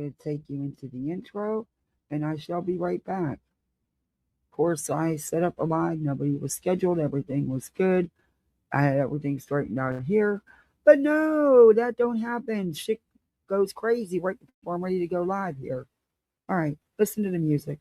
going to take you into the intro, and I shall be right back. Of course, I set up a live. Nobody was scheduled. Everything was good. I had everything straightened out here. But no, that don't happen. Shit goes crazy right before I'm ready to go live here. All right, listen to the music.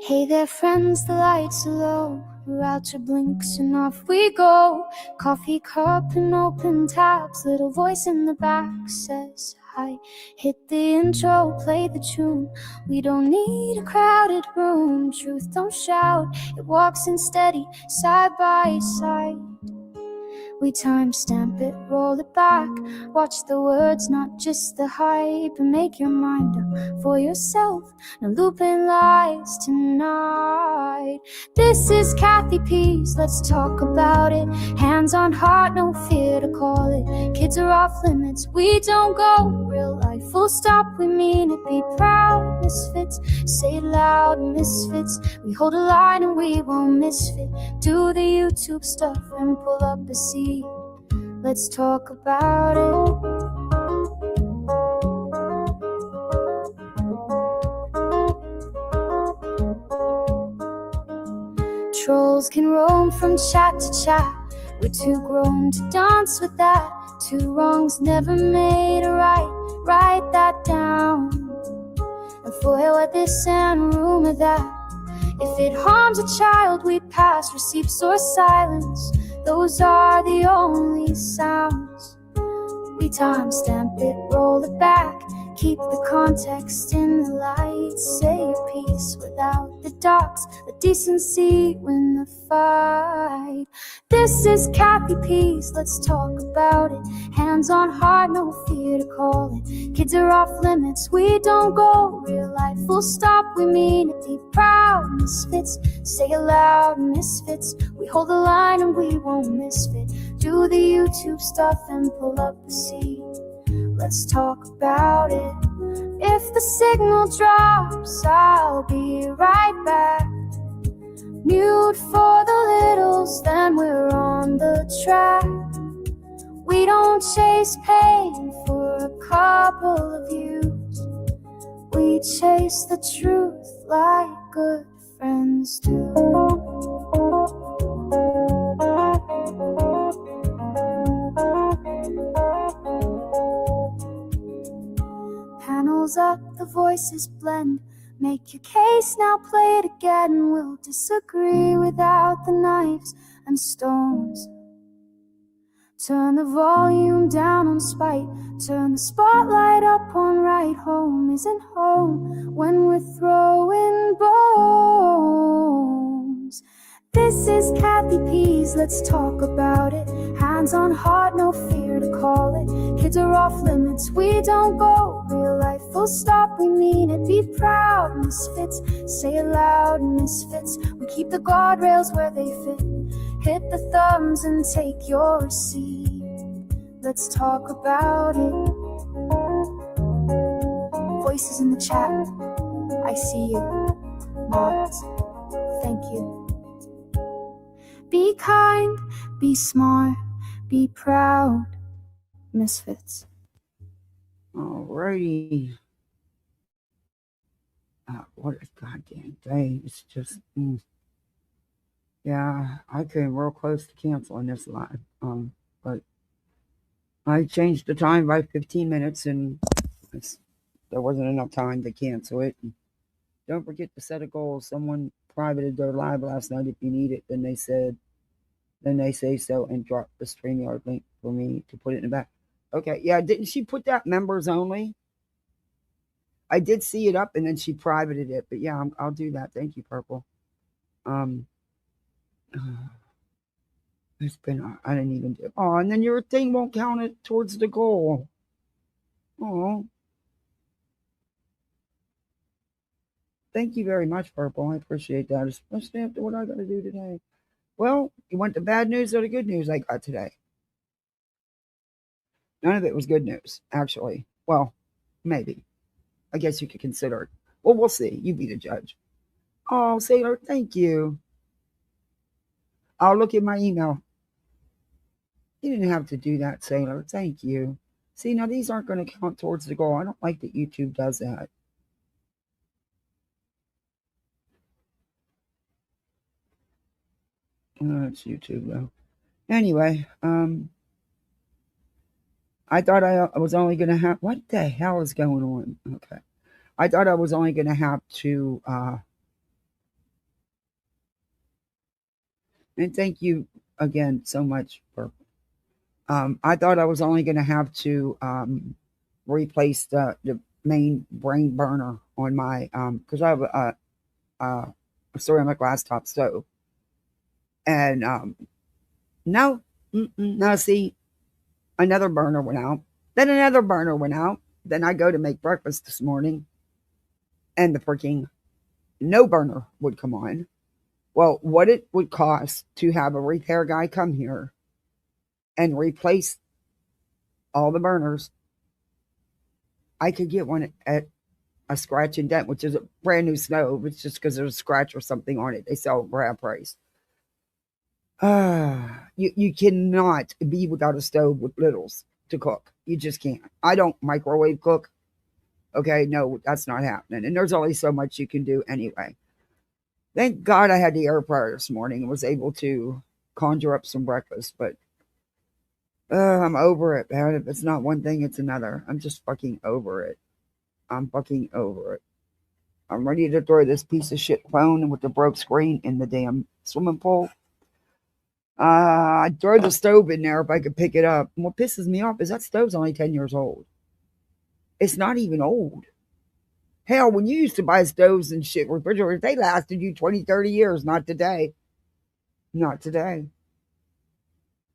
Hey there friends, the lights are low. Router blinks and off we go. Coffee cup and open tabs. Little voice in the back says hi. Hit the intro, play the tune. We don't need a crowded room. Truth don't shout, it walks in steady, side by side. We timestamp it, roll it back. Watch the words, not just the hype. And make your mind up for yourself. No looping lies tonight. This is Kathy P's, let's talk about it. Hands on heart, no fear to call it. Kids are off limits, we don't go. Real life, full stop, we mean it. Be proud, misfits. Say it loud, misfits. We hold a line and we won't misfit. Do the YouTube stuff and pull up a seat. Let's talk about it. Trolls can roam from chat to chat. We're too grown to dance with that. Two wrongs never made a right. Write that down and forward this and rumor that. If it harms a child, we pass receipts or silence. Those are the only sounds. We timestamp it, roll it back. Keep the context in the light. Say your piece without the docs. The decency win the fight. This is Kathy P's, let's talk about it. Hands on heart, no fear to call it. Kids are off limits, we don't go. Real life, full stop, we mean it. Be proud, misfits. Say it loud, misfits. We hold the line and we won't misfit. Do the YouTube stuff and pull up a seat. Let's talk about it. If the signal drops, I'll be right back. Mute for the littles, then we're on the track. We don't chase pain for a couple of views. We chase the truth like good friends do. Panels up, the voices blend. Make your case, now play it again. We'll disagree without the knives and stones. Turn the volume down on spite. Turn the spotlight up on right. Home isn't home when we're throwing bones. This is Kathy P's, let's talk about it. Hands on heart, no fear to call it. Kids are off limits, we don't go. Real life, full stop, we mean it. Be proud, misfits. Say it loud, misfits. We keep the guardrails where they fit. Hit the thumbs and take your seat. Let's talk about it. Voices in the chat, I see you. Mods, thank you. Be kind, be smart, be proud, misfits. Alrighty. What a goddamn day. It's just, yeah, I came real close to canceling this live. But I changed the time by 15 minutes and there wasn't enough time to cancel it. And don't forget to set a goal. Someone privated their live last night. If you need it, then they say so and drop the StreamYard link for me to put it in the back. Okay, yeah, didn't she put that members only? I did see it up and then she privated it, but yeah, I'll do that. Thank you, Purple. It's been, I didn't even do. Oh, and then your thing won't count it towards the goal. Oh. Thank you very much, Purple. I appreciate that, especially after what I got to do today. Well, you want the bad news or the good news I got today? None of it was good news, actually. Well, maybe. I guess you could consider it. Well, we'll see. You be the judge. Oh, Sailor, thank you. I'll look at my email. You didn't have to do that, Sailor. Thank you. See, now these aren't going to count towards the goal. I don't like that YouTube does that. It's YouTube though. Anyway, I thought I was only going to have. What the hell is going on? Okay. I thought I was only going to have to. And thank you again so much for. I thought I was only going to have to replace the main brain burner on my because I have a ceramic glass top stove, and no, no. See, another burner went out. Then another burner went out. Then I go to make breakfast this morning, and the freaking no burner would come on. Well, what it would cost to have a repair guy come here and replace all the burners, I could get one at a scratch and dent, which is a brand new stove. It's just because there's a scratch or something on it. They sell it for half price. You cannot be without a stove with littles to cook. You just can't. I don't microwave cook. Okay, no, that's not happening. And there's only so much you can do anyway. Thank God I had the air fryer this morning and was able to conjure up some breakfast. But I'm over it, man. If it's not one thing, it's another. I'm just fucking over it. I'm fucking over it. I'm ready to throw this piece of shit phone with the broke screen in the damn swimming pool. I'd throw the stove in there if I could pick it up. And what pisses me off is that stove's only 10 years old. It's not even old. Hell, when you used to buy stoves and shit, refrigerators, they lasted you 20, 30 years. Not today. Not today.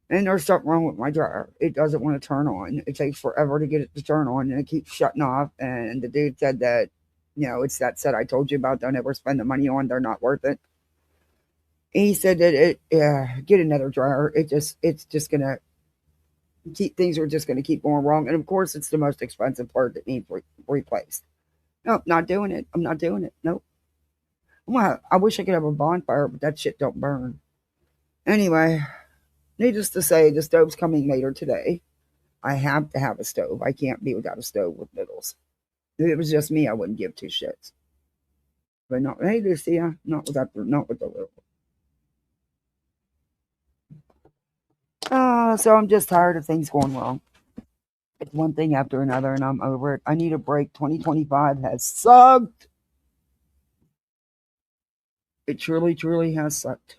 And there's something wrong with my dryer. It doesn't want to turn on. It takes forever to get it to turn on, and it keeps shutting off. And the dude said that, it's that set I told you about. Don't ever spend the money on. They're not worth it. He said that get another dryer. It's just gonna things are just gonna keep going wrong. And of course, it's the most expensive part that needs replaced. Nope, not doing it. I'm not doing it. Nope. I wish I could have a bonfire, but that shit don't burn. Anyway, needless to say, the stove's coming later today. I have to have a stove. I can't be without a stove with littles. If it was just me, I wouldn't give two shits. But not, hey, Lucia, not with the little. So I'm just tired of things going wrong. It's one thing after another, and I'm over it. I need a break. 2025 has sucked. It truly, truly has sucked.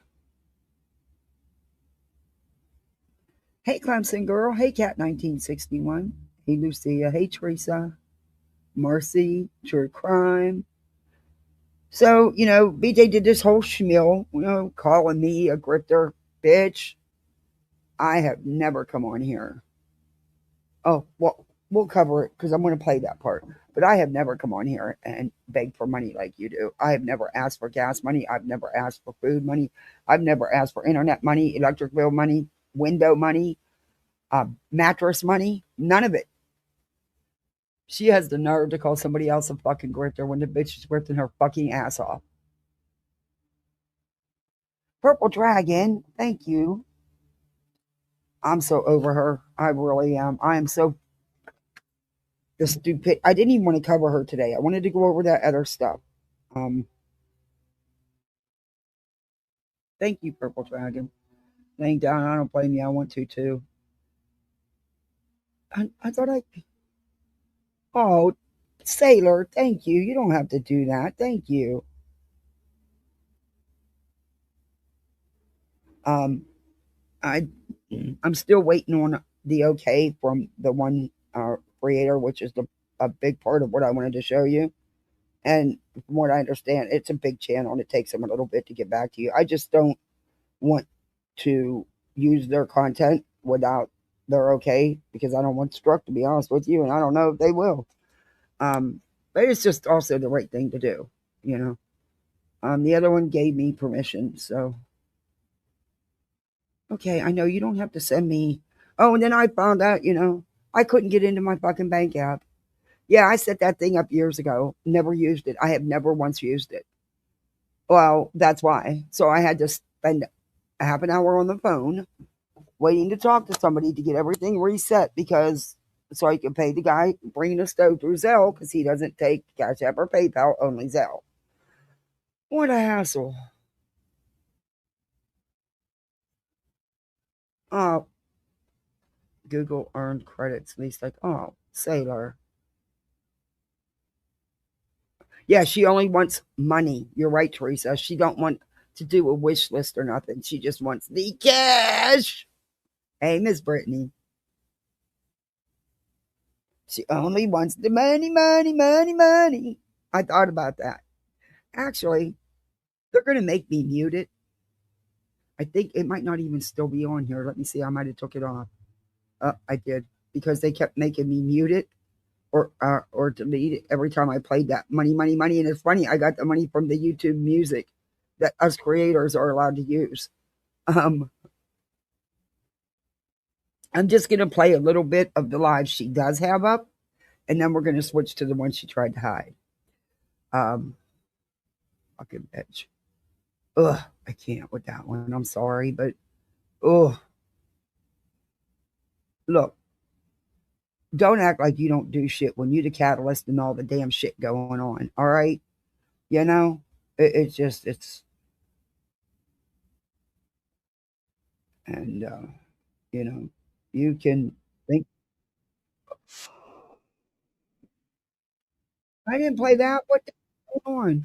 Hey, Clemson girl. Hey, Cat 1961. Hey, Lucia. Hey, Teresa. Marcy. True Crime. So, BJ did this whole schmeal, calling me a grifter. Bitch, I have never come on here. Oh, well, we'll cover it because I'm going to play that part. But I have never come on here and begged for money like you do. I have never asked for gas money. I've never asked for food money. I've never asked for internet money, electric bill money, window money, mattress money. None of it. She has the nerve to call somebody else a fucking grifter when the bitch is grifting her fucking ass off. Purple Dragon, thank you. I'm so over her. I really am. I am so the stupid. I didn't even want to cover her today. I wanted to go over that other stuff. Thank you, Purple Dragon. Laying down, I don't blame you. I want to too. I thought I. Oh, Sailor, thank you. You don't have to do that. Thank you. I'm still waiting on the okay from the one creator, which is a big part of what I wanted to show you. And from what I understand, it's a big channel and it takes them a little bit to get back to you. I just don't want to use their content without their okay because I don't want Struck, to be honest with you, and I don't know if they will. But it's just also the right thing to do, The other one gave me permission, so okay, I know you don't have to send me. Oh, and then I found out, I couldn't get into my fucking bank app. Yeah, I set that thing up years ago. Never used it. I have never once used it. Well, that's why. So I had to spend a half an hour on the phone waiting to talk to somebody to get everything reset because so I could pay the guy bringing the stove through Zelle because he doesn't take Cash App or PayPal, only Zelle. What a hassle. Oh, Google earned credits. At least like, oh, Sailor. Yeah, she only wants money. You're right, Teresa. She don't want to do a wish list or nothing. She just wants the cash. Hey, Miss Brittany. She only wants the money, money, money, money. I thought about that. Actually, they're going to make me mute it. I think it might not even still be on here. Let me see. I might have took it off. I did because they kept making me mute it or delete it every time I played that money, money, money. And it's funny, I got the money from the YouTube music that us creators are allowed to use. Um, I'm just going to play a little bit of the live she does have up, and then we're going to switch to the one she tried to hide. Fucking bitch. Ugh, I can't with that one. I'm sorry, but ugh. Look, don't act like you don't do shit when you the catalyst and all the damn shit going on. All right, you know, it's just and you know, you can think. I didn't play that. What the hell going on?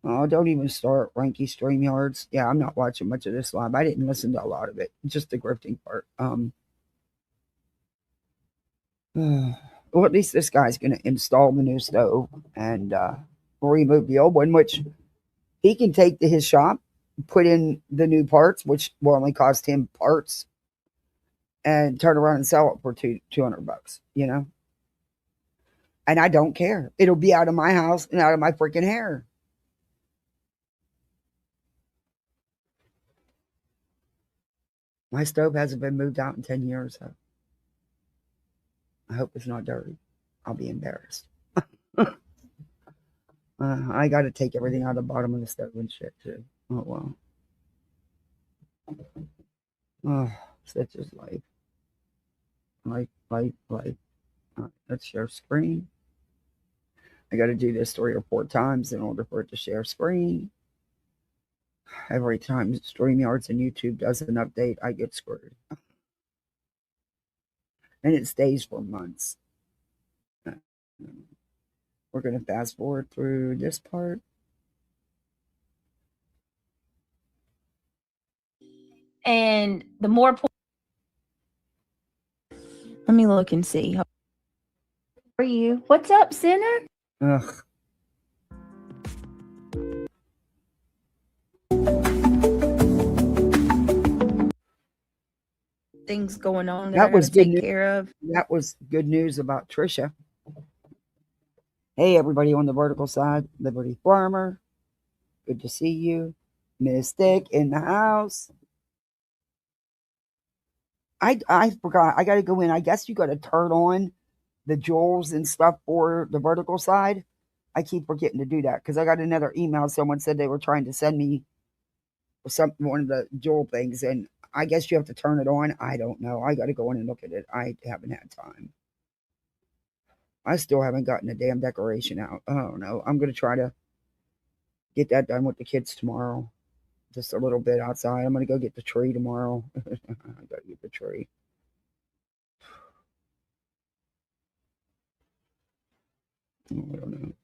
Oh, don't even start Ranky StreamYards. Yeah, I'm not watching much of this live. I didn't listen to a lot of it, just the grifting part. Well, at least this guy's going to install the new stove and remove the old one, which he can take to his shop, put in the new parts, which will only cost him parts, and turn around and sell it for $200. You know, and I don't care. It'll be out of my house and out of my freaking hair. My stove hasn't been moved out in 10 years. So I hope it's not dirty. I'll be embarrassed. I got to take everything out of the bottom of the stove and shit too. Oh well. Oh, such is life. Life, life, life. All right, let's share screen. I got to do this 3 or 4 times in order for it to share screen. Every time StreamYards and YouTube does an update, I get screwed. And it stays for months. We're going to fast forward through this part. And the more let me look and see. How are you? What's up, Sinner? Ugh. Things going on that I was gotta good take care of. That was good news about Trisha. Hey, everybody on the vertical side, Liberty Farmer. Good to see you. Mystic in the house. I forgot. I got to go in. I guess you got to turn on the jewels and stuff for the vertical side. I keep forgetting to do that because I got another email. Someone said they were trying to send me one of the jewel things, and I guess you have to turn it on. I don't know. I got to go in and look at it. I haven't had time. I still haven't gotten a damn decoration out. Oh no. I'm gonna try to get that done with the kids tomorrow. Just a little bit outside. I'm gonna go get the tree tomorrow. I gotta get the tree. Oh, I don't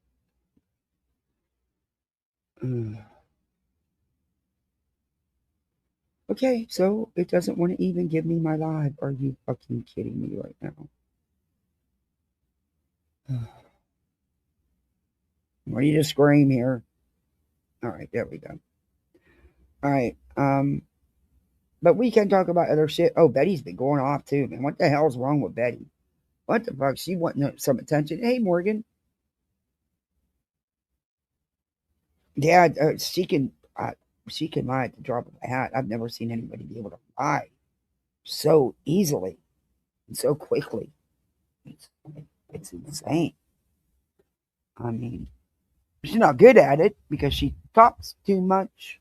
know. Okay, so it doesn't want to even give me my live. Are you fucking kidding me right now? I'm ready to scream here. All right, there we go. All right, but we can talk about other shit. Oh, Betty's been going off too, man. What the hell's wrong with Betty? What the fuck? She wanting some attention. Hey, Morgan. Yeah, she can lie at the drop of a hat. I've never seen anybody be able to lie so easily and so quickly. It's insane. I mean, she's not good at it because she talks too much.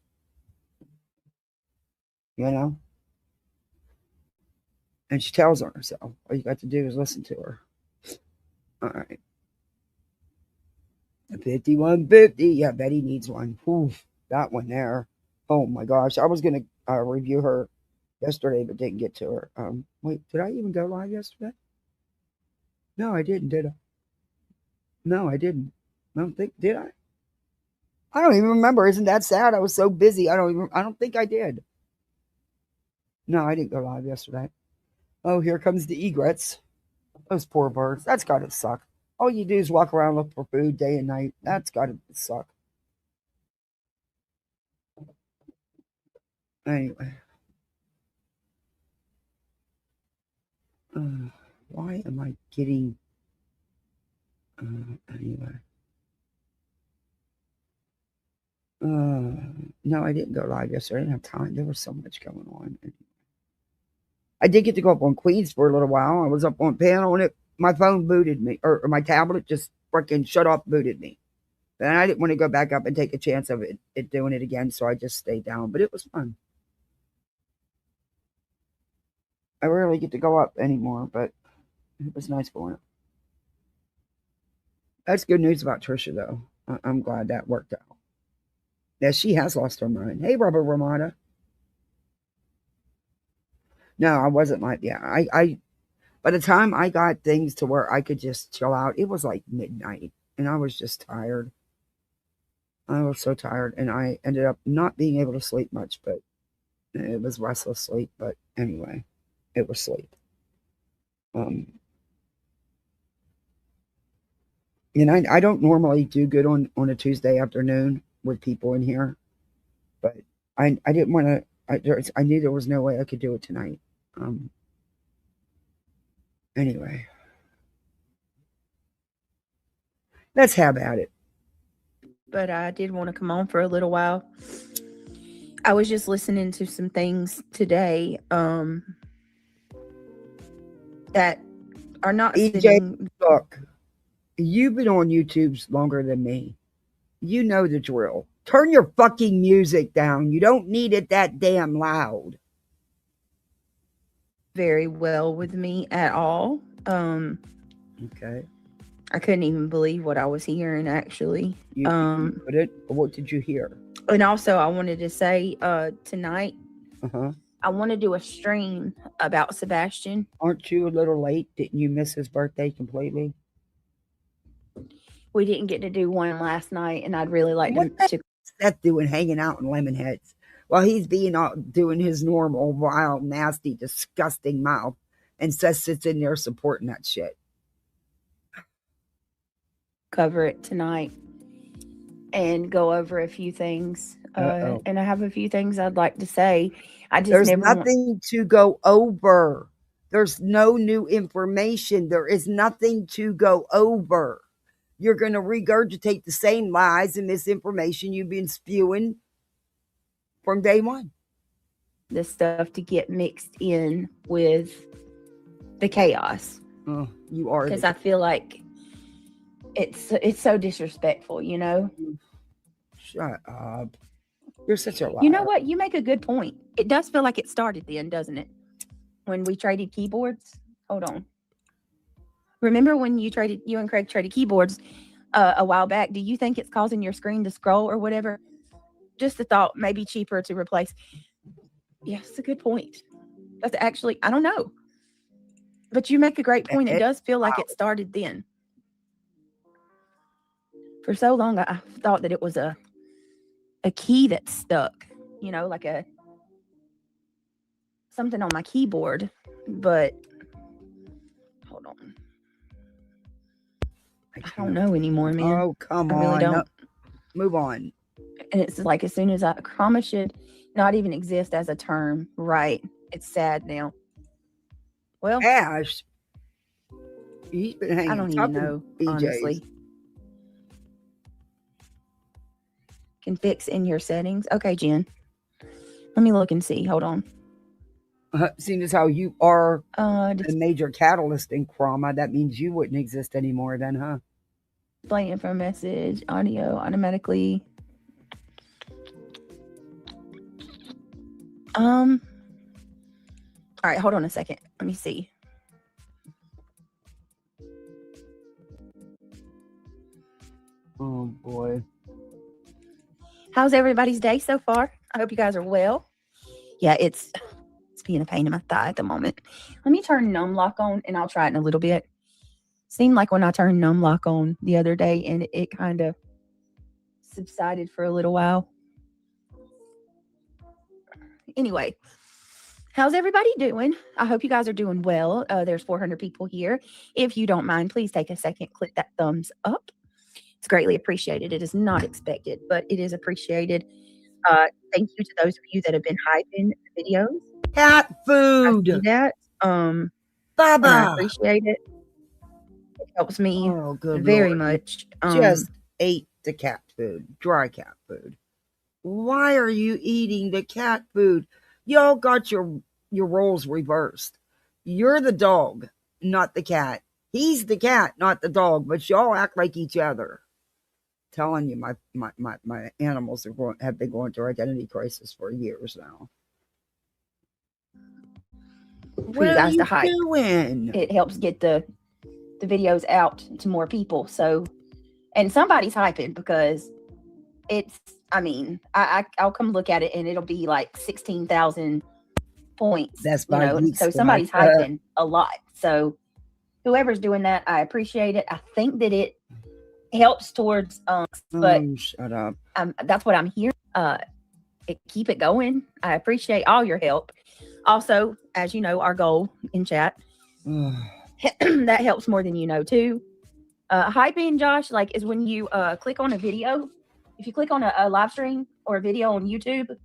You know? And she tells on herself. All you got to do is listen to her. All right. 5150. Yeah, Betty needs one. Oof, that one there. Oh my gosh. I was going to review her yesterday, but didn't get to her. Wait, did I even go live yesterday? No, I didn't, did I? No, I didn't. I don't think, did I? I don't even remember. Isn't that sad? I was so busy. I don't think I did. No, I didn't go live yesterday. Oh, here comes the egrets. Those poor birds. That's gotta suck. All you do is walk around, look for food day and night. That's gotta suck. Anyway. Why am I getting... anyway. No, I didn't go live yesterday. I didn't have time. There was so much going on. I did get to go up on Queens for a little while. I was up on panel and my phone booted me, or my tablet just freaking shut off, booted me. And I didn't want to go back up and take a chance of it doing it again, so I just stayed down. But it was fun. I rarely get to go up anymore, but it was nice going up. That's good news about Trisha, though. I'm glad that worked out. Yeah, she has lost her mind. Hey, Robert Ramada. No, I wasn't like, yeah, I by the time I got things to where I could just chill out, it was like midnight, and I was just tired. I was so tired, and I ended up not being able to sleep much, but it was restless sleep. But anyway, it was sleep. And I don't normally do good on a Tuesday afternoon with people in here, but I didn't want to. I knew there was no way I could do it tonight. Anyway, let's have at it. But I did want to come on for a little while. I was just listening to some things today that are not EJ, look, you've been on YouTube longer than me. You know the drill. Turn your fucking music down. You don't need it that damn loud. Very well with me at all. Okay. I couldn't even believe what I was hearing, actually. You put it? What did you hear? And also, I wanted to say tonight, Uh-huh. I want to do a stream about Sebastian. Aren't you a little late? Didn't you miss his birthday completely? We didn't get to do one last night, and I'd really like to. What's Seth doing hanging out in Lemonheads? Well, he's doing his normal, wild, nasty, disgusting mouth, and Seth sits in there supporting that shit. Cover it tonight and go over a few things. And I have a few things I'd like to say. There's nothing to go over. There's no new information. There is nothing to go over. You're going to regurgitate the same lies and misinformation you've been spewing from day one. This stuff to get mixed in with the chaos. Oh, you are. Because I feel like it's so disrespectful, you know? Shut up. You're such a liar. You know what? You make a good point. It does feel like it started then, doesn't it? When we traded keyboards. Hold on. Remember when you and Craig traded keyboards a while back? Do you think it's causing your screen to scroll or whatever? Just a thought, maybe cheaper to replace. Yeah, it's a good point. That's actually, I don't know. But you make a great point. It does feel like it started then. For so long, I thought that it was a key that stuck, you know, like something on my keyboard. But hold on. I don't know anymore, man. Oh, come on. I really don't. No. Move on. And it's like as soon as trauma should not even exist as a term, right? It's sad now. Well, Ash, he's been hanging. I don't even know, honestly. Can fix in your settings. Okay, Jen. Let me look and see. Hold on. Seeing as how you are a Just major catalyst in trauma, that means you wouldn't exist anymore then, huh? playing for a message, audio automatically. All right, hold on a second. Let me see. Oh boy. How's everybody's day so far? I hope you guys are well. Yeah, it's being a pain in my thigh at the moment. Let me turn numb lock on and I'll try it in a little bit. Seemed like when I turned numb lock on the other day and it kind of subsided for a little while. Anyway, how's everybody doing? I hope you guys are doing well. There's 400 people here. If you don't mind, please take a second, click that thumbs up. It's greatly appreciated. It is not expected, but it is appreciated. Thank you to those of you that have been hyping the videos. Cat food. I see that. And I Baba. appreciate it. It helps me very Lord. Much. Just ate the cat food, dry cat food. Why are you eating the cat food? Y'all got your roles reversed. You're the dog, not the cat. He's the cat, not the dog, but y'all act like each other. Telling you, my animals have been going through identity crisis for years now. For you guys to hype. Doing? It helps get the videos out to more people. So, and somebody's hyping because it's, I mean, I'll come look at it and it'll be like 16,000 points. That's my so somebody's hyping a lot. So whoever's doing that, I appreciate it. I think that it helps towards but shut up. That's what I'm hearing. Keep it going. I appreciate all your help. Also, as you know, our goal in chat that helps more than you know too. Hyping, Josh, like is when you click on a video. If you click on a live stream or a video on YouTube,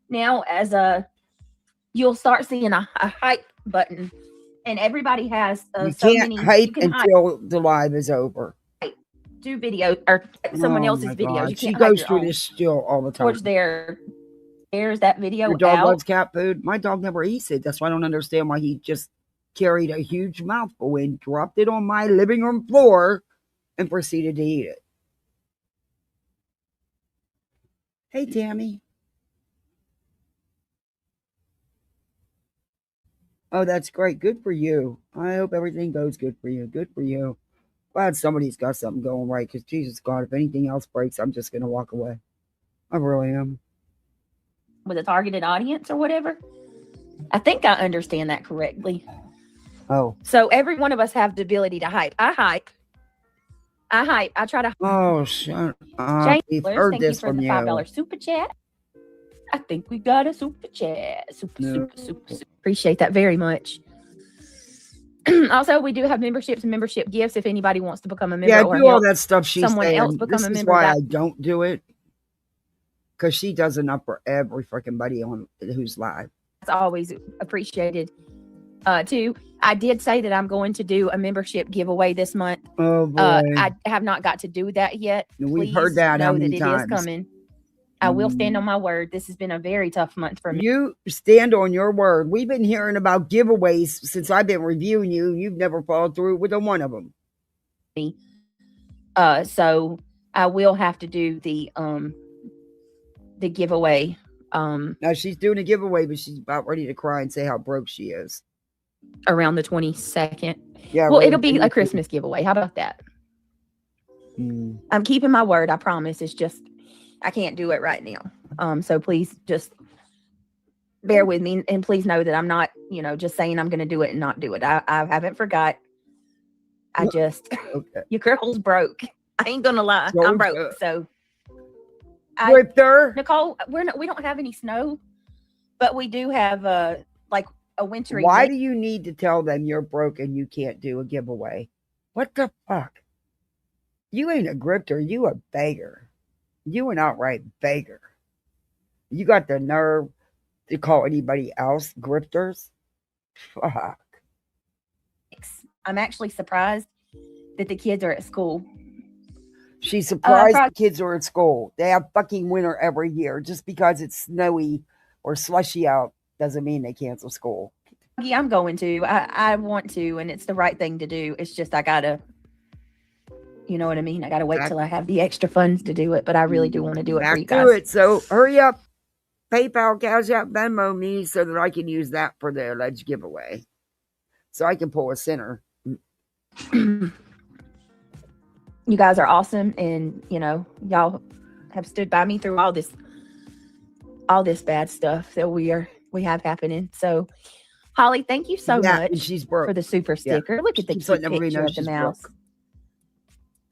now as you'll start seeing a hype button, and everybody has you so can't many. Hype you can until the live is over. Do video or someone else's videos. You she can't goes through this still all the time. Towards there's that video. Your dog out. loves cat food. My dog never eats it. That's why I don't understand why he just carried a huge mouthful and dropped it on my living room floor and proceeded to eat it. Hey, Tammy. Oh, that's great. Good for you. I hope everything goes good for you. Good for you. Glad somebody's got something going right, because Jesus God, if anything else breaks, I'm just going to walk away. I really am. With a targeted audience or whatever. I think I understand that correctly. Oh. So every one of us have the ability to hype. I hype. I try to. Oh, shut up. We've heard this from you. $5 super chat. I think we got a super chat. Super. Appreciate that very much. Also, we do have memberships and membership gifts if anybody wants to become a member. Yeah, or do all that stuff she's someone saying. else become this a is member. why I don't do it. Because she does enough for every freaking buddy on who's live. It's always appreciated. Too, I did say that I'm going to do a membership giveaway this month. Oh boy. I have not got to do that yet. We've heard that. Know how many that times? It is coming. I will stand on my word. This has been a very tough month for me. You stand on your word. We've been hearing about giveaways since I've been reviewing you. You've never followed through with a one of them. So I will have to do the giveaway. Now she's doing a giveaway, but she's about ready to cry and say how broke she is. Around the 22nd. Yeah. Well, it'll be a Christmas giveaway. How about that? I'm keeping my word. I promise. It's just I can't do it right now. So please just bear with me, and please know that I'm not, just saying I'm going to do it and not do it. I haven't forgot. I just, your girl's broke. I ain't gonna lie, I'm broke. So, Grifter. Nicole, we don't have any snow, but we do have a wintry. Why do you need to tell them you're broke and you can't do a giveaway? What the fuck? You ain't a grifter. You a beggar. You an outright beggar. You got the nerve to call anybody else grifters? Fuck. I'm actually surprised that the kids are at school. She's surprised the kids are at school. They have fucking winter every year. Just because it's snowy or slushy out doesn't mean they cancel school. Yeah, I'm going to. I want to, and it's the right thing to do. It's just I gotta, you know what I mean? I gotta wait till I have the extra funds to do it, but I really do want to do it for you guys. Back to it. So hurry up. PayPal, Cash App, Venmo me so that I can use that for the alleged giveaway. So I can pull a sinner. You guys are awesome, and you know, y'all have stood by me through all this bad stuff that we have happening. So Holly, thank you so much she's broke. For the super sticker. Yeah. Look at the cute picture of the mouse. Broke.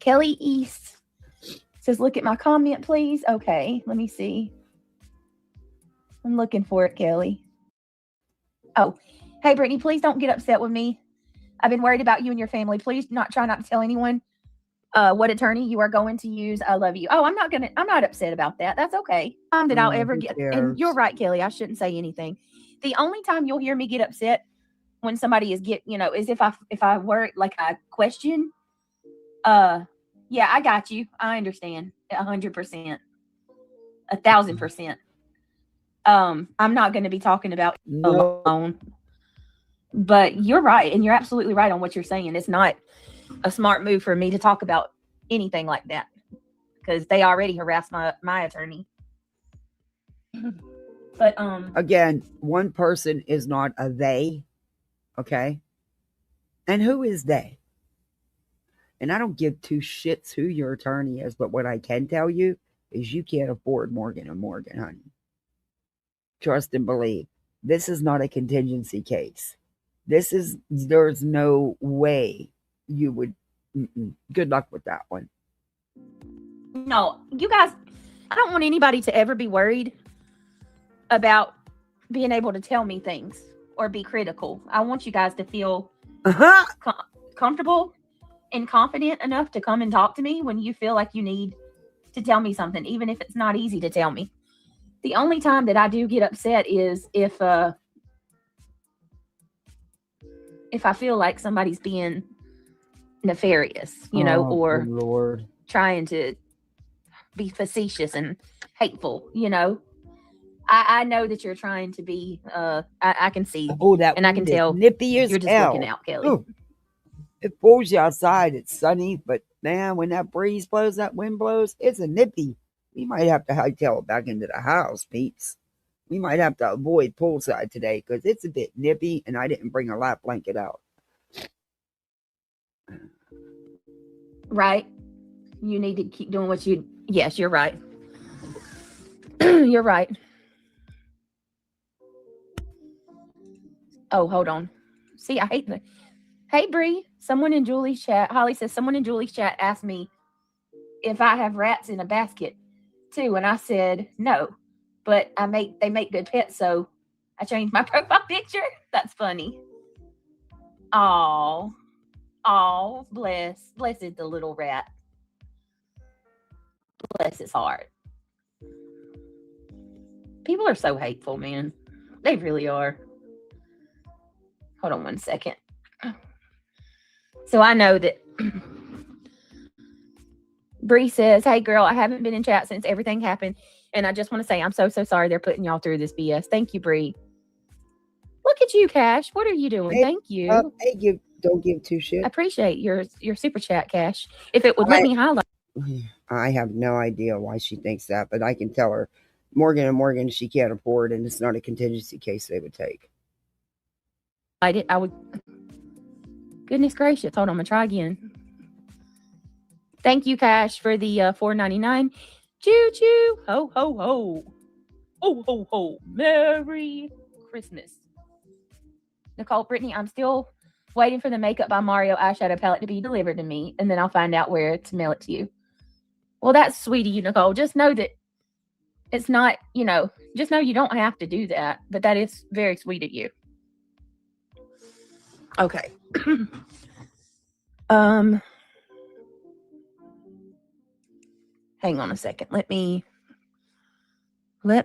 Kelly East says, look at my comment, please. Okay, let me see. I'm looking for it, Kelly. Oh, hey, Brittany, please don't get upset with me. I've been worried about you and your family. Please try not to tell anyone what attorney you are going to use. I love you. Oh, I'm not upset about that. That's okay. That I'll ever get. And you're right, Kelly. I shouldn't say anything. The only time you'll hear me get upset when somebody is is if I were like a question. Yeah, I got you. I understand 100%, 1,000%. I'm not going to be talking about alone, but you're right. And you're absolutely right on what you're saying. It's not a smart move for me to talk about anything like that because they already harassed my attorney. But, again, one person is not a they. Okay. And who is they? And I don't give two shits who your attorney is, but what I can tell you is you can't afford Morgan & Morgan, honey. Trust and believe. This is not a contingency case. There's no way you would. Good luck with that one. No, you guys, I don't want anybody to ever be worried about being able to tell me things or be critical. I want you guys to feel comfortable and confident enough to come and talk to me when you feel like you need to tell me something, even if it's not easy to tell me. The only time that I do get upset is if I feel like somebody's being nefarious, or Lord, trying to be facetious and hateful, I know that you're trying to be, I can see, and I can tell nippy as you're just hell. looking out, Kelly. Ooh. It pulls you outside. It's sunny, but man, when that breeze blows, that wind blows, it's a nippy. We might have to hightail it back into the house, peeps. We might have to avoid poolside today because it's a bit nippy, and I didn't bring a lap blanket out. Right. You need to keep doing what you... Yes, you're right. You're right. Oh, hold on. See, I hate that. Hey, Bree. Someone in Julie's chat, Holly says, someone in Julie's chat asked me if I have rats in a basket too. And I said, no, but they make good pets. So I changed my profile picture. That's funny. Oh, bless it, the little rat. Bless his heart. People are so hateful, man. They really are. Hold on one second. So I know that Bree says, hey girl, I haven't been in chat since everything happened. And I just want to say, I'm so sorry they're putting y'all through this BS. Thank you, Bree. Look at you, Cash. What are you doing? Thank you. Don't give two shits. I appreciate your super chat, Cash. If it would let me highlight. I have no idea why she thinks that, but I can tell her Morgan & Morgan she can't afford, and it's not a contingency case they would take. I would. Goodness gracious. Hold on, I'm going to try again. Thank you, Cash, for the $4.99. Choo-choo. Ho, ho, ho. Ho, ho, ho. Merry Christmas. Nicole, Brittany, I'm still waiting for the Makeup by Mario eyeshadow palette to be delivered to me, and then I'll find out where to mail it to you. Well, that's sweet of you, Nicole. Just know that it's not, just know you don't have to do that, but that is very sweet of you. Okay. Hang on a second. Let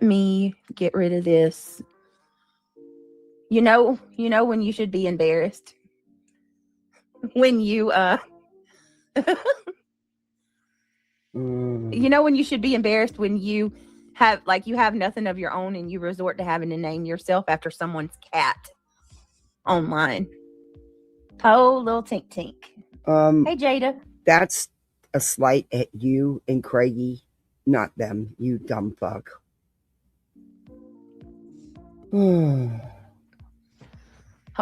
me get rid of this. You know when you should be embarrassed. When you you know when you should be embarrassed when you you have nothing of your own and you resort to having to name yourself after someone's cat online. Oh, little Tink Tink. Hey, Jada. That's a slight at you and Craigie, not them, you dumb fuck. Hold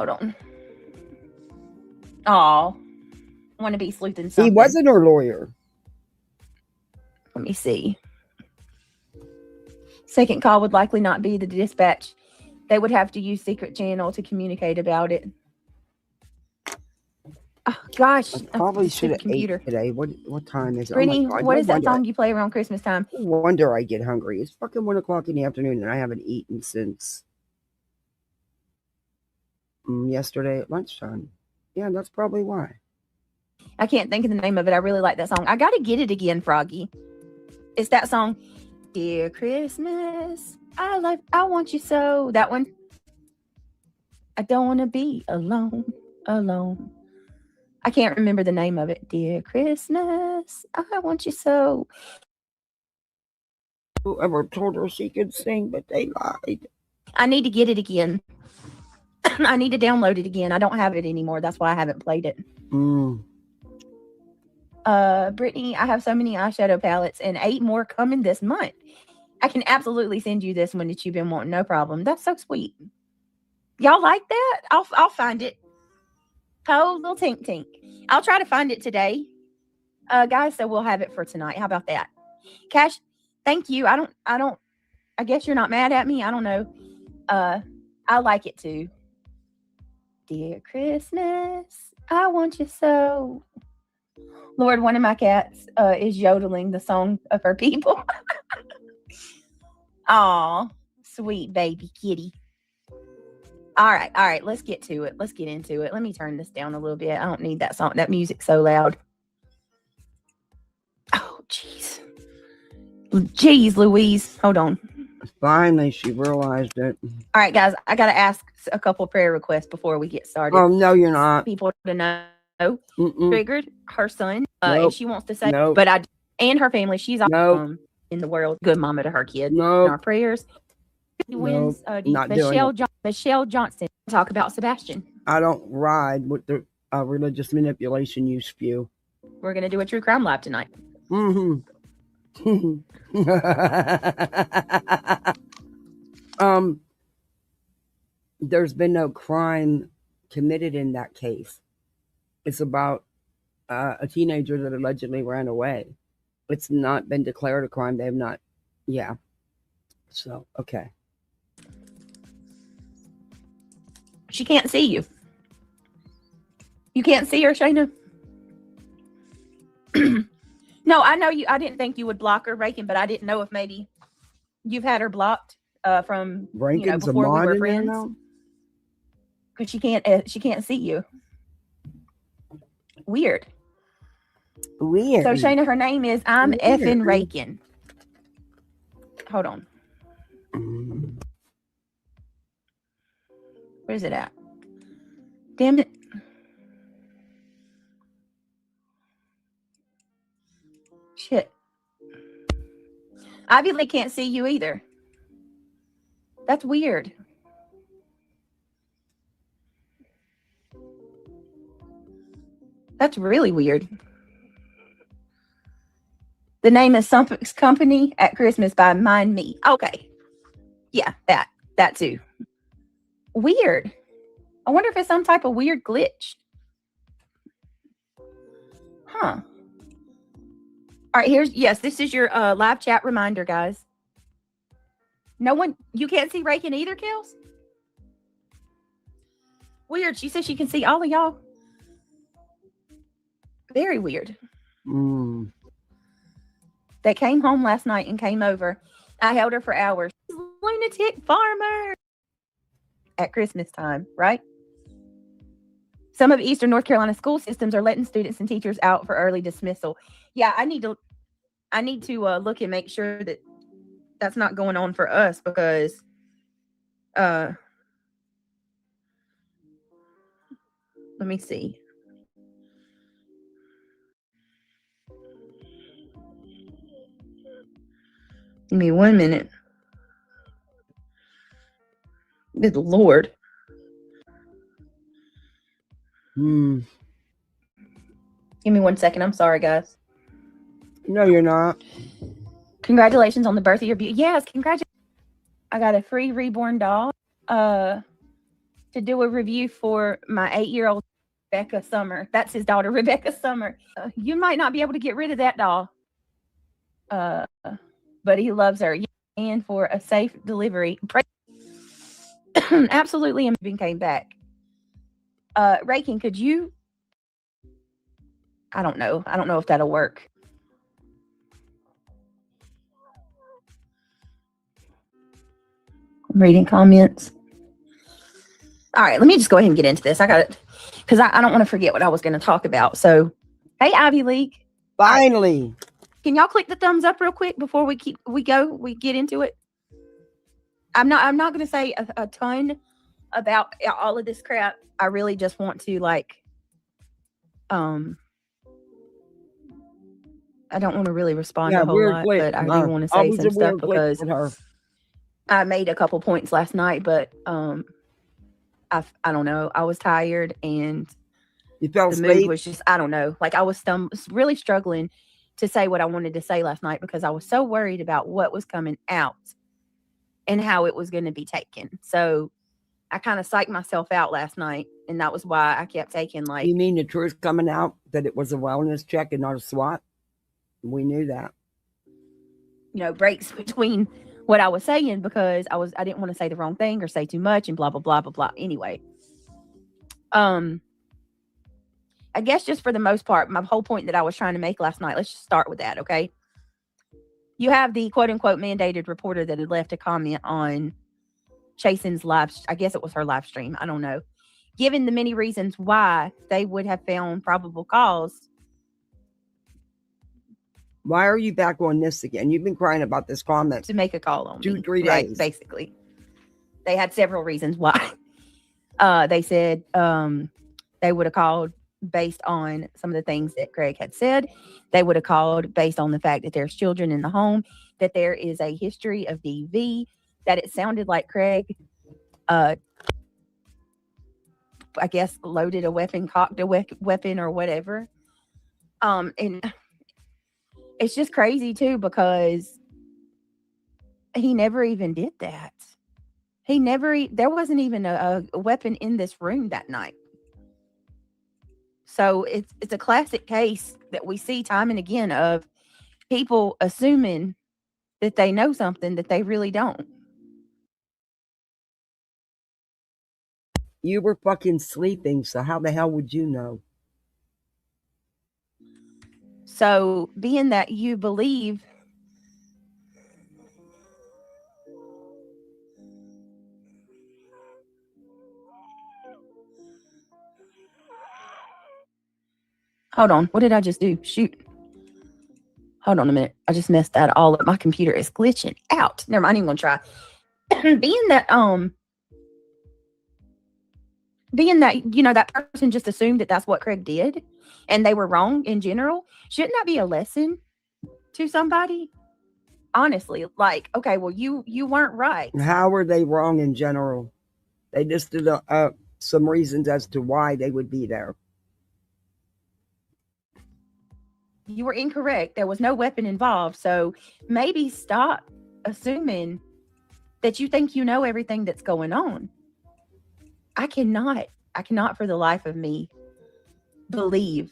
on. Oh, want to be sleuthing something. He wasn't her lawyer. Let me see. Second call would likely not be the dispatch. They would have to use secret channel to communicate about it. Oh, gosh. I probably should have ate today. What time is it? Brittany, oh what is that song you play around Christmas time? No wonder I get hungry. It's fucking 1 o'clock in the afternoon and I haven't eaten since yesterday at lunchtime. Yeah, that's probably why. I can't think of the name of it. I really like that song. I gotta get it again, Froggy. It's that song, Dear Christmas, I want you so. That one. I don't want to be alone. I can't remember the name of it. Dear Christmas, I want you so. Whoever told her she could sing, but they lied. I need to get it again. I need to download it again. I don't have it anymore. That's why I haven't played it. Brittany, I have so many eyeshadow palettes and 8 more coming this month. I can absolutely send you this one that you've been wanting. No problem. That's so sweet. Y'all like that? I'll find it. Oh, little Tink Tink. I'll try to find it today. Guys, so we'll have it for tonight. How about that? Cash, thank you. I guess you're not mad at me. I don't know. I like it too. Dear Christmas, I want you so. Lord, one of my cats is yodeling the song of her people. Aw, sweet baby kitty. All right, let's get to it. Let's get into it. Let me turn this down a little bit. I don't need that song, that music so loud. Oh, jeez. Jeez, Louise. Hold on. Finally, she realized it. All right, guys, I got to ask a couple prayer requests before we get started. Oh, no, you're not. People to know. Triggered her son. If she wants to say, nope. But and her family, she's awesome in the world. Good mama to her kid. No. Our prayers. Wins. Michelle Johnson. Talk about Sebastian. I don't ride with the religious manipulation you spew. We're gonna do a true crime live tonight. There's been no crime committed in that case. It's about a teenager that allegedly ran away. It's not been declared a crime. They have not. Yeah. So, okay. She can't see you. You can't see her, Shayna? No, I know you. I didn't think you would block her, Rankin, but I didn't know if maybe you've had her blocked from Rankin's before we were friends. Because she can't see you. Weird. So Shayna, her name is I'm effing Rankin. Hold on. Where's it at? Damn it. Shit. Ivy Lee can't see you either. That's weird. That's really weird. The name is Something's Company at Christmas by Mind Me. Okay. Yeah, that too. Weird. I wonder if it's some type of weird glitch. Huh. All right, this is your live chat reminder, guys. No one, you can't see Rakin either, Kels? Weird. She says she can see all of y'all. Very weird. They came home last night and came over. I held her for hours. Lunatic farmer. At Christmas time, right? Some of Eastern North Carolina school systems are letting students and teachers out for early dismissal. Yeah, I need to look and make sure that that's not going on for us because let me see. Give me 1 minute. Good Lord. Hmm. Give me 1 second. I'm sorry, guys. No, you're not. Congratulations on the birth of your beauty. Yes, congratulations. I got a free reborn doll to do a review for my 8-year-old Rebecca Summer. That's his daughter, Rebecca Summer. You might not be able to get rid of that doll, but he loves her. And for a safe delivery. Absolutely, and came back. Raking, could you? I don't know. I don't know if that'll work. I'm reading comments. All right, let me just go ahead and get into this. I got it because I don't want to forget what I was going to talk about. So, hey, Ivy League. Finally. Right. Can y'all click the thumbs up real quick before we get into it? I'm not going to say a ton about all of this crap. I really just want to I don't want to really respond a whole lot, but I do want to say some stuff because I made a couple points last night, but I don't know. I was tired and you fell asleep. Mood was just, I don't know. Like I was really struggling to say what I wanted to say last night because I was so worried about what was coming out and how it was going to be taken. So I kind of psyched myself out last night, and that was why I kept taking You mean the truth coming out that it was a wellness check and not a SWAT? We knew that. Breaks between what I was saying because I didn't want to say the wrong thing or say too much and blah blah blah blah blah. Anyway, I guess just for the most part, my whole point that I was trying to make last night. Let's just start with that, okay? You have the quote unquote mandated reporter that had left a comment on Chasen's live. I guess it was her live stream. I don't know. Given the many reasons why they would have found probable cause. Why are you back on this again? You've been crying about this comment. To make a call on 2-3 days. Right, basically. They had several reasons why. They said they would have called based on some of the things that Craig had said. They would have called based on the fact that there's children in the home, that there is a history of DV, that it sounded like Craig, I guess, loaded a weapon, cocked a weapon or whatever. And it's just crazy too because he never even did that. There wasn't even a weapon in this room that night. So it's a classic case that we see time and again of people assuming that they know something that they really don't. You were fucking sleeping, so how the hell would you know? So being that you believe Hold on. What did I just do? Shoot. Hold on a minute. I just messed that all up. My computer is glitching out. Never mind. I'm even gonna try. Being that that person just assumed that that's what Craig did and they were wrong in general, shouldn't that be a lesson to somebody? Honestly, like, okay, well, you weren't right. How were they wrong in general? They listed some reasons as to why they would be there. You were incorrect. There was no weapon involved. So maybe stop assuming that you think you know everything that's going on. I cannot for the life of me believe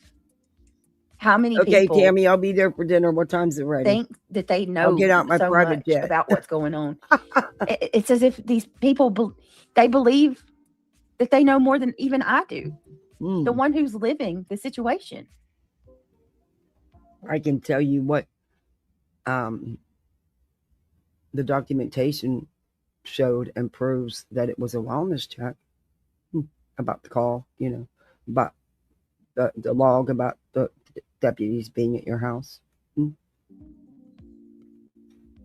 how many people. Okay, Tammy, I'll be there for dinner. What time's it ready? Think that they know I'll get out my so private much jet. about what's going on. It's as if these people, they believe that they know more than even I do. The one who's living the situation. I can tell you what the documentation showed and proves that it was a wellness check about the call, about the log about the deputies being at your house.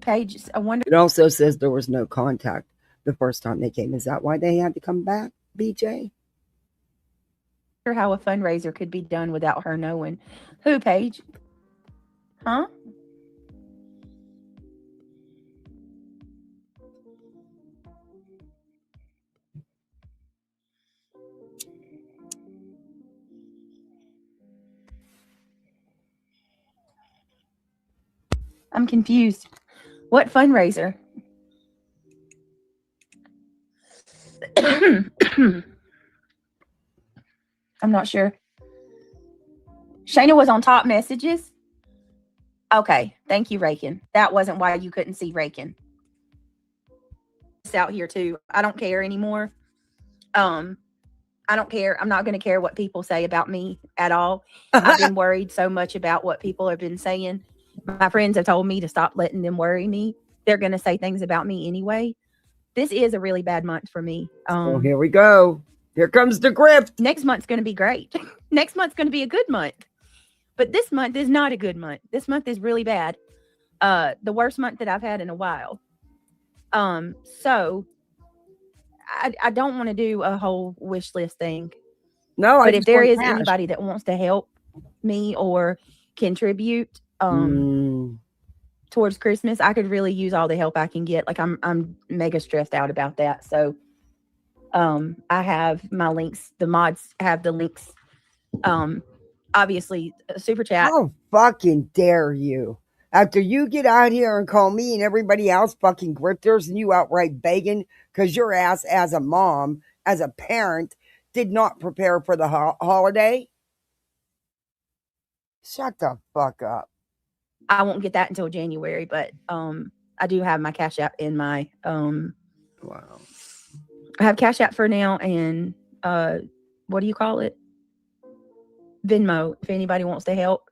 Paige, I wonder. It also says there was no contact the first time they came. Is that why they had to come back, BJ? How a fundraiser could be done without her knowing. Who, Paige? Huh? I'm confused. What fundraiser? I'm not sure. Shayna was on top messages. Okay, thank you, Rakin. That wasn't why you couldn't see Rakin. It's out here too. I don't care anymore. I don't care. I'm not going to care what people say about me at all. I've been worried so much about what people have been saying. My friends have told me to stop letting them worry me. They're going to say things about me anyway. This is a really bad month for me. Oh, here we go. Here comes the grift. Next month's going to be great. Next month's going to be a good month. But this month is not a good month. This month is really bad. The worst month that I've had in a while. So I don't want to do a whole wish list thing. No, but if there is anybody that wants to help me or contribute towards Christmas, I could really use all the help I can get. Like I'm mega stressed out about that. So I have my links. The mods have the links. Obviously, super chat. How fucking dare you? After you get out here and call me and everybody else fucking grifters and you outright begging because your ass as a mom, as a parent, did not prepare for the holiday? Shut the fuck up. I won't get that until January, but I do have my Cash App in my wow. I have Cash App for now and what do you call it? Venmo, if anybody wants to help.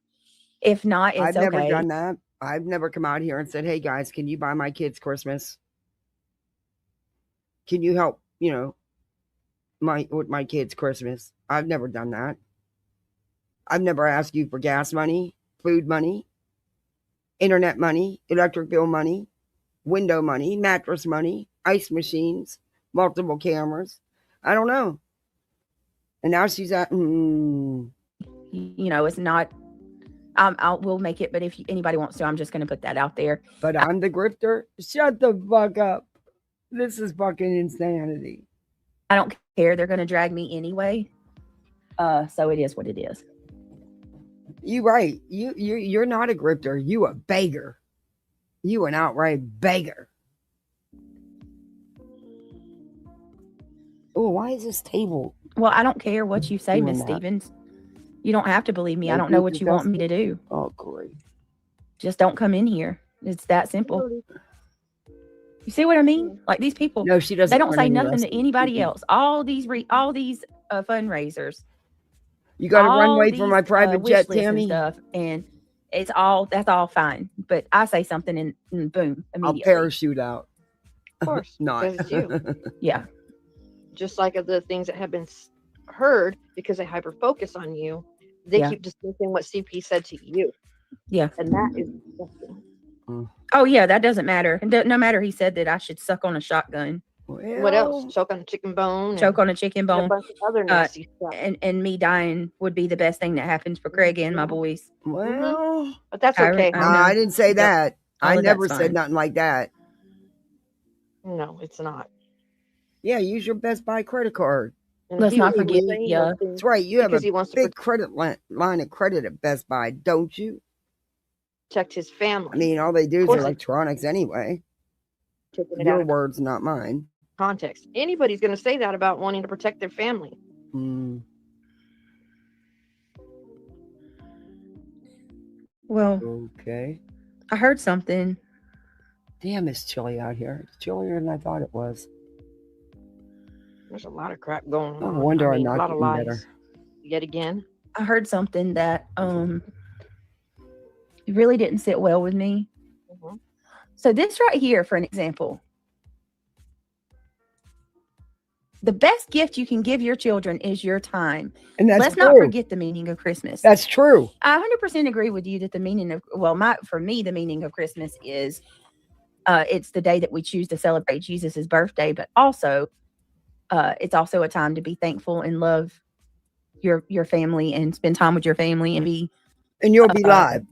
If not, it's okay. I've never done that. I've never come out here and said, hey guys, can you buy my kids Christmas? Can you help, with my kids Christmas? I've never done that. I've never asked you for gas money, food money, internet money, electric bill money, window money, mattress money, ice machines, multiple cameras. I don't know. And now she's at, it's not, we'll make it, but if anybody wants to, I'm just going to put that out there. But I'm the grifter. Shut the fuck up. This is fucking insanity. I don't care. They're going to drag me anyway. So it is what it is. You right. You're not a grifter. You a beggar. You an outright beggar. Oh, why is this table? Well, I don't care what you say, Miss Stevens. You don't have to believe me. I don't know what you want me to do. Oh, great. Just don't come in here. It's that simple. You see what I mean? Like these people. No, she doesn't. They don't say nothing to anybody else. All these fundraisers. You got to run away from my private jet, Tammy. And that's all fine. But I say something and boom, immediately. I'll parachute out. Of course. Not. Because it's you. Yeah. Just like the things that have been heard because they hyper focus on you, they keep dismissing what CP said to you. Yeah. And that is disgusting. Oh yeah, that doesn't matter. No matter he said that I should suck on a shotgun. Well, what else? Choke on a chicken bone. Choke on a chicken bone. A bunch of other nasty stuff. And me dying would be the best thing that happens for Craig and my boys. Well, but that's okay. I didn't say that. I never said nothing like that. No, it's not. Yeah, use your Best Buy credit card. And let's not forget. Yeah, that's right. You have a big credit line of credit at Best Buy, don't you? Protect his family. I mean, all they do is electronics anyway. Your words, not mine. Context. Anybody's going to say that about wanting to protect their family. Well, okay. I heard something. Damn, it's chilly out here. It's chillier than I thought it was. There's a lot of crap going on. No wonder I'm not a lot of getting lies. better. Yet again. I heard something that it really didn't sit well with me. Mm-hmm. So this right here, for an example. The best gift you can give your children is your time. And let's not forget the meaning of Christmas. That's true. I 100% agree with you that the meaning of, for me, the meaning of Christmas is it's the day that we choose to celebrate Jesus's birthday, but also it's also a time to be thankful and love your family and spend time with your family and be. And you'll be live.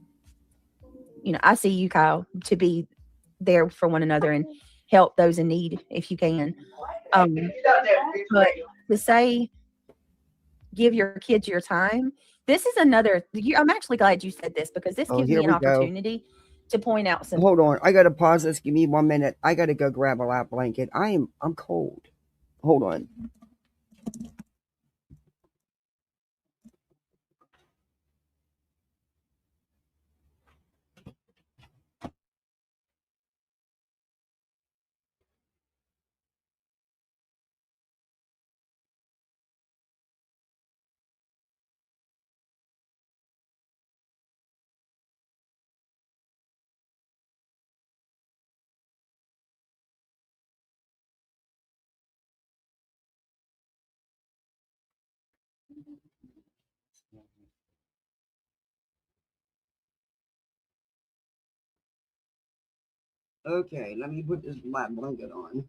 I see you, Kyle, to be there for one another and help those in need if you can. But to say, give your kids your time. This is another. I'm actually glad you said this because this gives me an opportunity to point out some. Hold on. I got to pause this. Give me 1 minute. I got to go grab a lap blanket. I'm cold. Hold on. Okay, let me put this lap blanket on.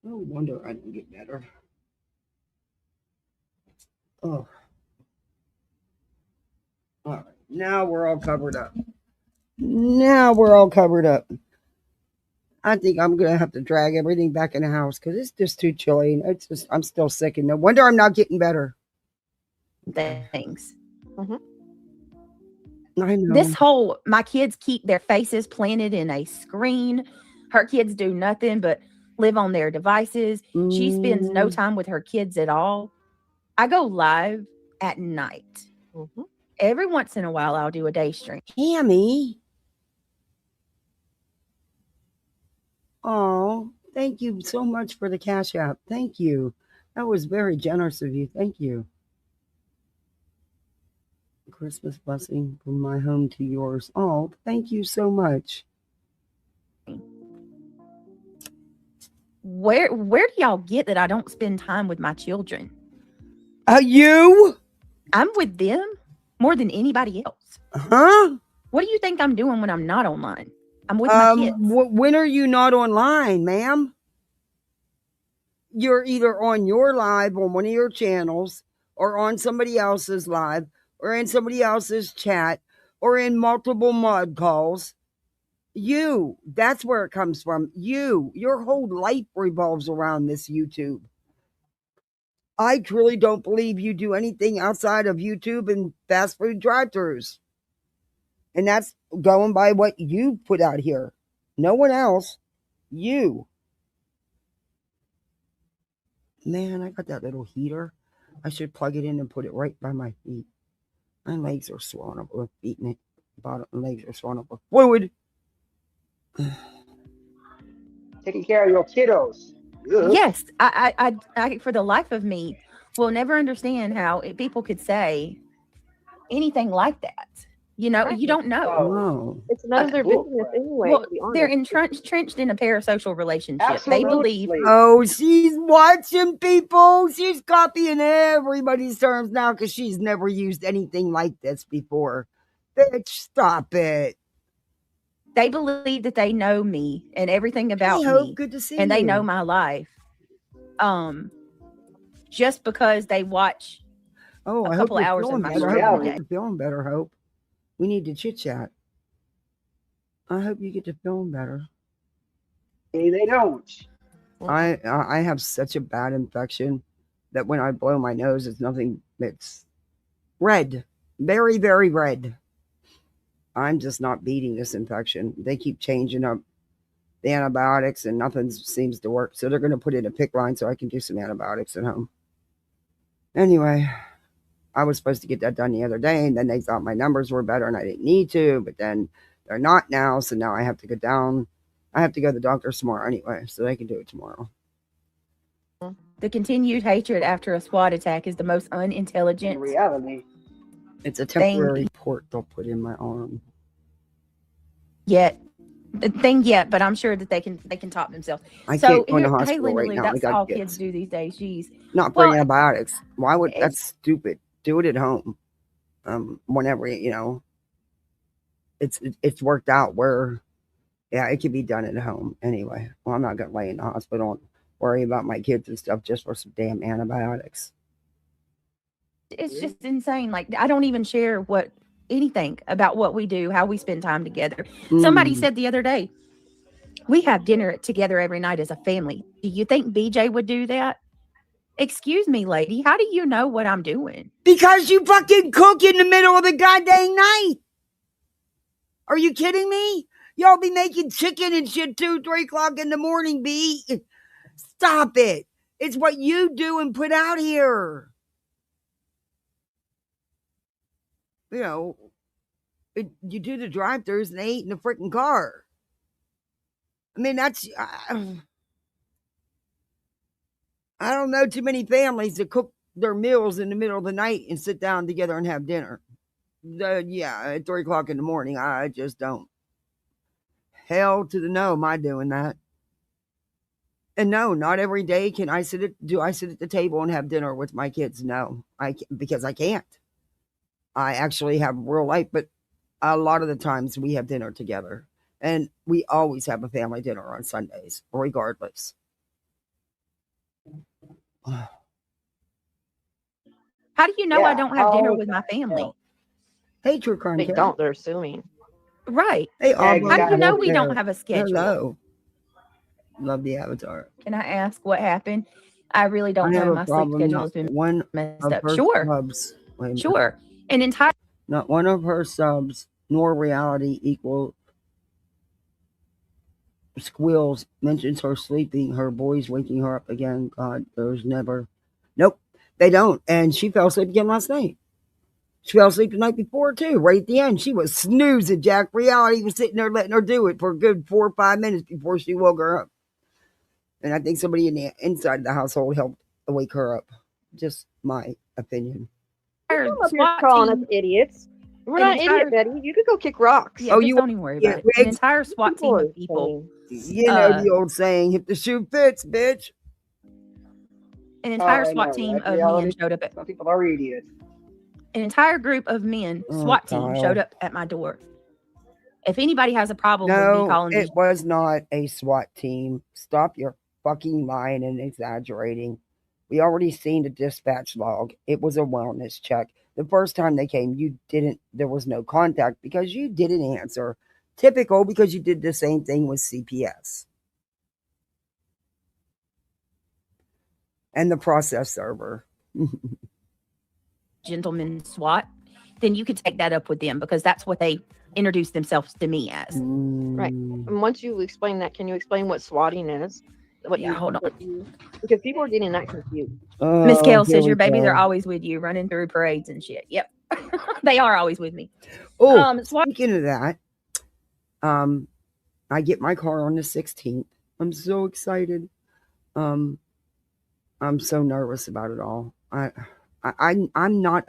No wonder I didn't get better. Oh. All right. Now we're all covered up. I think I'm going to have to drag everything back in the house because it's just too chilly. And it's just, I'm still sick. And no wonder I'm not getting better. Things. I know. This whole, my kids keep their faces planted in a screen. Her kids do nothing but live on their devices. She spends no time with her kids at all. I go live at night. Every once in a while, I'll do a day stream. Tammy. Oh, thank you so much for the Cash App. Thank you. That was very generous of you. Thank you. Christmas blessing from my home to yours. Oh, thank you so much. Where do y'all get that I don't spend time with my children? You? I'm with them more than anybody else. Huh? What do you think I'm doing when I'm not online? I'm with my kids. When are you not online, ma'am? You're either on your live on one of your channels or on somebody else's live or in somebody else's chat or in multiple mod calls. That's where it comes from. Your whole life revolves around this YouTube. I truly don't believe you do anything outside of YouTube and fast food drive-thrus. And that's going by what you put out here. No one else. You. Man, I got that little heater. I should plug it in and put it right by my feet. My legs are swollen up with feet and bottom legs are swollen up with fluid. Taking care of your kiddos. Ugh. Yes, I for the life of me will never understand how people could say anything like that. You know, you don't know. Oh. It's none of their business anyway. Well, to be honest. they're entrenched in a parasocial relationship. Absolutely. They believe. Oh, she's watching people. She's copying everybody's terms now because she's never used anything like this before. Bitch, stop it. They believe that they know me and everything about Hey, Hope, me, good to see and you. they know my life. Just because they watch Oh, a I couple hope you're hours of feeling my better. stream I hope a you day. get to feeling better, Hope. We need to chit chat. I hope you get to feeling better. Hey, they don't. I have such a bad infection that when I blow my nose, it's nothing. It's red, very, very red. I'm just not beating this infection. They keep changing up the antibiotics and nothing seems to work. So they're going to put in a PICC line so I can do some antibiotics at home. Anyway, I was supposed to get that done the other day, and then they thought my numbers were better and I didn't need to, but then they're not now. So now I have to go down. I have to go to the doctor tomorrow anyway, so they can do it tomorrow. The continued hatred after a SWAT attack is the most unintelligent. In reality, It's a temporary port they'll put in my arm. Yet, but I'm sure that they can top themselves. I So can't go in the hey, hospital Linda right Lou, now. I that's got all kids. kids do these days. Jeez. Not for Well, antibiotics. Why would it's- that's stupid? Do it at home. Whenever it's worked out where, yeah, it can be done at home anyway. Well, I'm not gonna lay in the hospital and worry about my kids and stuff just for some damn antibiotics. It's just insane. Like, I don't even share anything about what we do, how we spend time together. Somebody said the other day, we have dinner together every night as a family. Do you think BJ would do that? Excuse me, lady. How do you know what I'm doing? Because you fucking cook in the middle of the goddamn night. Are you kidding me? Y'all be making chicken and shit 2, 3 o'clock in the morning, B. Stop it. It's what you do and put out here. You know, you do the drive-thrus and they eat in the freaking car. I mean, that's... I don't know too many families that cook their meals in the middle of the night and sit down together and have dinner. Yeah, at 3 o'clock in the morning, I just don't. Hell to the no, am I doing that? And no, not every day do I sit at the table and have dinner with my kids. No, because I can't. I actually have real life, but a lot of the times we have dinner together. And we always have a family dinner on Sundays, regardless. How do you know I don't have dinner with my family? Hey, True Crime. They don't. They're assuming. Right. Hey, how do you know we don't have a schedule? Hello. Love the avatar. Can I ask what happened? I really don't know. My sleep schedule has been messed up. Sure. Sure. An entire. Not one of her subs nor reality equal squeals mentions her sleeping, her boys waking her up again. God, there's never. Nope, they don't. And she fell asleep again last night. She fell asleep the night before too. Right at the end, she was snoozing. Jack Reality was sitting there letting her do it for a good 4 or 5 minutes before she woke her up. And I think somebody inside the household helped wake her up. Just my opinion. You're calling us idiots. We're not idiots, Betty. You could go kick rocks. Yeah, you don't even worry about it. An entire SWAT team of people. You know the old saying, if the shoe fits, bitch. An entire SWAT team of men showed up. Some people are idiots. An entire group of men, SWAT team, showed up at my door. If anybody has a problem with me calling it was not a SWAT team. Stop your fucking lying and exaggerating. We already seen the dispatch log. It was a wellness check. The first time they came, there was no contact because you didn't answer. Typical, because you did the same thing with CPS. And the process server. Gentleman SWAT, then you could take that up with them because that's what they introduced themselves to me as. Right. And once you explain that, can you explain what swatting is? Hold on. Because people are getting that confused. Miss Kale says your babies are always with you, running through parades and shit. Yep. They are always with me. Oh, speaking of that, I get my car on the 16th. I'm so excited. I'm so nervous about it all. I'm not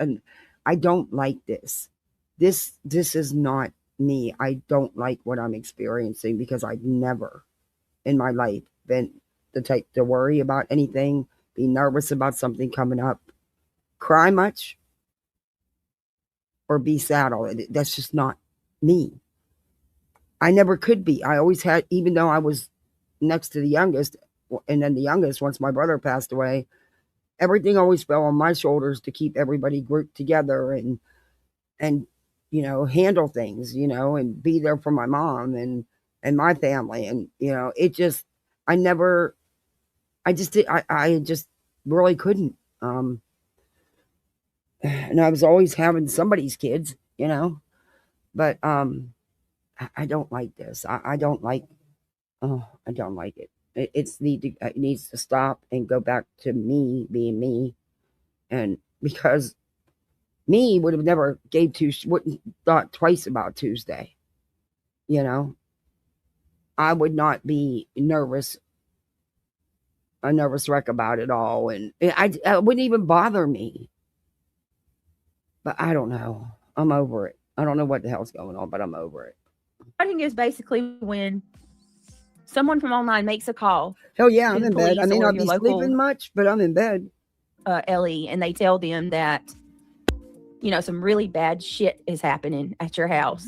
I don't like this. This is not me. I don't like what I'm experiencing because I've never in my life been the type to worry about anything, be nervous about something coming up, cry much, or be sad all it. That's just not me. I never could be. I always had, even though I was next to the youngest, and then the youngest, once my brother passed away, everything always fell on my shoulders to keep everybody grouped together and you know, handle things, you know, and be there for my mom and my family. And, you know, it just, I just really couldn't. And I was always having somebody's kids, you know, but I don't like this. I don't like it. It needs to stop and go back to me being me. And because me would have never wouldn't thought twice about Tuesday. You know, I would not be a nervous wreck about it all. And it wouldn't even bother me. But I don't know. I'm over it. I don't know what the hell's going on, but I'm over it. I think it's basically when someone from online makes a call. Hell yeah, I'm in bed. I may not be sleeping much, but I'm in bed. Ellie, and they tell them that, you know, some really bad shit is happening at your house.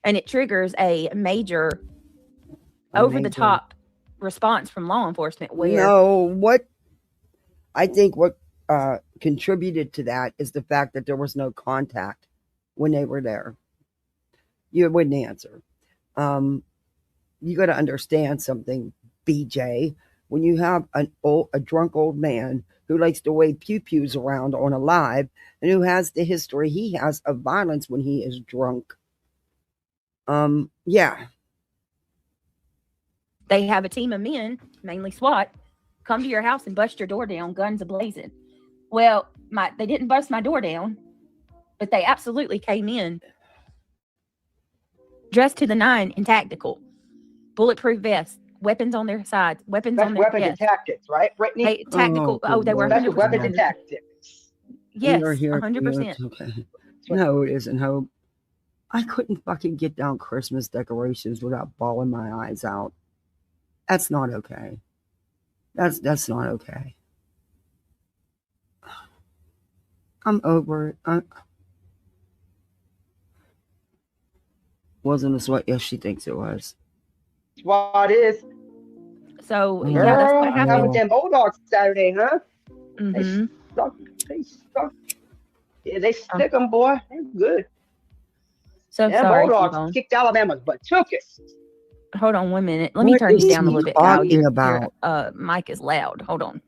And it triggers a major over-the-top response from law enforcement. I think what contributed to that is the fact that there was no contact when they were there. You wouldn't answer. You got to understand something, BJ. When you have a drunk old man who who likes to wave pew-pews around on a live, and who has the history he has of violence when he is drunk. Yeah. They have a team of men, mainly SWAT, come to your house and bust your door down, guns a-blazing. Well, they didn't bust my door down, but they absolutely came in dressed to the nine in tactical, bulletproof vests, weapons on their sides, weapons on Special their weapons and chest. tactics, right, Brittany? Tactical. Oh, They were good Special 100% weapons and under. tactics. Yes, You're here. 100%. Okay. No, it isn't, Hope. I couldn't fucking get down Christmas decorations without bawling my eyes out. That's not okay. That's not okay. I'm over it. Wasn't a sweat. Yes, she thinks it was. That's what it is. So, Yeah, yeah, that's Girl, what I'm happened. with them Bulldogs Saturday, huh? Mm-hmm. They stuck. Yeah, they stick them, boy. They're good. So Them sorry, Bulldogs T-Bone. kicked Alabama's butt. Took it. Hold on 1 minute. Let me What turn you is down a he little bit, Kyle. talking Your about? mic is loud. Hold on.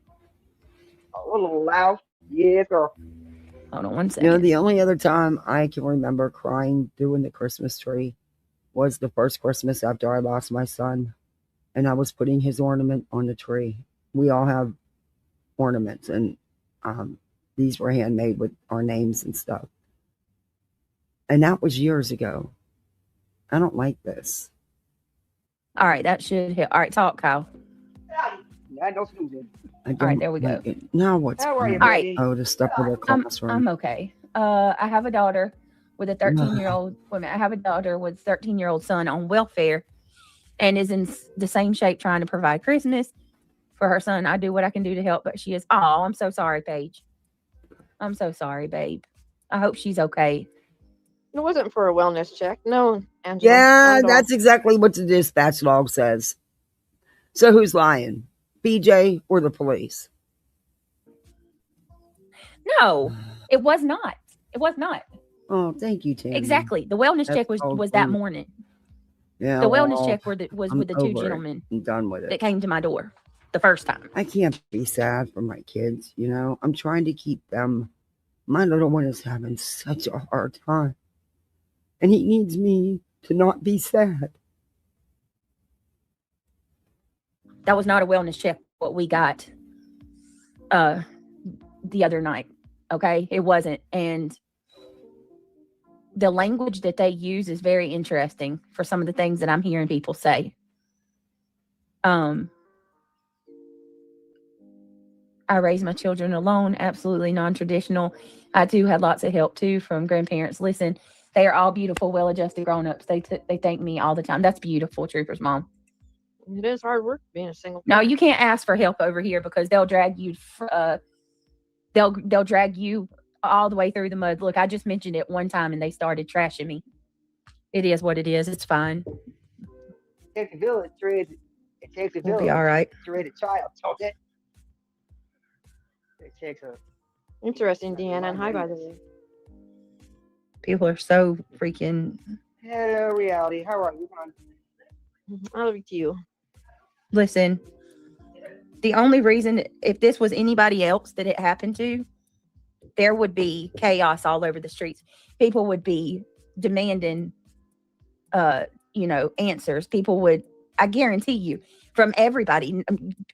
A little loud. Yeah, girl. Hold on 1 You second. know, the only other time I can remember crying doing the Christmas tree was the first Christmas after I lost my son, and I was putting his ornament on the tree. We all have ornaments, and these were handmade with our names and stuff. And that was years ago. I don't like this. All right, that should hit. All right, talk, Kyle. Yeah, no snoozing. I don't All right, there we go. like it. Now what's How are you, All right. baby? Oh, the stuff with the classroom. I'm okay. I have a daughter with a 13-year-old woman. I have a daughter with a 13-year-old son on welfare and is in the same shape trying to provide Christmas for her son. I do what I can do to help, but she is. Oh, I'm so sorry, Paige. I'm so sorry, babe. I hope she's okay. It wasn't for a wellness check. No, Angela. Yeah, not at all. that's exactly what the dispatch log says. So who's lying? BJ or the police? No, it was not. It was not. Oh, thank you, Tammy. Exactly. The wellness That's check was all that true. morning. Yeah, The wellness well, check was I'm with the two over it. gentlemen I'm done with that it. came to my door the first time. I can't be sad for my kids, you know. I'm trying to keep them. My little one is having such a hard time. And he needs me to not be sad. That was not a wellness check what we got the other night. Okay, it wasn't. And the language that they use is very interesting for some of the things that I'm hearing people say. I raised my children alone, absolutely non-traditional. I too had lots of help too from grandparents. Listen, they are all beautiful, well-adjusted grown-ups. They thank me all the time. That's beautiful, Troopers Mom. It is hard work being a single. No, parent. you can't ask for help over here because they'll drag you. They'll drag you all the way through the mud. Look, I just mentioned it one time and they started trashing me. It is what it is. It's fine. It takes a village to raise. It takes a We'll village be all right. to raise a child. So it takes a. Interesting, Deanna. And hi, by the way. People are so freaking. Hello, reality. How are you? I love you too. Listen, the only reason, if this was anybody else that it happened to, there would be chaos all over the streets. People would be demanding, answers. People would, I guarantee you, from everybody.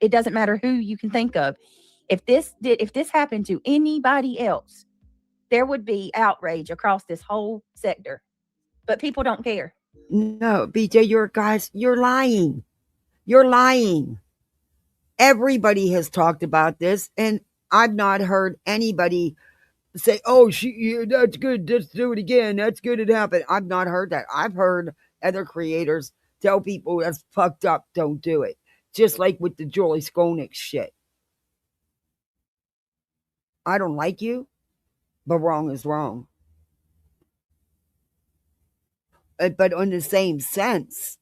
It doesn't matter who you can think of. If this happened to anybody else, there would be outrage across this whole sector. But people don't care. No, BJ, you're lying. You're lying. Everybody has talked about this, and I've not heard anybody say, oh, that's good. Let's do it again. That's good. It happened. I've not heard that. I've heard other creators tell people that's fucked up. Don't do it. Just like with the Julie Skolnick shit. I don't like you, but wrong is wrong. But in the same sense,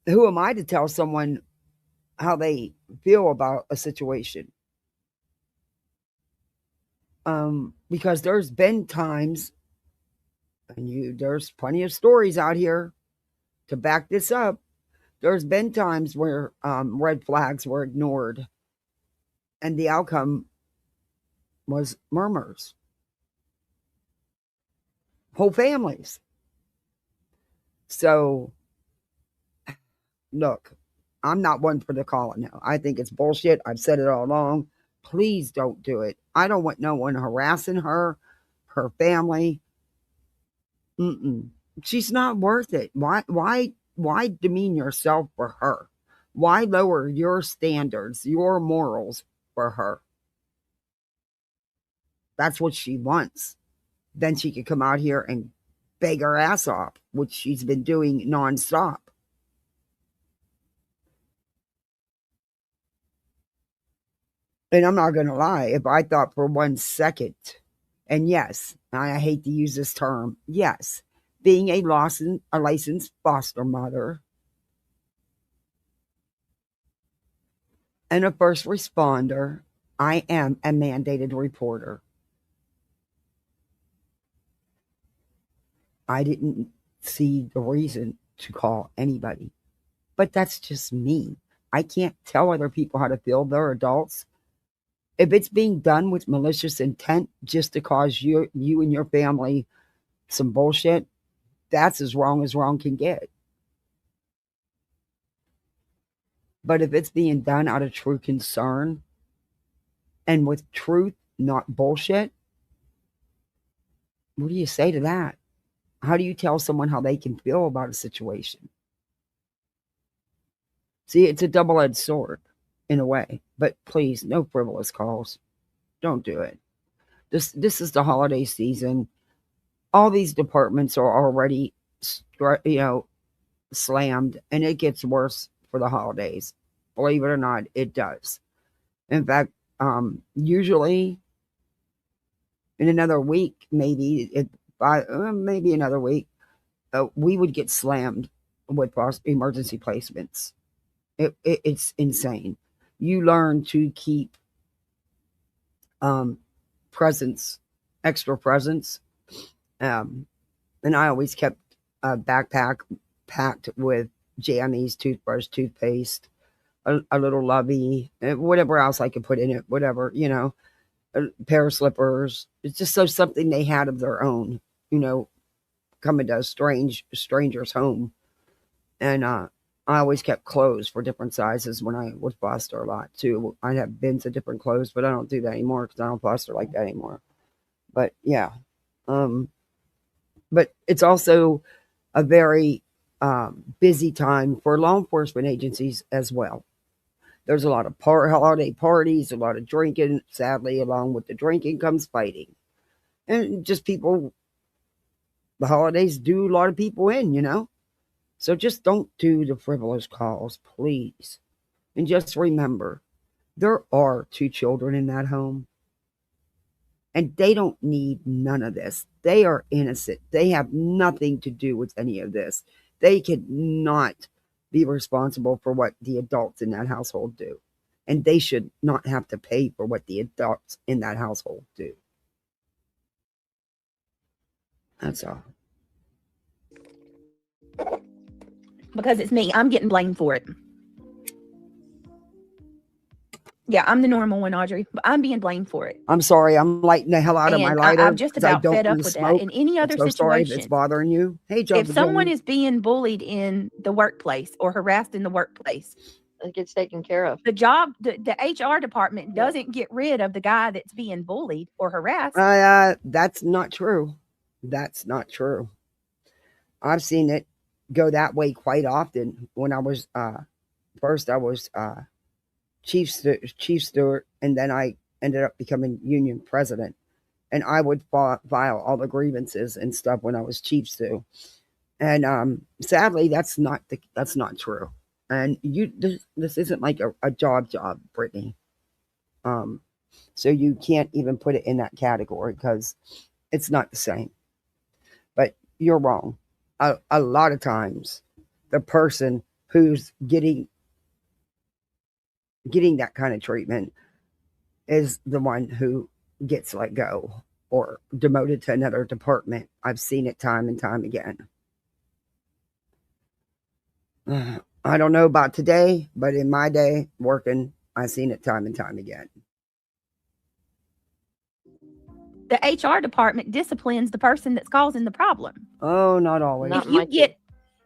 who am I to tell someone how they feel about a situation? Because there's been times, and there's plenty of stories out here to back this up. There's been times where red flags were ignored. And the outcome was murmurs, whole families. So, look, I'm not one for the call it now. I think it's bullshit. I've said it all along. Please don't do it. I don't want no one harassing her family. She's not worth it. Why demean yourself for her? Why lower your standards, your morals for her? That's what she wants. Then she could come out here and beg her ass off, which she's been doing nonstop. And I'm not going to lie, if I thought for 1 second, and yes, I hate to use this term, yes, being a licensed foster mother and a first responder, I am a mandated reporter. I didn't see the reason to call anybody, but that's just me. I can't tell other people how to feel. They're adults. If it's being done with malicious intent just to cause you and your family some bullshit, that's as wrong can get. But if it's being done out of true concern and with truth, not bullshit, what do you say to that? How do you tell someone how they can feel about a situation? See, it's a double-edged sword in a way, but please, no frivolous calls. Don't do it. This is the holiday season. All these departments are already, slammed, and it gets worse for the holidays. Believe it or not, it does. In fact, usually in another week, maybe another week, we would get slammed with emergency placements. It's insane. You learn to keep extra presence. And I always kept a backpack packed with jammies, toothbrush, toothpaste, a little lovey, whatever else I could put in it, whatever, a pair of slippers. It's just something they had of their own, coming to a stranger's home. And I always kept clothes for different sizes when I would foster a lot too. I have bins of different clothes, but I don't do that anymore because I don't foster like that anymore. But yeah, but it's also a very busy time for law enforcement agencies as well. There's a lot of holiday parties, a lot of drinking. Sadly, along with the drinking comes fighting. And just people, the holidays do a lot of people in. So just don't do the frivolous calls, please. And just remember, there are 2 children in that home. And they don't need none of this. They are innocent. They have nothing to do with any of this. They could not be responsible for what the adults in that household do. And they should not have to pay for what the adults in that household do. That's all. Because it's me. I'm getting blamed for it. Yeah, I'm the normal one, Audrey, but I'm being blamed for it. I'm sorry. I'm lighting the hell out of my lighter. I'm just about fed up with that. In any other situation, sorry if it's bothering you. Hey, Joe. If someone is being bullied in the workplace or harassed in the workplace, it gets taken care of. The HR department doesn't get rid of the guy that's being bullied or harassed. That's not true. That's not true. I've seen it go that way quite often. When I was first, I was chief steward, and then I ended up becoming union president. And I would file all the grievances and stuff when I was chief stew. And sadly, that's not true. And this isn't like a job, Brittany. So you can't even put it in that category because it's not the same. But you're wrong. A lot of times, the person who's getting that kind of treatment is the one who gets let go or demoted to another department. I've seen it time and time again. I don't know about today, but in my day working, I've seen it time and time again. the HR department disciplines the person that's causing the problem. Oh, not always. Not If you my get,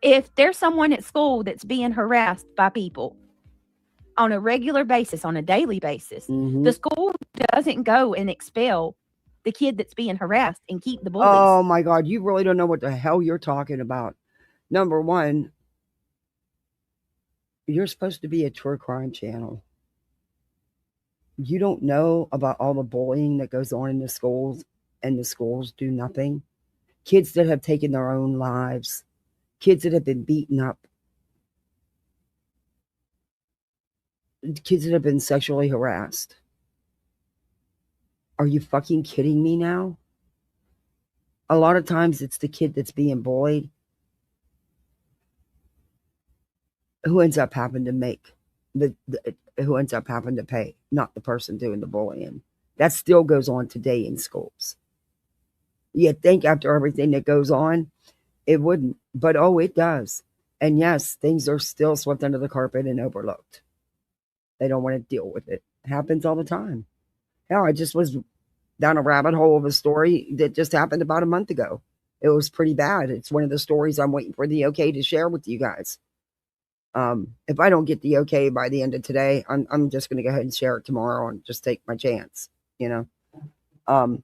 if there's someone at school that's being harassed by people on a regular basis, on a daily basis, Mhm. the school doesn't go and expel the kid that's being harassed and keep the bullies. Oh my God, you really don't know what the hell you're talking about. Number one, you're supposed to be a true crime channel. You don't know about all the bullying that goes on in the schools, and the schools do nothing. Kids that have taken their own lives, kids that have been beaten up, kids that have been sexually harassed. Are you fucking kidding me now? A lot of times it's the kid that's being bullied who ends up having to make who ends up having to pay, not the person doing the bullying. That still goes on today in schools. You'd think after everything that goes on, it wouldn't, but oh, it does. And yes, things are still swept under the carpet and overlooked. They don't want to deal with it. It happens all the time. Hell, I just was down a rabbit hole of a story that just happened about a month ago. It was pretty bad. It's one of the stories I'm waiting for the okay to share with you guys. If I don't get the okay by the end of today, I'm just going to go ahead and share it tomorrow and just take my chance, you know?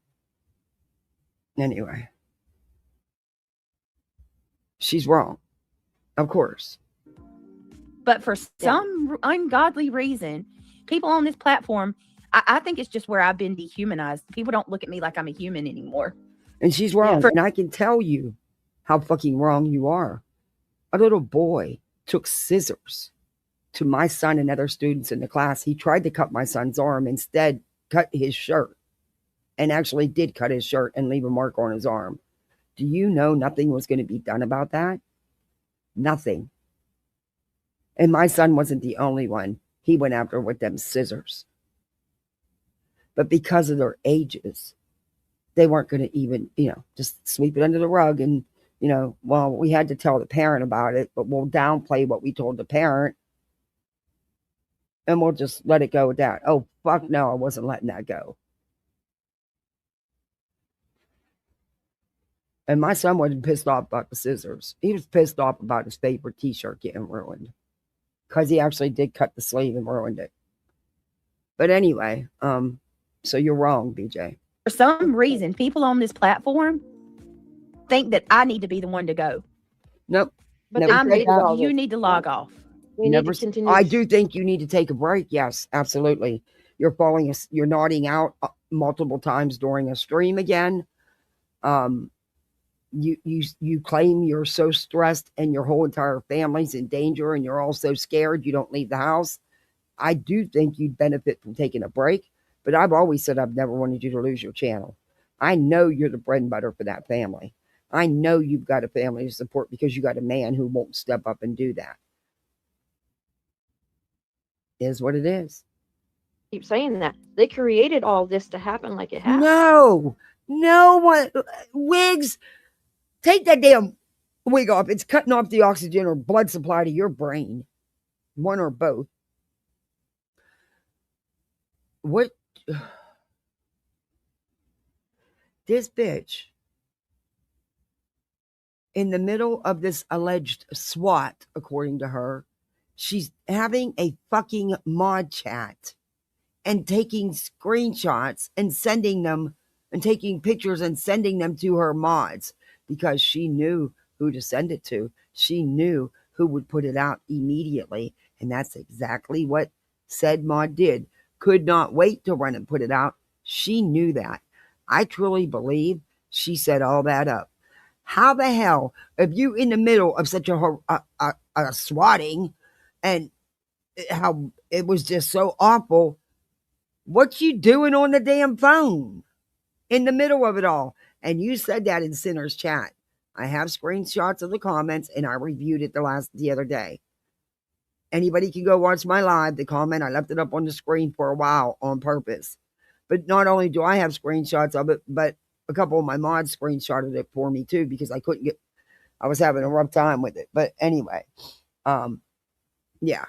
Anyway, she's wrong, of course. But for some ungodly reason, people on this platform, I think it's just where I've been dehumanized. People don't look at me like I'm a human anymore. And she's wrong. And I can tell you how fucking wrong you are. A little boy took scissors to my son and other students in the class. He tried to cut my son's arm, instead cut his shirt, and actually did cut his shirt and leave a mark on his arm. Do you know nothing was going to be done about that? Nothing. And my son wasn't the only one he went after with them scissors. But because of their ages, they weren't going to even, just sweep it under the rug and, well, we had to tell the parent about it, but we'll downplay what we told the parent and we'll just let it go with that. Oh, fuck no, I wasn't letting that go. And my son wasn't pissed off about the scissors. He was pissed off about his favorite t-shirt getting ruined because he actually did cut the sleeve and ruined it. But anyway, so you're wrong, BJ. For some reason, people on this platform think that I need to be the one to go. Nope. But you need to log off. We need to continue. I do think you need to take a break. Yes, absolutely. You're nodding out multiple times during a stream again. You claim you're so stressed and your whole entire family's in danger and you're all so scared you don't leave the house. I do think you'd benefit from taking a break, but I've always said I've never wanted you to lose your channel. I know you're the bread and butter for that family. I know you've got a family to support because you got a man who won't step up and do that. It is what it is. Keep saying that. They created all this to happen like it happened. No one. Wigs, take that damn wig off. It's cutting off the oxygen or blood supply to your brain. One or both. What? This bitch, in the middle of this alleged SWAT, according to her, she's having a fucking mod chat and taking screenshots and sending them and taking pictures and sending them to her mods because she knew who to send it to. She knew who would put it out immediately. And that's exactly what said mod did. Could not wait to run and put it out. She knew that. I truly believe she set all that up. How the hell, if you in the middle of such a swatting and how it was just so awful, what you doing on the damn phone in the middle of it all? And you said that in Sinner's chat. I have screenshots of the comments and I reviewed it the other day. Anybody can go watch my live, the comment. I left it up on the screen for a while on purpose. But not only do I have screenshots of it, but a couple of my mods screenshotted it for me too because I was having a rough time with it. But anyway, yeah.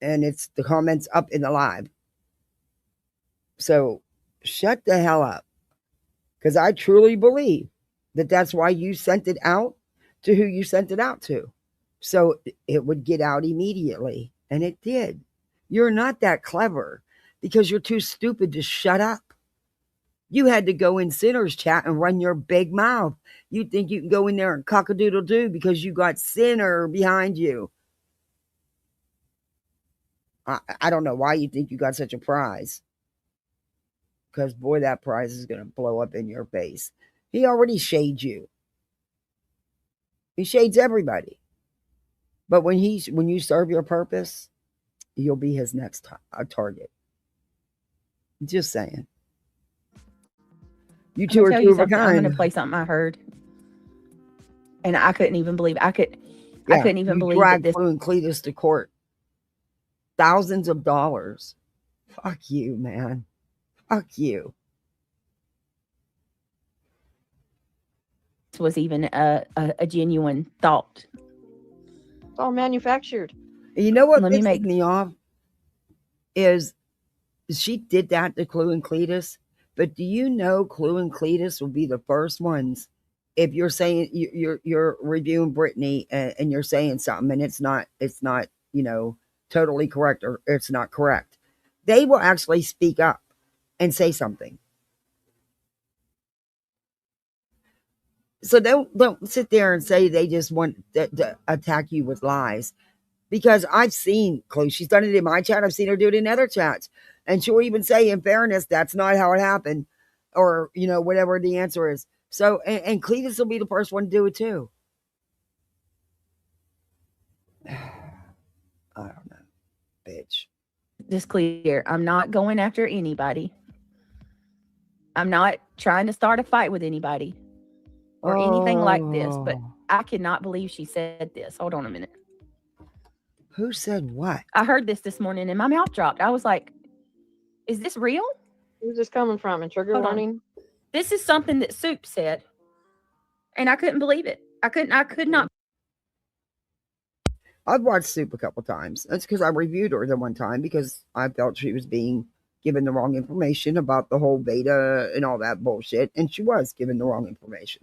And it's the comments up in the live. So shut the hell up. Because I truly believe that that's why you sent it out to who you sent it out to. So it would get out immediately. And it did. You're not that clever because you're too stupid to shut up. You had to go in Sinner's chat and run your big mouth. You think you can go in there and cock-a-doodle-doo because you got Sinner behind you. I don't know why you think you got such a prize. Because, boy, that prize is going to blow up in your face. He already shades you. He shades everybody. But when you serve your purpose, you'll be his next target. Just saying. You two are two of a kind. I'm going to play something I heard. And I couldn't even believe it. I couldn't even believe that this. Dragged Cletus to court. Thousands of dollars. Fuck you, man. Fuck you. This was even a genuine thought. It's all manufactured. You know what pisses me off? Is she did that to Clue and Cletus, but do you know Clue and Cletus will be the first ones if you're saying you're reviewing Brittany and you're saying something and it's not totally correct or it's not correct. They will actually speak up and say something. So don't sit there and say they just want to attack you with lies. Because I've seen Clue. She's done it in my chat. I've seen her do it in other chats. And she'll even say, in fairness, that's not how it happened. Or, whatever the answer is. So, and Cletus will be the first one to do it too. I don't know. Bitch. Just clear. I'm not going after anybody. I'm not trying to start a fight with anybody. Or anything like this. But I cannot believe she said this. Hold on a minute. Who said what? I heard this morning and my mouth dropped. I was like, is this real? Where's this coming from? And trigger warning? This is something that Soup said. And I couldn't believe it. I could not. I've watched Soup a couple times. That's because I reviewed her the one time because I felt she was being given the wrong information about the whole beta and all that bullshit. And she was given the wrong information.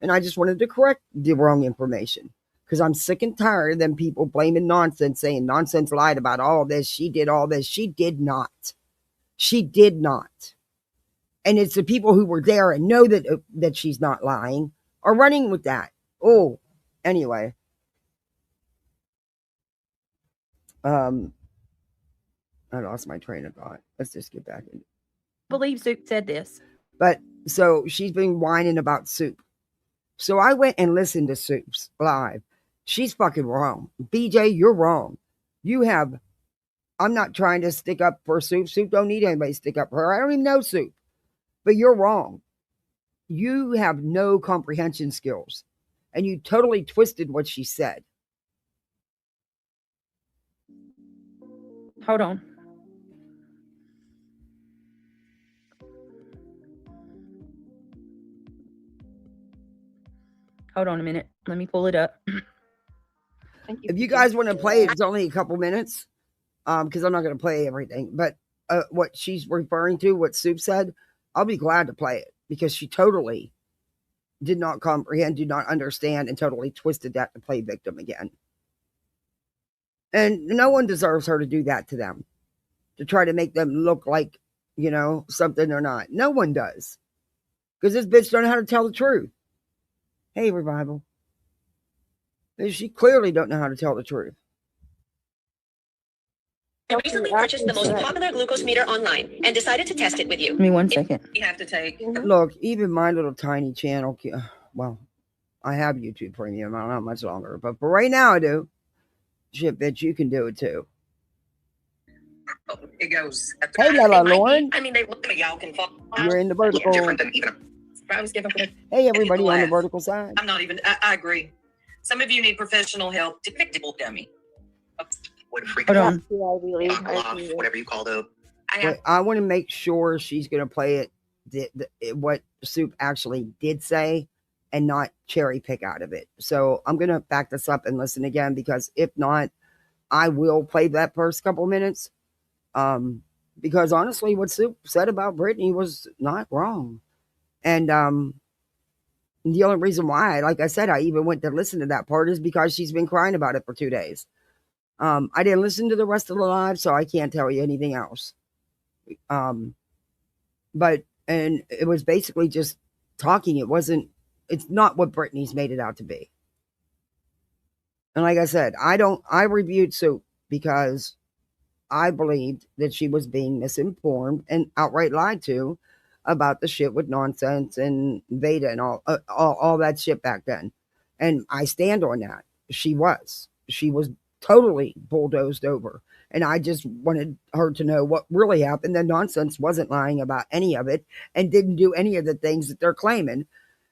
And I just wanted to correct the wrong information. Because I'm sick and tired of them people blaming Nonsense, saying Nonsense lied about all this. She did all this. She did not. She did not. And it's the people who were there and know that she's not lying are running with that. Oh, anyway. I lost my train of thought. Let's just get back in. I believe Soup said this. But so she's been whining about Soup. So I went and listened to Soup's live. She's fucking wrong. BJ, you're wrong. I'm not trying to stick up for Soup. Soup don't need anybody to stick up for her. I don't even know Soup. But you're wrong. You have no comprehension skills. And you totally twisted what she said. Hold on. Hold on a minute. Let me pull it up. Thank you. If you guys want to play it, it's only a couple minutes. Because I'm not going to play everything. But what she's referring to, what Soup said, I'll be glad to play it. Because she totally did not comprehend, did not understand, and totally twisted that to play victim again. And no one deserves her to do that to them. To try to make them look like, something they're not. No one does. Because this bitch don't know how to tell the truth. Hey, Revival. She clearly don't know how to tell the truth. I recently purchased the most popular glucose meter online and decided to test it with you. Give me 1 second. You have to take. Look, even my little tiny channel, well, I have YouTube Premium. I don't have much longer. But for right now, I do. Shit, bitch, you can do it too. It goes. Hey, Lala Lauren. I mean, they look at y'all can fall. You're in the vertical. Different than even. I was given. Hey, everybody on the vertical side. I'm not even. I agree. Some of you need professional help. Depictable dummy. What freak Hold on. whatever you call it. I want to make sure she's going to play it, what Soup actually did say, and not cherry pick out of it. So I'm going to back this up and listen again, because if not, I will play that first couple minutes. because honestly, what Soup said about Brittany was not wrong. And the only reason why, like I said, I even went to listen to that part is because she's been crying about it for 2 days. I didn't listen to the rest of the live, so I can't tell you anything else. But and it was basically just talking. It's not what Brittany's made it out to be. And like I said, I reviewed Soup because I believed that she was being misinformed and outright lied to about the shit with nonsense and Veda and all that shit back then. And I stand on that. She was totally bulldozed over. And I just wanted her to know what really happened. The nonsense wasn't lying about any of it and didn't do any of the things that they're claiming.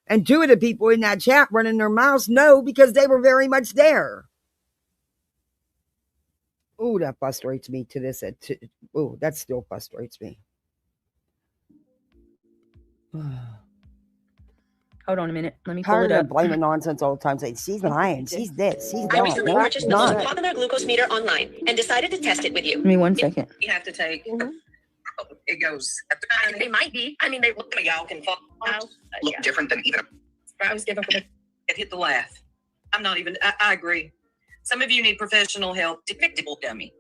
And 2 of the people in that chat running their mouths know because they were very much there. Oh, that frustrates me to this. Oh, that still frustrates me. Hold on a minute. Let me pull it Tired up. of blaming nonsense all the time, saying she's lying, she's this, she's I that. recently No, purchased the not. most popular glucose meter online and decided to test it with you. Give me 1 second. You have to take. It goes. They might be. I mean, they look. Y'all can look Yeah. different than even. I was given for the. It hit the laugh. I'm not even. I agree. Some of you need professional help. Depictable dummy.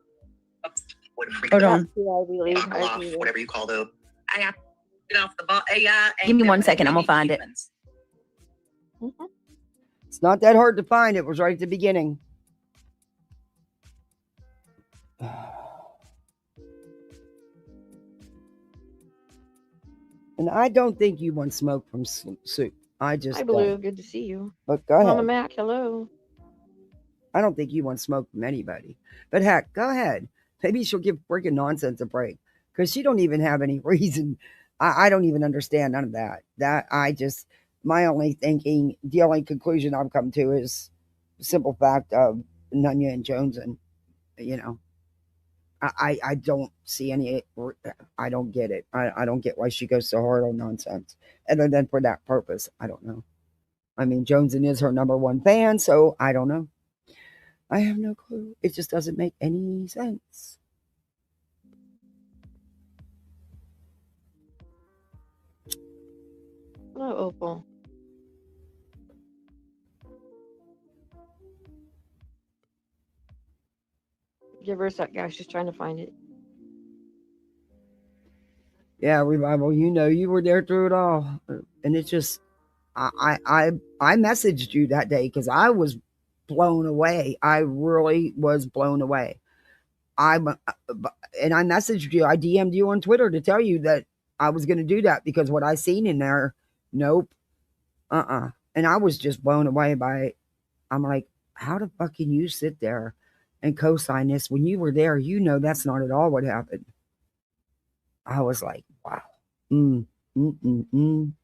Hold on. Whatever you call the. I have to get off the AI. Give me 1 second. I'm gonna find it. It's not that hard to find. It was right at the beginning. And I don't think you want smoke from Soup. I just Hi, Blue. don't. Good to see you. But go ahead. Mama Mac, hello. I don't think you want smoke from anybody. But heck, go ahead. Maybe she'll give freaking nonsense a break. Because she don't even have any reason. I don't even understand none of that. My only the only conclusion I've come to is the simple fact of Nunya and Jones. And, I don't see any, I don't get it. I don't get why she goes so hard on nonsense. Other than for that purpose, I don't know. I mean, Joneson is her #1 fan, so I don't know. I have no clue. It just doesn't make any sense. Hello, Opal. Give her a sec, guys. She's trying to find it. Yeah, Revival, you were there through it all. And it's just, I messaged you that day because I was blown away. I really was blown away. And I messaged you. I DM'd you on Twitter to tell you that I was going to do that because what I seen in there, nope. And I was just blown away by it. I'm like, how the fuck can you sit there and co-sign this when you were there? That's not at all what happened. I was like, wow.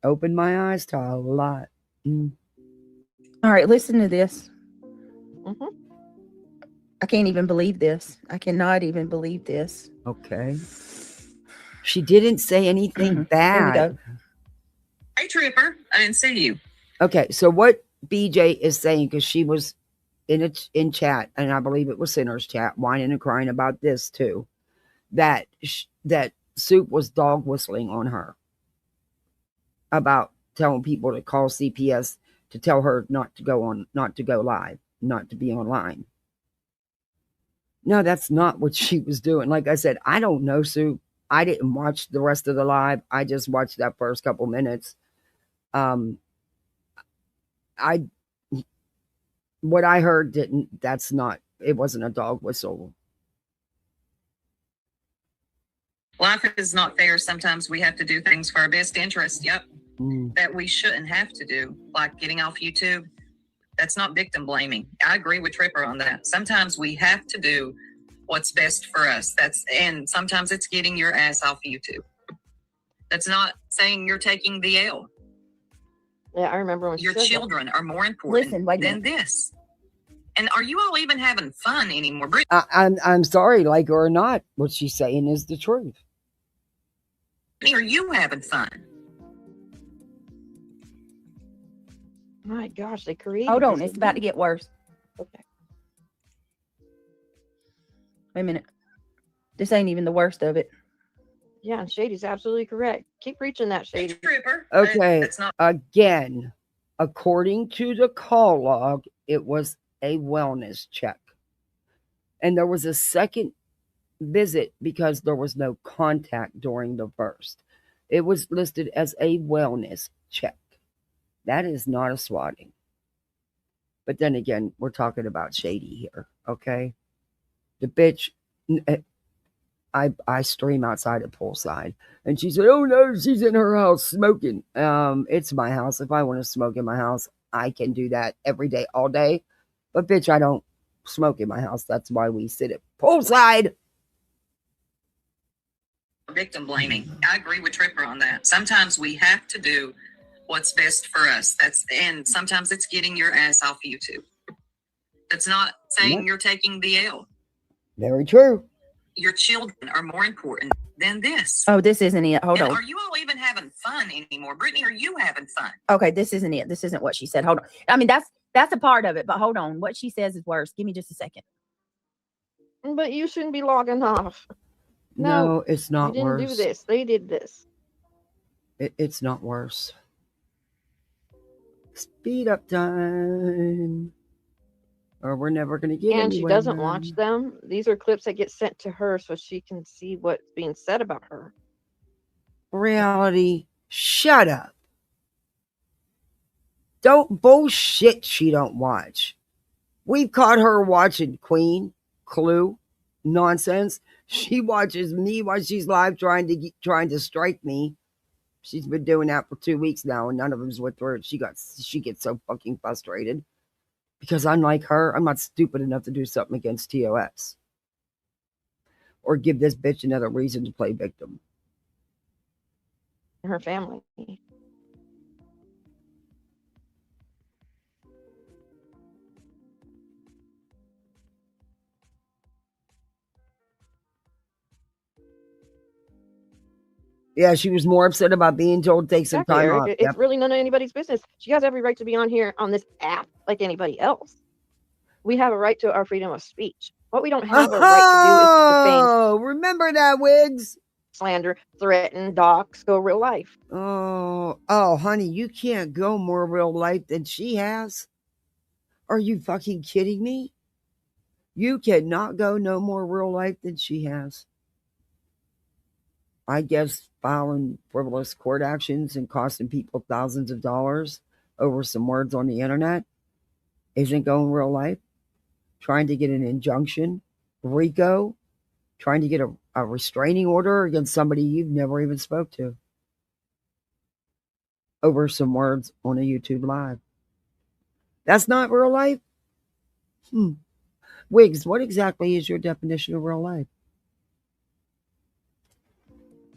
Opened my eyes to a lot. All right, listen to this. I can't even believe this. I cannot even believe this. Okay. She didn't say anything bad. Here we go. Hey, Tripper, I didn't see you. Okay, so what BJ is saying, because she was in chat, and I believe it was Sinner's chat, whining and crying about this too, that Soup was dog whistling on her about telling people to call CPS to tell her not to go live, not to be online. No, that's not what she was doing. Like I said, I don't know Soup. I didn't watch the rest of the live. I just watched that first couple minutes. What I heard it wasn't a dog whistle. Life is not fair. Sometimes we have to do things for our best interest. Yep. That we shouldn't have to do, like getting off YouTube. That's not victim blaming. I agree with Tripper on that. Sometimes we have to do what's best for us. And sometimes it's getting your ass off YouTube. That's not saying you're taking the L. Yeah, I remember when your children are more important than this. And are you all even having fun anymore? I'm sorry, like her or not, what she's saying is the truth. Are you having fun? My gosh, they created. Hold on, it's about to get worse. Okay. Wait a minute. This ain't even the worst of it. Yeah, and Shady's absolutely correct. Keep preaching that, Hey, Shady. Tripper. Okay, That's not again, according to the call log, it was a wellness check. And there was a second visit because there was no contact during the first. It was listed as a wellness check. That is not a swatting. But then again, we're talking about Shady here, okay? The bitch, I stream outside at Poolside, and she said, "Oh no, she's in her house smoking." It's my house. If I want to smoke in my house, I can do that every day, all day. But bitch, I don't smoke in my house. That's why we sit at Poolside. victim blaming. I agree with Tripper on that. Sometimes we have to do what's best for us. And sometimes it's getting your ass off YouTube. It's not saying Yep. you're taking the L. Very true. Your children are more important than this. Oh, this isn't it. Hold And on. are you all even having fun anymore? Brittany, are you having fun? Okay, this isn't it. This isn't what she said. Hold on. I mean, that's a part of it, but hold on. What she says is worse. Give me just a second. But you shouldn't be logging off. No, it's You not didn't worse. do this. They did this. It's not worse. Speed up time. Or we're never going to get And she anywhere. doesn't watch them. These are clips that get sent to her so she can see what's being said about her. Reality, shut up. Don't bullshit she don't watch. We've caught her watching Queen, Clue, nonsense. She watches me while she's live trying to strike me. She's been doing that for 2 weeks now, and none of them's with her. She gets so fucking frustrated because unlike her, I'm not stupid enough to do something against TOS or give this bitch another reason to play victim. Her family. Yeah, she was more upset about being told to take some Exactly, time Eric. off. It's Yep. really none of anybody's business. She has every right to be on here on this app like anybody else. We have a right to our freedom of speech. What we don't have a right to do is defame, Oh, remember that, Wiggs? slander, threaten, dox, go real life. Oh, honey, you can't go more real life than she has. Are you fucking kidding me? You cannot go no more real life than she has. I guess filing frivolous court actions and costing people thousands of dollars over some words on the internet isn't going real life. Trying to get an injunction, RICO, trying to get a restraining order against somebody you've never even spoke to over some words on a YouTube live. That's not real life? Wiggs, what exactly is your definition of real life?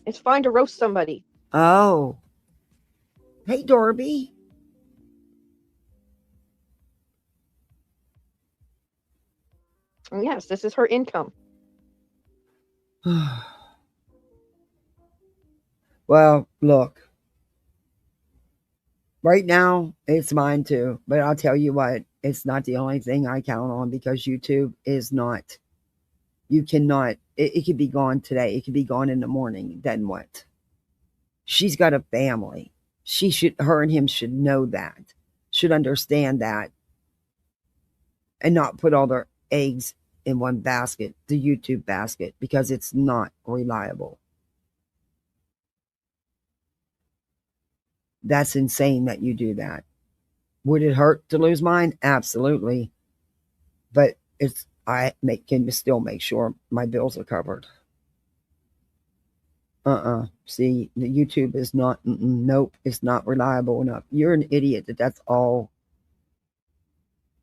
It's fine to roast somebody. Oh. Hey, Dorby. And yes, this is her income. Well, look. Right now, it's mine too. But I'll tell you what, it's not the only thing I count on because YouTube is not. You cannot. It could be gone today. It could be gone in the morning. Then what? She's got a family. Her and him should know that. Should understand that. And not put all their eggs in one basket, the YouTube basket, because it's not reliable. That's insane that you do that. Would it hurt to lose mine? Absolutely. But I can still make sure my bills are covered. See, the YouTube is not, nope, it's not reliable enough. You're an idiot that's all.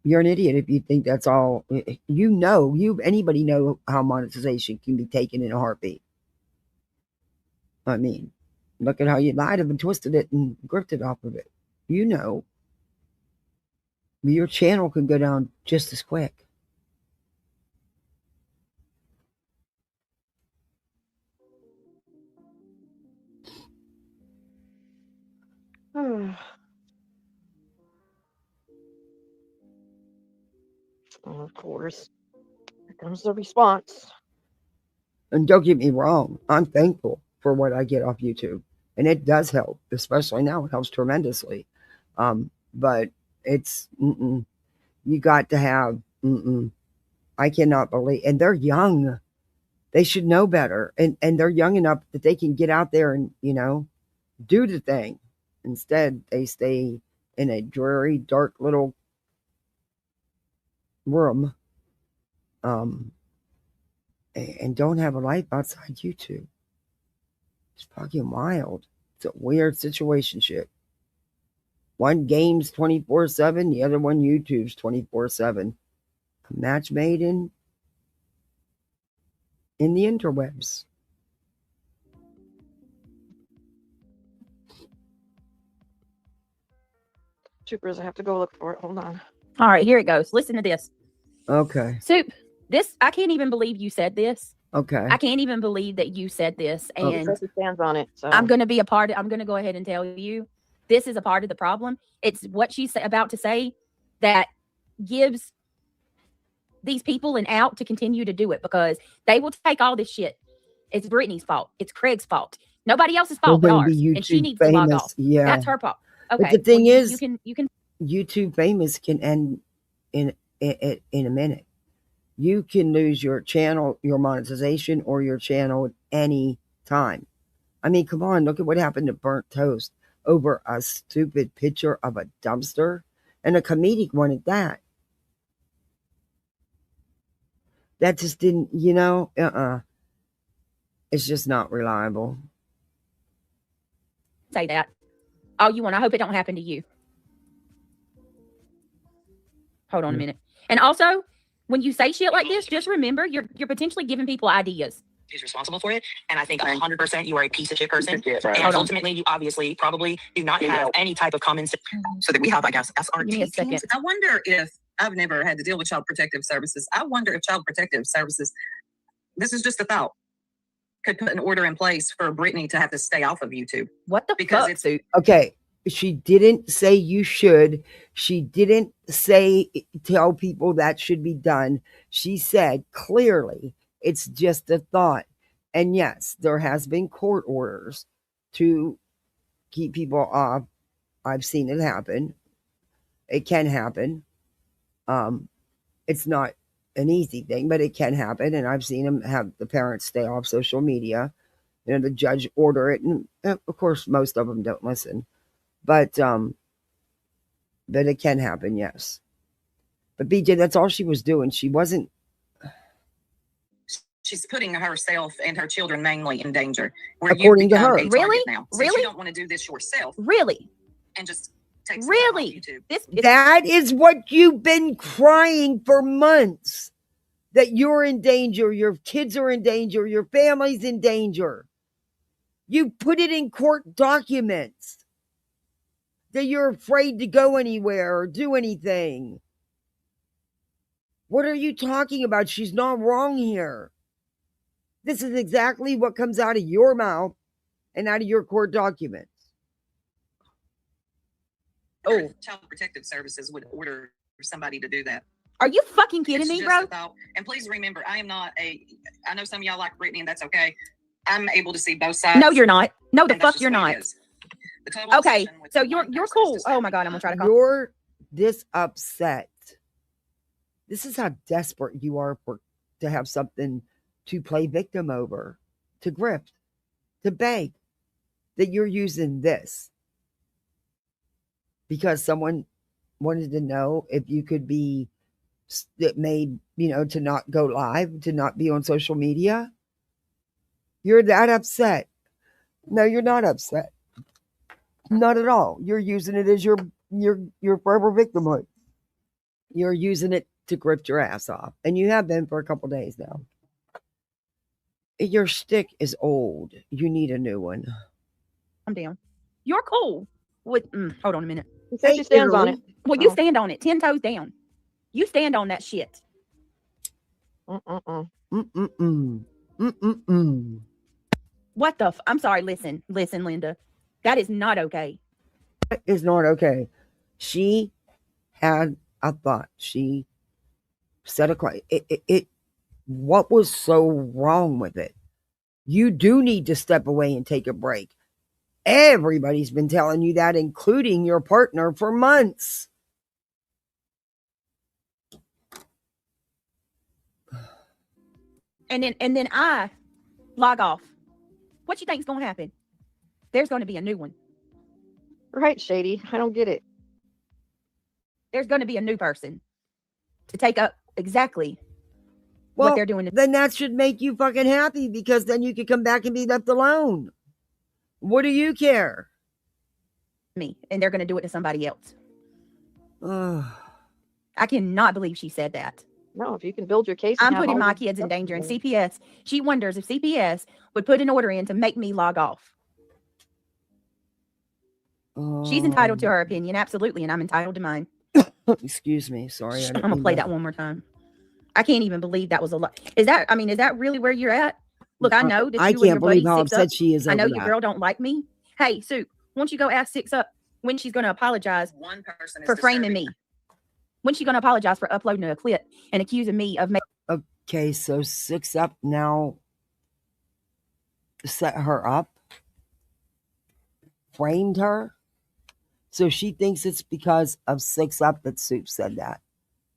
You're an idiot if you think that's all. Anybody know how monetization can be taken in a heartbeat. I mean, look at how you lied and twisted it and grifted off of it. You know. Your channel can go down just as quick. Of course. Here comes the response. And don't get me wrong, I'm thankful for what I get off YouTube. And it does help, especially now. It helps tremendously. But it's, you got to have, I cannot believe, and they're young. They should know better. And they're young enough that they can get out there and, do the thing. Instead, they stay in a dreary, dark little room, and don't have a life outside YouTube. It's fucking wild. It's a weird situationship. One game's 24/7, the other one YouTube's 24/7. A match made in the interwebs. Troopers, I have to go look for it. Hold on. All right, here it goes. Listen to this. Okay. Soup, this, I can't even believe you said this. Okay. I can't even believe that you said this. And It stands on it. So I'm going to be a part of, I'm going to go ahead and tell you, this is a part of the problem. It's what she's about to say that gives these people an out to continue to do it, because they will take all this shit. It's Brittany's fault. It's Craig's fault. Nobody else's fault but ours. And she needs to log off. Yeah. That's her fault. Okay. But the thing is, you can YouTube famous can end in a minute. You can lose your channel, your monetization, or your channel at any time. I mean, come on, look at what happened to Burnt Toast over a stupid picture of a dumpster, and a comedic one at that. That just didn't, it's just not reliable. say that all you want. I hope it don't happen to you. Hold on a minute. And also, when you say shit like this, just remember you're potentially giving people ideas. Is responsible for it, and I think 100% you are a piece of shit person. Right. And ultimately, you obviously probably do not have any type of common sense. So that we have, I guess, SRT. Give me a second. I wonder if, I've never had to deal with Child Protective Services. I wonder if Child Protective Services, this is just a thought, could put an order in place for Brittany to have to stay off of YouTube. What the Because fuck? it's Okay. She didn't say you should. She didn't say tell people that should be done. She said clearly it's just a thought. And yes, there has been court orders to keep people off. I've seen it happen. It can happen. It's not an easy thing, but it can happen. And I've seen them have the parents stay off social media. The judge order it. And of course, most of them don't listen. But it can happen, yes. But BJ, that's all she was doing. She wasn't. she's putting herself and her children mainly in danger. According to her. Really? Now. Since Really? you don't want to do this yourself Really? and just take some Really? time off YouTube. This is That is what you've been crying for months. That you're in danger. Your kids are in danger. Your family's in danger. You put it in court documents. That you're afraid to go anywhere or do anything. What are you talking about? She's not wrong here. This is exactly what comes out of your mouth and out of your court documents. Oh, Child Protective Services would order somebody to do that. Are you fucking kidding It's me, just bro? a thought. And please remember, I know some of y'all like Brittany, and that's okay. I'm able to see both sides. No, you're not. No, the and that's fuck just you're the way it not. is. The total Okay, obsession with so the you're one person cool. is just Oh my god, I'm gonna try to call. You're this upset. This is how desperate you are to have something to play victim over, to grift, to beg, that you're using this because someone wanted to know if you could be made, to not go live, to not be on social media. You're that upset. No, you're not upset. Not at all. You're using it as your forever victimhood. You're using it to grift your ass off. And you have been for a couple days now. Your stick is old. You need a new one. I'm down. You're cool. With hold on a minute. He said she stands on it. Well, you stand on it, 10 toes down. You stand on that shit. What the? I'm sorry. Listen, Linda. That is not okay. That is not okay. She had a thought. She said a question. What was so wrong with it? You do need to step away and take a break. Everybody's been telling you that, including your partner, for months. And then I log off. What you think is going to happen? There's going to be a new one. Right, Shady. I don't get it. There's going to be a new person to take up exactly Well, what they're doing. Then that should make you fucking happy, because then you could come back and be left alone. What do you care? Me, and they're going to do it to somebody else. Ugh. I cannot believe she said that. No, if you can build your case. and I'm have putting all my your kids in stuff danger, and together. CPS, she wonders if CPS would put an order in to make me log off. She's entitled to her opinion, absolutely, and I'm entitled to mine. Excuse me, sorry. I'm gonna play that one more time. I can't even believe that was a lot. Is that really where you're at? Look, I know that I you and your can't believe buddy how Six upset Up. she is. I know over your that. girl don't like me. Hey, Sue, won't you go ask Six Up when she's gonna apologize One person is for framing disturbing. me? When's she gonna apologize for uploading a clip and accusing me of making? Okay, so Six Up now set her up, framed her. So she thinks it's because of Six Up that Soup said that.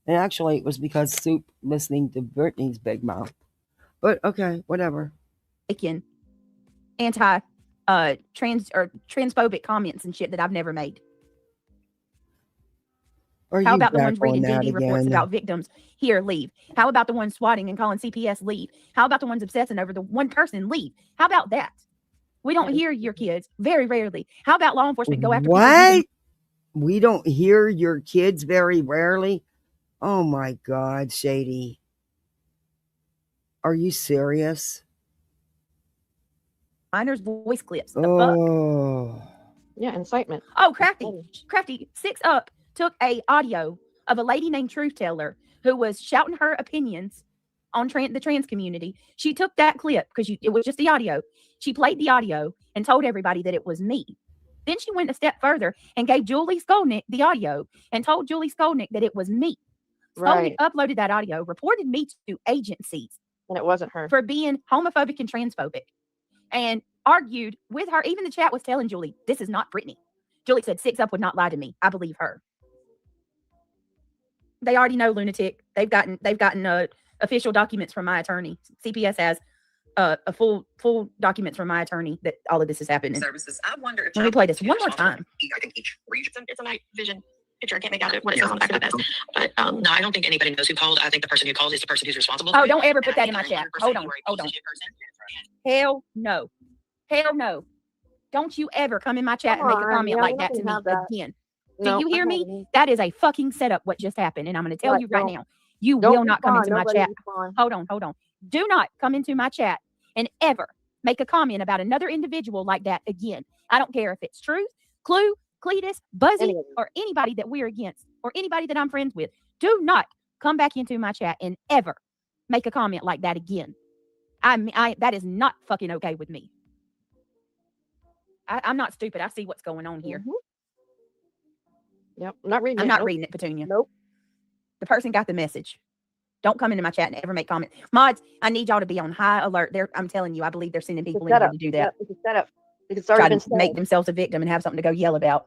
And actually, it was because Soup listening to Brittany's big mouth. But okay, whatever. Anti trans or transphobic comments and shit that I've never made. Are How you about the back ones reading on that DD reports again? about victims? Here, leave. How about the ones swatting and calling CPS? Leave. How about the ones obsessing over the one person? Leave. How about that? We don't hear your kids very rarely. How about law enforcement go after people What? We don't hear your kids very rarely? Oh my God, Shady. Are you serious? minors' voice clips? The fuck? Oh. Yeah, incitement. Oh, Crafty, Six Up took a audio of a lady named Truth Teller who was shouting her opinions on the trans community. She took that clip because it was just the audio. She played the audio and told everybody that it was me. Then she went a step further and gave Julie Skolnick the audio and told Julie Skolnick that it was me. Skolnick uploaded that audio, reported me to agencies. And it wasn't her. For being homophobic and transphobic. And argued with her. Even the chat was telling Julie, this is not Brittany. Julie said, Six Up would not lie to me. I believe her. They already know, lunatic. They've gotten official documents from my attorney. CPS has a full documents from my attorney that all of this is happening. Services. I wonder if Let me play this one more time. I think each region, it's a night vision picture. I can't make out what it says on the back of the vest. But no, I don't think anybody knows who called. I think the person who called is the person who's responsible. Oh, don't ever put that in my chat. Hold on. Hell no. Hell no. Don't you ever come in my chat and make a comment like that to me again. Do you hear me? That is a fucking setup what just happened. And I'm going to tell you right now, you will not come into my chat. Hold on. Do not come into my chat and ever make a comment about another individual like that again. I don't care if it's Truth, Clue, Cletus, Buzzy, or anybody that we're against, or anybody that I'm friends with. Do not come back into my chat and ever make a comment like that again. That is not fucking okay with me. I'm not stupid. I see what's going on here. Yep, I'm not reading it. I'm not reading it, Petunia. Nope. The person got the message. Don't come into my chat and ever make comments. Mods, I need y'all to be on high alert. I'm telling you, I believe they're sending people in here to do that. It's a setup. It's Try already to make themselves a victim and have something to go yell about.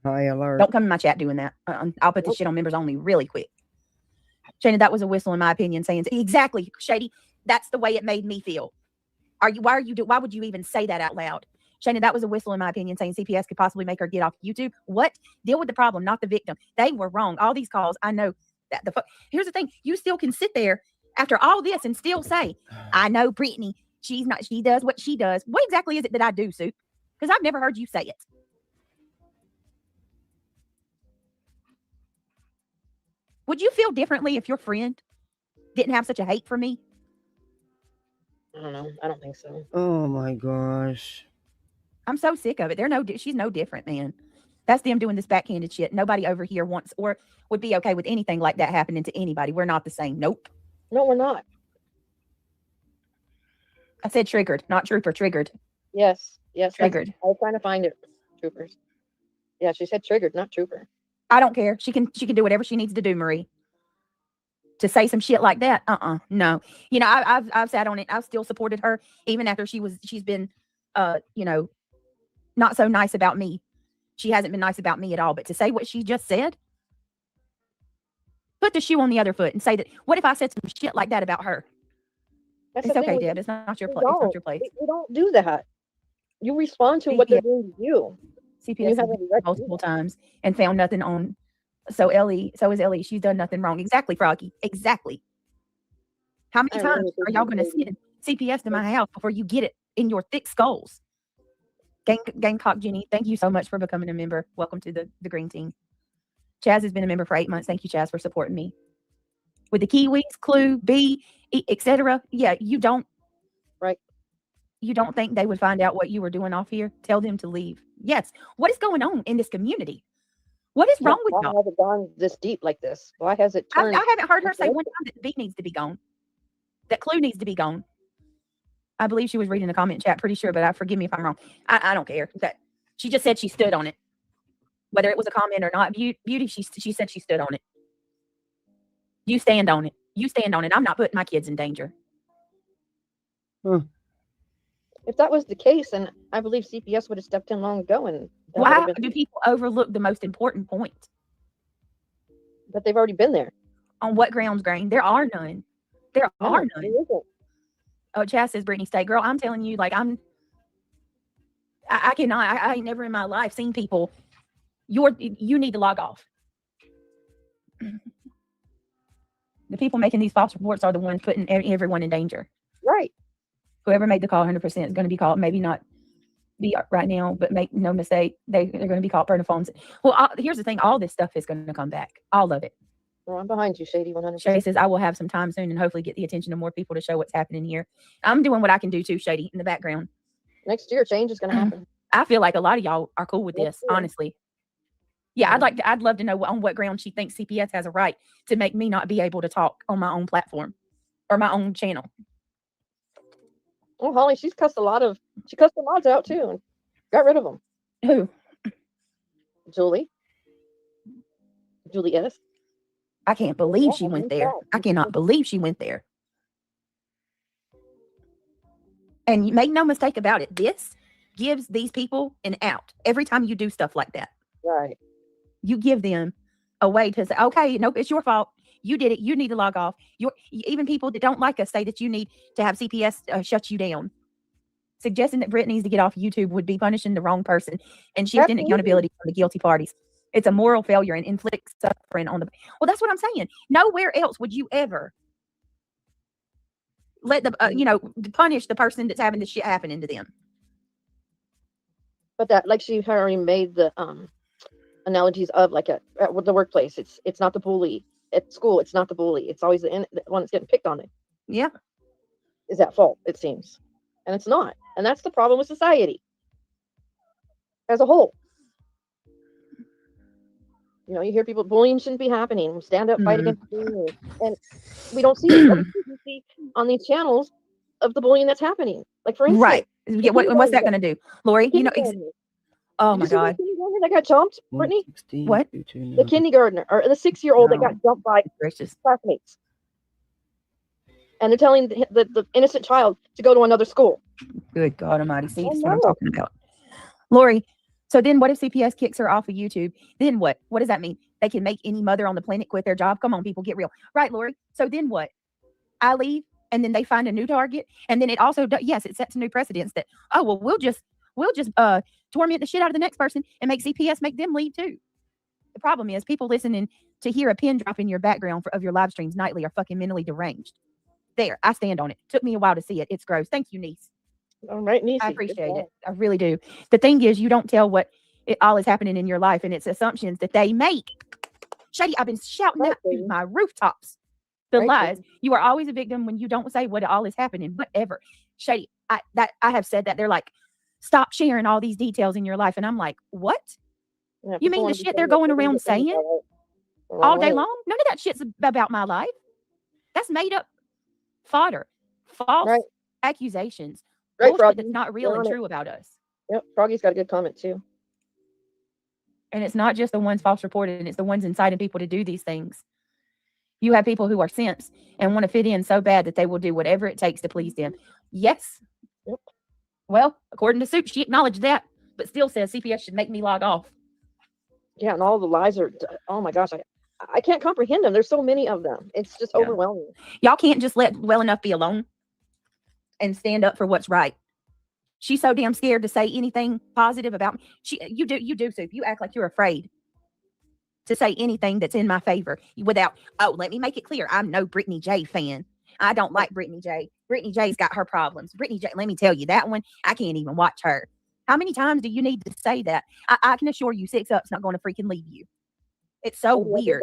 High alert. Don't come in my chat doing that. I'll put this shit on members only really quick. Shady, that was a whistle in my opinion, saying exactly, Shady. That's the way it made me feel. Why would you even say that out loud? Shana, that was a whistle in my opinion, saying CPS could possibly make her get off YouTube. What? Deal with the problem, not the victim. They were wrong. All these calls, I know that here's the thing. You still can sit there after all this and still say, I know Brittany, she does what she does. What exactly is it that I do, Soup? Because I've never heard you say it. Would you feel differently if your friend didn't have such a hate for me? I don't know. I don't think so. Oh my gosh. I'm so sick of it. She's no different, man. That's them doing this backhanded shit. Nobody over here wants or would be okay with anything like that happening to anybody. We're not the same. Nope. No, we're not. I said triggered, not trooper. Triggered. Yes. Triggered. I was trying to find it. Troopers. Yeah, she said triggered, not trooper. I don't care. She can do whatever she needs to do, Marie. to say some shit like that. No. You know, I've sat on it. I've still supported her even after she's been, you know, not so nice about me. She hasn't been nice about me at all. But to say what she just said, put the shoe on the other foot and say that. What if I said some shit like that about her? That's It's the thing. okay, Deb. It's not your place. It's not your place. We don't do that. You respond to what they're doing to you. CPS has been multiple times and found nothing on. So is Ellie. She's done nothing wrong. Exactly, Froggy. Exactly. How many times are y'all going to send CPS to my house before you get it in your thick skulls? Gamecock Jenny, thank you so much for becoming a member. Welcome to the green team. Chaz has been a member for 8 months. Thank you, Chaz, for supporting me. With the Kiwis, Clue, B, etc. Yeah, you don't. Right. You don't think they would find out what you were doing off here? Tell them to leave. Yes. What is going on in this community? What is wrong with y'all? Why has it gone this deep like this? Why has it turned? I haven't heard her say one time that B needs to be gone. That Clue needs to be gone. I believe she was reading the comment chat, pretty sure, but forgive me if I'm wrong. I don't care. That she just said she stood on it. Whether it was a comment or not, Beauty, she said she stood on it. You stand on it. You stand on it. I'm not putting my kids in danger. If that was the case, then I believe CPS would have stepped in long ago. And why do people overlook the most important point? But they've already been there. On what grounds, Grain? There are none. There are none. There isn't. Oh, Chaz says, Brittany, stay. Girl, I'm telling you, like, I cannot, I ain't never in my life seen people, you need to log off. The people making these false reports are the ones putting everyone in danger. Right. Whoever made the call 100% is going to be called, maybe not be right now, but make no mistake, they're going to be called phones. Well, here's the thing, all this stuff is going to come back. All of it. Well, I'm behind you, Shady 100%. Shady says, I will have some time soon and hopefully get the attention of more people to show what's happening here. I'm doing what I can do too, Shady, in the background. Next year, change is going to happen. I feel like a lot of y'all are cool with this, honestly. Yeah, I'd love to know on what ground she thinks CPS has a right to make me not be able to talk on my own platform or my own channel. Well, Holly, she cussed the mods out too and got rid of them. Who? Julie S. I can't believe she went there. I cannot believe she went there. And you make no mistake about it. This gives these people an out every time you do stuff like that. Right. You give them a way to say, okay, nope, it's your fault. You did it. You need to log off. Even people that don't like us say that you need to have CPS shut you down. Suggesting that Britt needs to get off YouTube would be punishing the wrong person and shifting accountability from the guilty parties. It's a moral failure and inflicts suffering on the. Well, that's what I'm saying. Nowhere else would you ever let punish the person that's having this shit happening to them. But that, like, she already made the analogies of like at the workplace. It's not the bully. At school, it's not the bully. It's always the one that's getting picked on it. Yeah, is at fault. It seems, and it's not. And that's the problem with society as a whole. You know, you hear people, bullying shouldn't be happening. Stand up, fight against bullying. And we don't see it. We see on these channels of the bullying that's happening. Like, for instance. Right. Yeah, what's that going to do? Lori, you know. Oh, my God. The kindergartner that got jumped, Brittany? What? The kindergartner, or the 6-year-old that got jumped by classmates. And they're telling the innocent child to go to another school. Good God Almighty. See, that's what I'm talking about. Lori, so then what if CPS kicks her off of YouTube? Then what? What does that mean? They can make any mother on the planet quit their job? Come on, people, get real. Right, Lori? So then what? I leave, and then they find a new target, and then it also, yes, it sets a new precedence that, oh, well, we'll just torment the shit out of the next person and make CPS make them leave too. The problem is people listening to hear a pin drop in your background of your live streams nightly are fucking mentally deranged. There, I stand on it. Took me a while to see it. It's gross. Thank you, niece. All right, niece. I appreciate it. I really do. The thing is, you don't tell what all is happening in your life, and it's assumptions that they make. Shady, I've been shouting that to my rooftops. The lies. You are always a victim when you don't say what all is happening. Whatever. Shady, I have said that. They're like, stop sharing all these details in your life. And I'm like, what? Yeah, you mean the shit they're going around saying all day long? None of that shit's about my life. That's made up fodder. False accusations. Right, Froggy. That's not real and true about us. Yep, Froggy's got a good comment too. And it's not just the ones false reported, it's the ones inciting people to do these things. You have people who are simps and want to fit in so bad that they will do whatever it takes to please them. Yes. Yep. Well, according to Soup, she acknowledged that, but still says CPS should make me log off. Yeah, and all the lies are, oh my gosh, I can't comprehend them. There's so many of them. It's just overwhelming. Y'all can't just let well enough be alone and stand up for what's right. She's so damn scared to say anything positive about me. You do, Soup. You act like you're afraid to say anything that's in my favor without, let me make it clear. I'm no Brittany J fan. I don't like Brittany J. Brittany J's got her problems. Brittany J, let me tell you, that one, I can't even watch her. How many times do you need to say that? I can assure you 6 Up's not going to freaking leave you. It's so weird.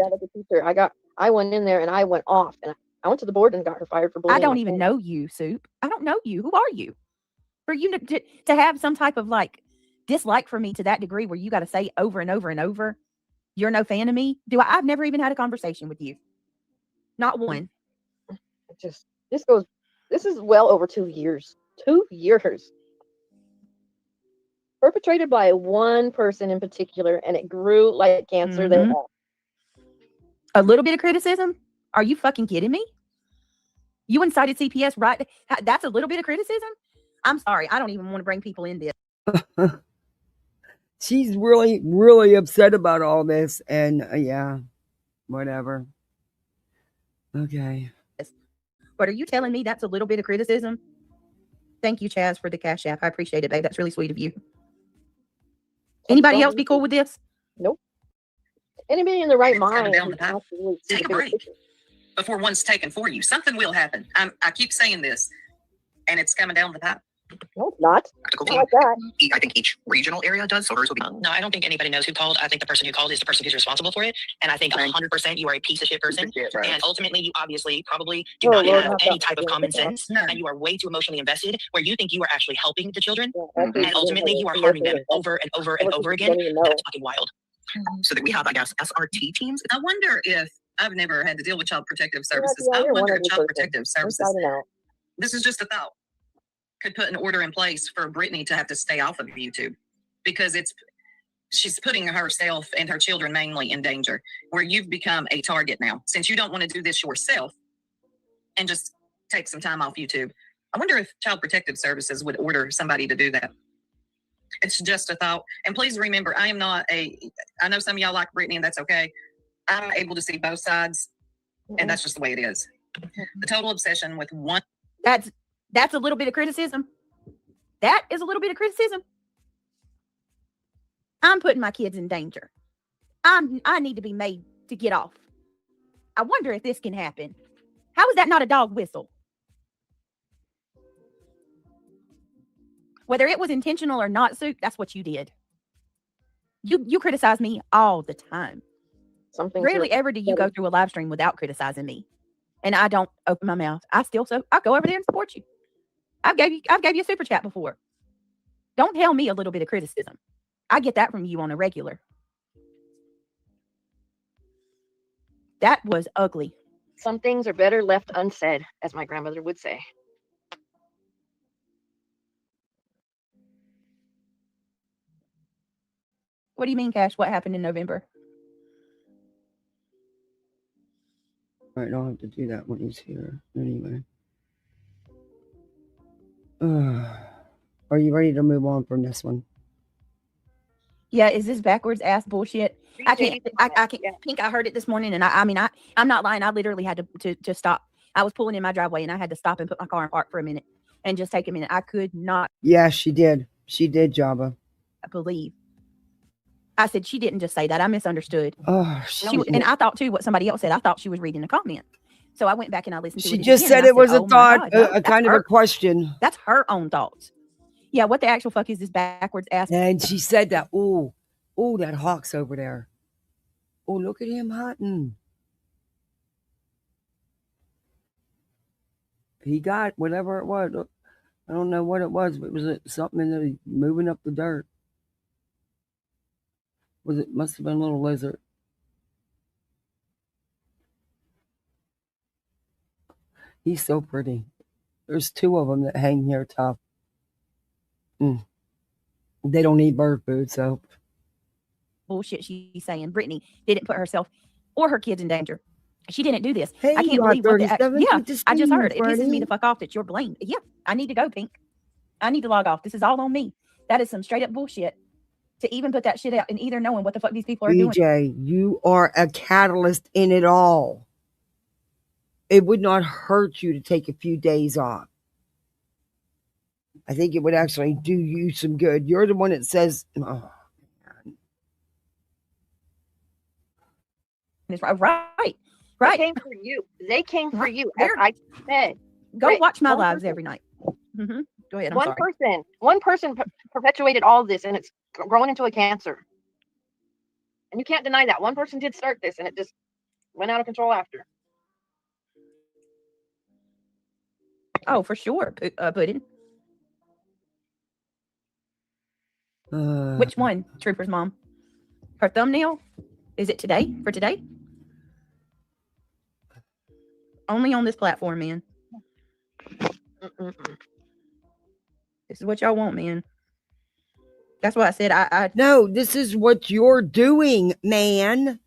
I went in there and I went off and I went to the board and got her fired for bullying. I don't even know you, Soup. I don't know you. Who are you? For you to have some type of like dislike for me to that degree where you got to say over and over and over, you're no fan of me. I've never even had a conversation with you. Not one. This is well over 2 years. 2 years. Perpetrated by one person in particular, and it grew like cancer. Mm-hmm. A little bit of criticism? Are you fucking kidding me? You incited CPS, right? That's a little bit of criticism? I'm sorry. I don't even want to bring people in this. She's really, really upset about all this. And yeah, whatever. Okay. But are you telling me that's a little bit of criticism? Thank you, Chaz, for the Cash App. I appreciate it, babe. That's really sweet of you. Anybody else be cool with this? Nope. Anybody in the right mind? Down the pipe. Take a break before one's taken for you. Something will happen. I keep saying this, and it's coming down the pipe. No, it's not. Practical Not like that. I think each regional area does, so hers will be. No, I don't think anybody knows who called. I think the person who called is the person who's responsible for it. And I think 100% you are a piece of shit person. Right. And ultimately, you obviously probably do not have any type of common sense. No. And you are way too emotionally invested where you think you are actually helping the children. And ultimately, you are harming them over and over and over again. That's fucking wild. So that we have, I guess, SRT teams. I wonder if I've never had to deal with Child Protective Services. I wonder if Child Protective Services, this is just a thought, could put an order in place for Brittany to have to stay off of YouTube because she's putting herself and her children mainly in danger, where you've become a target now. Since you don't want to do this yourself and just take some time off YouTube, I wonder if Child Protective Services would order somebody to do that. It's just a thought. And please remember, I know some of y'all like Brittany and that's okay. I'm able to see both sides and that's just the way it is. The total obsession with one. That's a little bit of criticism. That is a little bit of criticism. I'm putting my kids in danger. I need to be made to get off. I wonder if this can happen. How is that not a dog whistle? Whether it was intentional or not, Soup, that's what you did. You criticize me all the time. Rarely ever do you go through a live stream without criticizing me. And I don't open my mouth. I'll go over there and support you. I've gave you a super chat before. Don't tell me a little bit of criticism. I get that from you on a regular. That was ugly. Some things are better left unsaid, as my grandmother would say. What do you mean, Cash? What happened in November? I don't have to do that when he's here. Anyway. Are you ready to move on from this one? Yeah, is this backwards ass bullshit? I can't. Pink, I heard it this morning, and I'm not lying. I literally had to stop. I was pulling in my driveway, and I had to stop and put my car in park for a minute and just take a minute. I could not. Yeah, she did. She did, Jabba. I believe. I said she didn't just say that. I misunderstood. Oh, and I thought too what somebody else said. I thought she was reading a comment. So I went back and I listened to it. She just said it was a thought, a kind of a question. That's her own thoughts. Yeah, what the actual fuck is this backwards ass? And she said that, oh, that hawk's over there. Oh, look at him hunting. He got whatever it was. I don't know what it was, but it was something that moving up the dirt. Must have been a little lizard. He's so pretty. There's 2 of them that hang here tough. They don't eat bird food, so. Bullshit she's saying. Brittany didn't put herself or her kids in danger. She didn't do this. Hey, I you can't got believe what the 37 yeah. to I just stream, heard. It pisses me Freddie. the fuck off that you're blamed. Yeah, I need to go, Pink. I need to log off. This is all on me. That is some straight up bullshit to even put that shit out and either knowing what the fuck these people are doing. BJ, you are a catalyst in it all. It would not hurt you to take a few days off. I think it would actually do you some good. You're the one that says, oh, It's right. They came for you. They came for you. As I said, Go Right. watch my One lives person. every night. Go ahead. I'm sorry. One person perpetuated all this, and it's growing into a cancer. And you can't deny that. One person did start this, and it just went out of control after. Oh, for sure, Pudding. Which one, Trooper's mom? Her thumbnail? Is it today? For today? Only on this platform, man. This is what y'all want, man. That's what I said. I no, this is what you're doing, man.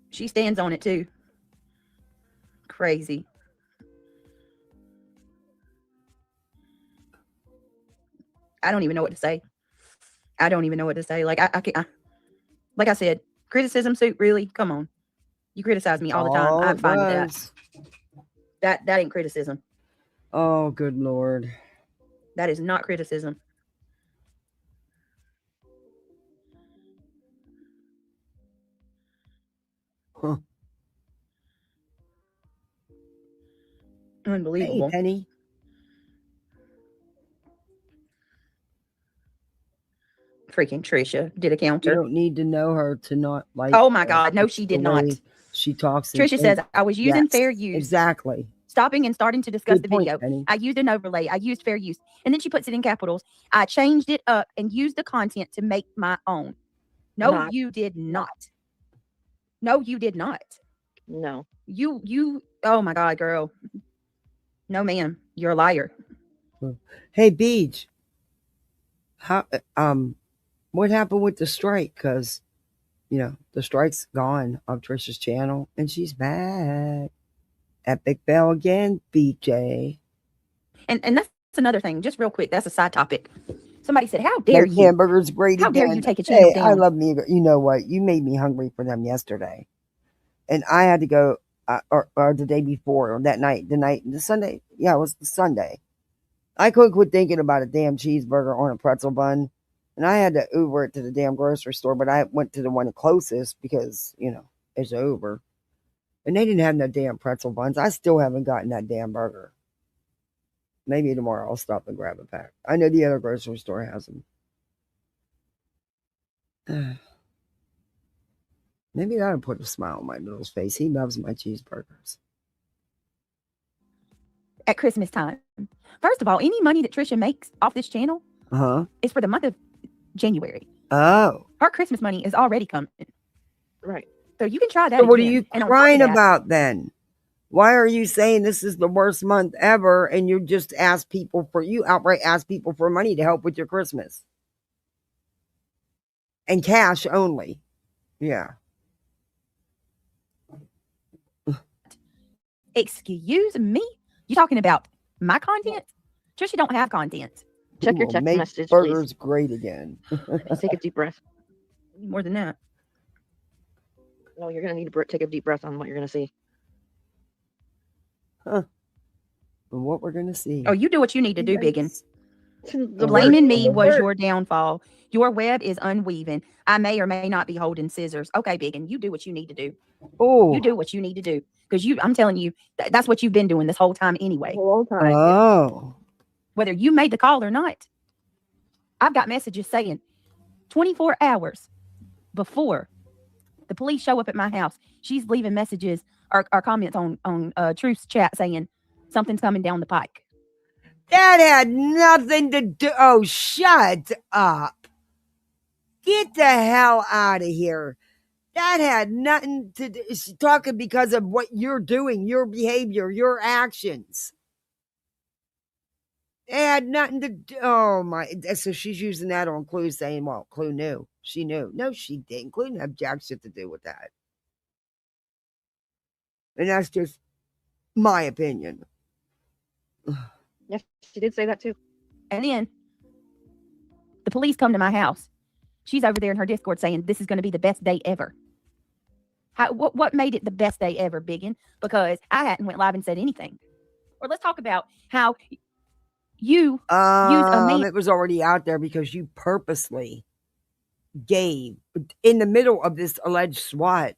She stands on it too. Crazy. I don't even know what to say. I don't even know what to say. Like I can't. Like I said, criticism suit. Really? Come on. You criticize me all the time. I'm fine with that. That ain't criticism. Oh, good Lord. That is not criticism. Huh. Unbelievable. Hey, Penny. Freaking Trisha did a counter. You don't need to know her to not like. Oh my God. No, she did not. She talks. Trisha says, I was using fair use. Exactly. Stopping and starting to discuss Good the point, video. Penny. I used an overlay. I used fair use. And then she puts it in capitals. I changed it up and used the content to make my own. No, you did not. No, you did not. No. You, oh my God, girl. No, ma'am. You're a liar. Hey, Beach. How, what happened with the strike? Because, the strike's gone off Trisha's channel and she's back. Epic Bell again, BJ. And that's another thing. Just real quick. That's a side topic. Somebody said, how dare you? Hamburger's great How again. dare you take a channel down? I love me. You know what? You made me hungry for them yesterday. And I had to go, or the day before, or that night, the Sunday. Yeah, it was the Sunday. I couldn't quit thinking about a damn cheeseburger on a pretzel bun. And I had to Uber it to the damn grocery store, but I went to the one closest because, it's Uber. And they didn't have no damn pretzel buns. I still haven't gotten that damn burger. Maybe tomorrow I'll stop and grab a pack. I know the other grocery store has them. Maybe that'll put a smile on my little face. He loves my cheeseburgers. At Christmas time. First of all, any money that Trisha makes off this channel is for the month of January. Oh. Her Christmas money is already coming. Right. So you can try that. So what are again. you And crying that, about then? Why are you saying this is the worst month ever and you just outright ask people for money to help with your Christmas? And cash only. Yeah. Excuse me? You talking about my content? Trisha don't have content. Check your text message, burgers please. Great again. Take a deep breath. More than that. No, you're going to need to take a deep breath on what you're going to see. Huh. And what we're going to see. Oh, you do what you need to do, Biggin. The Blaming me was your downfall. Your web is unweaving. I may or may not be holding scissors. Okay, Biggin, you do what you need to do. Oh. You do what you need to do. Because I'm telling you, that's what you've been doing this whole time anyway. The whole time. Oh. Whether you made the call or not. I've got messages saying 24 hours before the police show up at my house, she's leaving messages or comments on Truth's chat saying something's coming down the pike. That had nothing to do. Oh, shut up. Get the hell out of here. That had nothing to do. She's talking because of what you're doing, your behavior, your actions. It had nothing to do. Oh, my. So she's using that on Clue, saying, well, Clue knew. She knew. No, she didn't. Clue didn't have jack shit to do with that. And that's just my opinion. Yes, she did say that too. And then the police come to my house. She's over there in her Discord saying this is going to be the best day ever. What made it the best day ever, Biggin? Because I hadn't went live and said anything. Or let's talk about how you use a man. It was already out there because you purposely gave, in the middle of this alleged SWAT,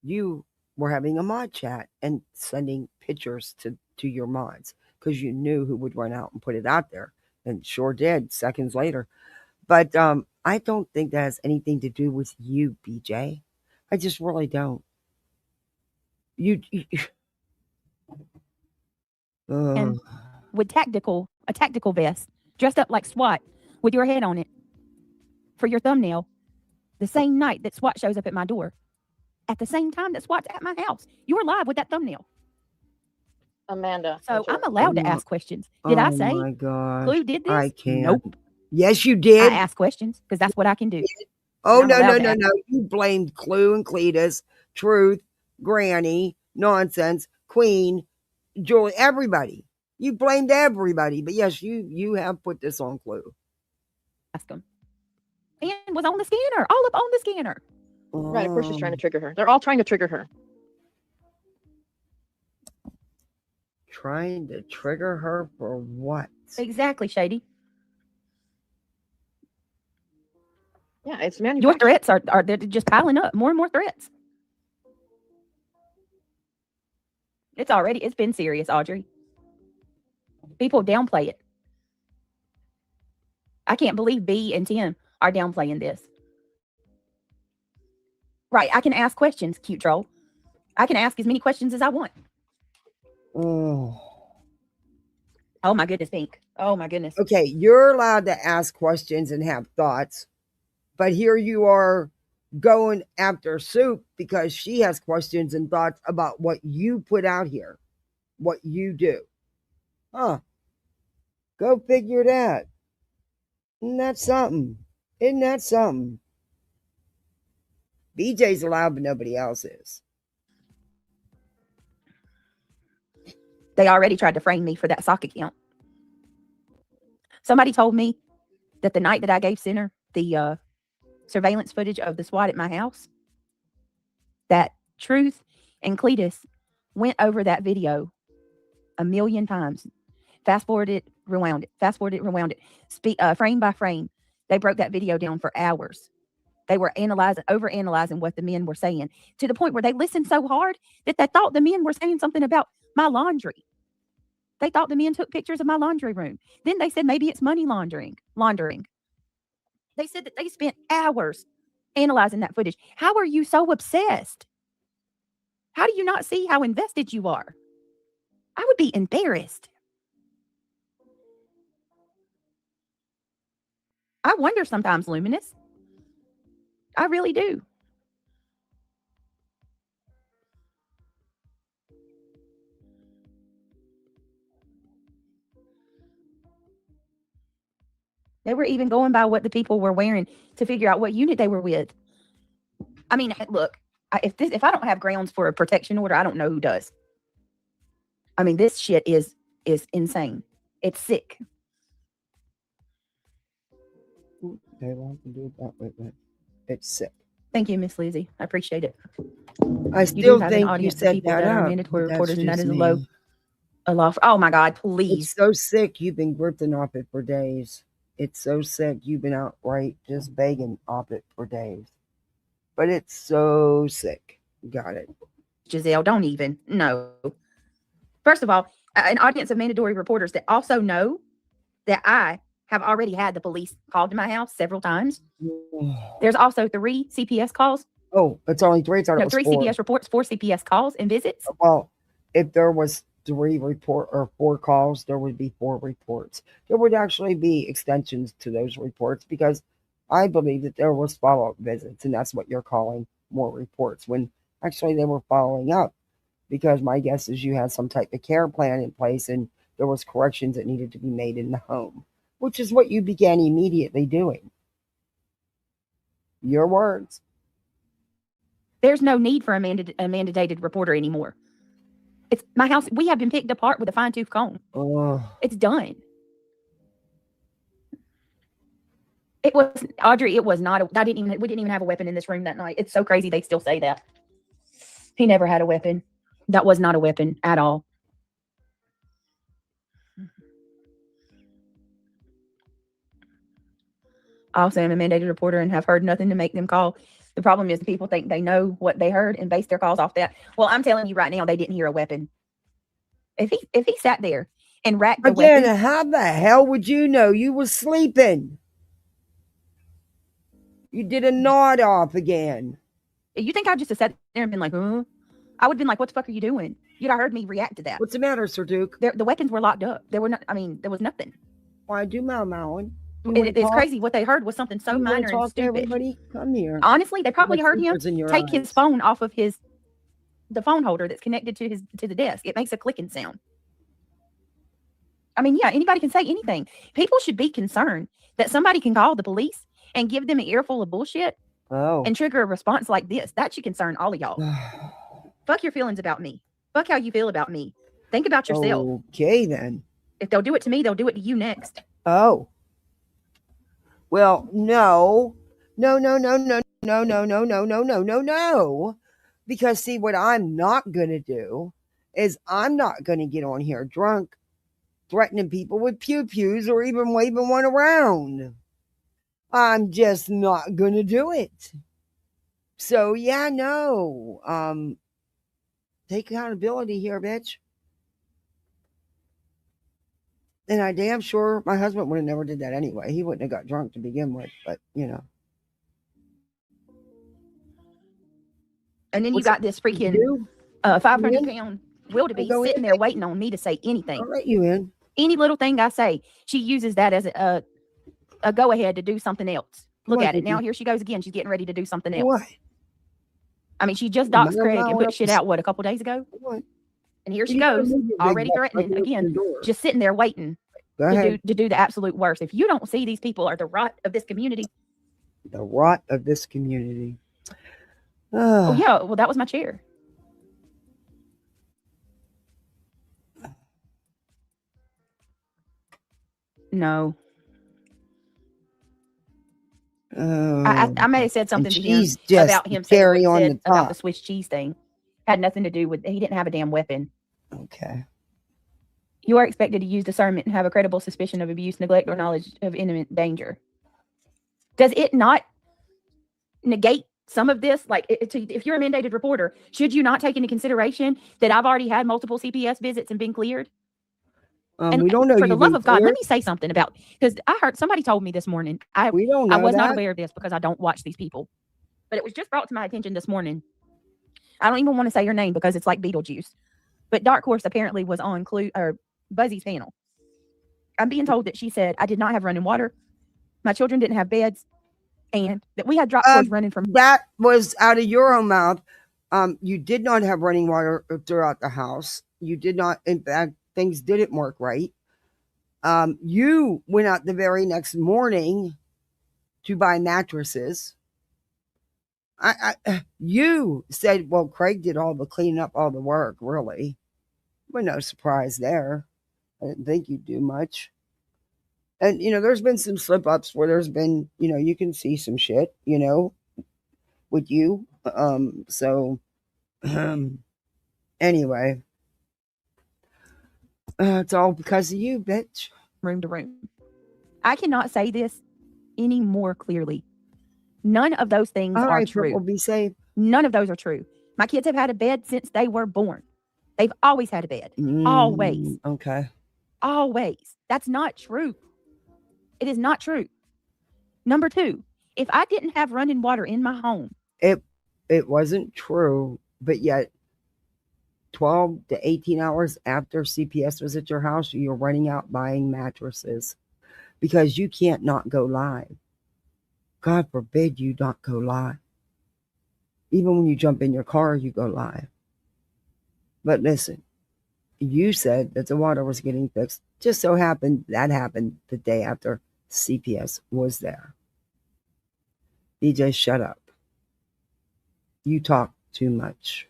you were having a mod chat and sending pictures to your mods because you knew who would run out and put it out there, and sure did seconds later. But I don't think that has anything to do with you, BJ. I just really don't. You and with a tactical vest, dressed up like SWAT with your head on it for your thumbnail, the same night that SWAT shows up at my door, at the same time that SWAT's at my house. You're live with that thumbnail. Amanda. So I'm allowed to ask questions. Did I say my gosh, Clue did this? I can't. Nope. Yes, you did. I ask questions because that's what I can do. Oh, I'm no. allowed to ask. You blamed Clue and Cletus, Truth, Granny, Nonsense, Queen, Julie, everybody. You blamed everybody. But yes, you have put this on Clue. Ask them. And was on the scanner, all up on the scanner. Right, of course she's trying to trigger her. They're all trying to trigger her. Trying to trigger her for what? Exactly, Shady. Yeah, it's Your manufactured. threats are they're just piling up. More and more threats. It's been serious, Audrey. People downplay it. I can't believe B and Tim are downplaying this. Right, I can ask questions, cute troll. I can ask as many questions as I want. Oh my goodness, Pink. Oh my goodness. Okay, you're allowed to ask questions and have thoughts, but here you are going after Soup because she has questions and thoughts about what you put out here, what you do. Huh. Go figure that. Isn't that something? BJ's allowed, but nobody else is. They already tried to frame me for that sock account. Somebody told me that the night that I gave Center the surveillance footage of the SWAT at my house, that Truth and Cletus went over that video 1,000,000 times. Fast forward it, rewound it. Frame by frame. They broke that video down for hours. They were overanalyzing what the men were saying to the point where they listened so hard that they thought the men were saying something about my laundry. They thought the men took pictures of my laundry room. Then they said maybe it's money laundering. They said that they spent hours analyzing that footage. How are you so obsessed? How do you not see how invested you are? I would be embarrassed. I wonder sometimes, Luminous. I really do. They were even going by what the people were wearing to figure out what unit they were with. I mean, look, if I don't have grounds for a protection order, I don't know who does. I mean, this shit is insane. It's sick. They want to do it that way, but it's sick. Thank you, Miss Lizzie. I appreciate it. I still think you said that are up. mandatory That's reporters, and that just is me. a law. Oh my God, please. It's so sick. You've been grifting off it for days. It's so sick. You've been outright just begging off it for days. But it's so sick. Got it. Giselle, don't even. No. First of all, an audience of mandatory reporters that also know that I have already had the police called to my house several times. There's also 3 CPS calls. Oh, it's only 3. It's no, 3 4. CPS reports, 4 CPS calls and visits. Well, if there was 3 report or 4 calls, there would be 4 reports. There would actually be extensions to those reports because I believe that there was follow-up visits, and that's what you're calling more reports, when actually they were following up, because my guess is you had some type of care plan in place and there was corrections that needed to be made in the home, which is what you began immediately doing. Your words. There's no need for a mandated reporter anymore. It's my house. We have been picked apart with a fine tooth comb. Oh, It's done. It was, Audrey, it was not, we didn't even have a weapon in this room that night. It's so crazy they still say that. He never had a weapon. That was not a weapon at all. Also, I'm a mandated reporter and have heard nothing to make them call. The problem is the people think they know what they heard and base their calls off that. Well, I'm telling you right now, they didn't hear a weapon. If he sat there and racked the again, weapon, how the hell would you know? You was sleeping. You did a nod off again. you think I just have sat there and been like, I would have been like, what the fuck are you doing? You'd have heard me react to that. What's the matter, Sir Duke? The weapons were locked up. There were not, there was nothing. Why do mowing? It's crazy. What they heard was something so minor and stupid. Everybody, come here. Honestly, they probably heard him take his eyes. phone off of the phone holder that's connected to the desk. It makes a clicking sound. I mean, yeah, anybody can say anything. People should be concerned that somebody can call the police and give them an earful of bullshit and trigger a response like this. That should concern all of y'all. Fuck your feelings about me. Fuck how you feel about me. Think about yourself. Okay, then. If they'll do it to me, they'll do it to you next. Oh. Well, no. Because see, what I'm not going to do is I'm not going to get on here drunk, threatening people with pew-pews or even waving one around. I'm just not going to do it. So, yeah, no. Take accountability here, bitch. And I damn sure my husband would have never did that anyway. He wouldn't have got drunk to begin with, but, you know. And then you got this freaking 500-pound wildebeest sitting there waiting on me to say anything. I'll let you in. Any little thing I say, she uses that as a go-ahead to do something else. Look at it. Now here she goes again. She's getting ready to do something else. What? I mean, she just doxed Craig and put shit out, a couple days ago? What? And here she goes, already threatening again, just sitting there waiting to do the absolute worst. If you don't see these people are the rot of this community. The rot of this community. Oh, yeah. Well, that was my chair. No. I may have said something to him about him saying about the Swiss cheese thing. Had nothing to do with, he didn't have a damn weapon. Okay. You are expected to use discernment and have a credible suspicion of abuse, neglect, or knowledge of imminent danger. Does it not negate some of this? Like, if you're a mandated reporter, should you not take into consideration that I've already had multiple CPS visits and been cleared? And we don't know. For the love of God, let me say something about, because I heard somebody told me this morning. I was not aware of this because I don't watch these people, but it was just brought to my attention this morning. I don't even want to say her name because it's like Beetlejuice, but Dark Horse apparently was on Buzzy's panel. I'm being told that she said I did not have running water, my children didn't have beds, and that we had drop cords running from. That was out of your own mouth. You did not have running water throughout the house. You did not. In fact, things didn't work right. You went out the very next morning to buy mattresses. You said, well, Craig did all the cleaning up, all the work, really. Well, no surprise there. I didn't think you'd do much. And, there's been some slip ups where there's been, you can see some shit, with you. Anyway, it's all because of you, bitch. Room to room. I cannot say this any more clearly. None of those things are true. Will be safe. None of those are true. My kids have had a bed since they were born. They've always had a bed. Always. Okay. Always. That's not true. It is not true. Number two, if I didn't have running water in my home. It wasn't true, but yet 12 to 18 hours after CPS was at your house, you're running out buying mattresses because you can't not go live. God forbid you not go live. Even when you jump in your car, you go live. But listen, you said that the water was getting fixed. Just so happened that happened the day after CPS was there. DJ, shut up. You talk too much.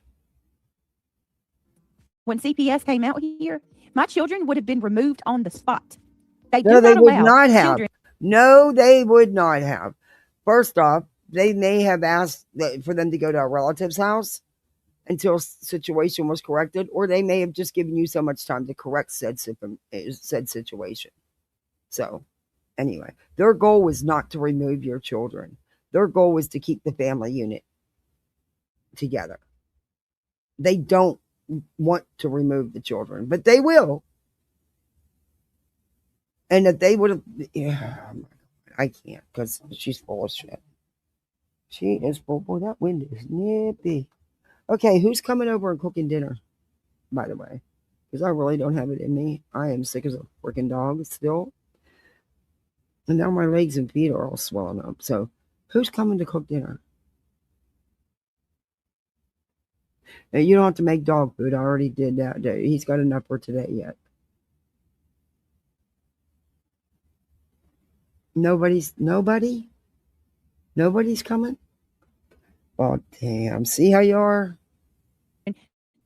when CPS came out here, my children would have been removed on the spot. They No, do they not would allow not have. children. No, they would not have. First off, they may have asked for them to go to a relative's house until situation was corrected, or they may have just given you so much time to correct said situation. So, anyway, their goal was not to remove your children. Their goal was to keep the family unit together. They don't want to remove the children, but they will. And if they would have, yeah, I can't because she's full of shit. She is full. Boy, that wind is nippy. Okay, who's coming over and cooking dinner, by the way? Because I really don't have it in me. I am sick as a freaking dog still. And now my legs and feet are all swelling up. So, who's coming to cook dinner? Now, you don't have to make dog food. I already did that day. He's got enough for today yet. Nobody's coming? Oh, damn. See how you are?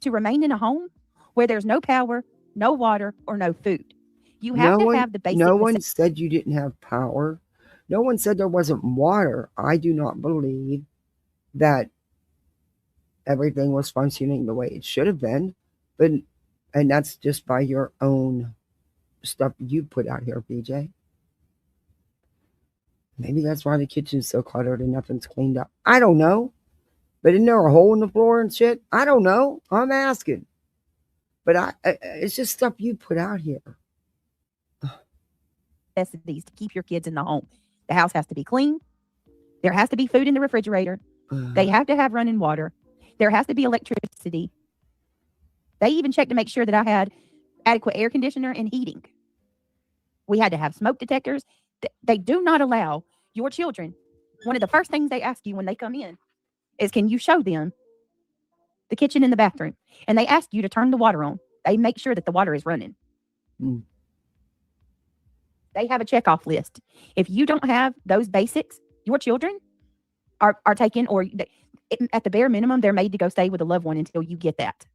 To remain in a home where there's no power, no water, or no food. You have to have the basic. No one said you didn't have power. No one said there wasn't water. I do not believe that everything was functioning the way it should have been. And that's just by your own stuff you put out here, BJ. Maybe that's why the kitchen's so cluttered and nothing's cleaned up. I don't know. But isn't there a hole in the floor and shit? I don't know. I'm asking. But it's just stuff you put out here. Necessities to keep your kids in the home. The house has to be clean. There has to be food in the refrigerator. They have to have running water. There has to be electricity. They even checked to make sure that I had adequate air conditioner and heating. We had to have smoke detectors. They do not allow your children. One of the first things they ask you when they come in is, can you show them the kitchen and the bathroom? And they ask you to turn the water on. They make sure that the water is running. They have a checkoff list. If you don't have those basics, your children are taken, or at the bare minimum, they're made to go stay with a loved one until you get that.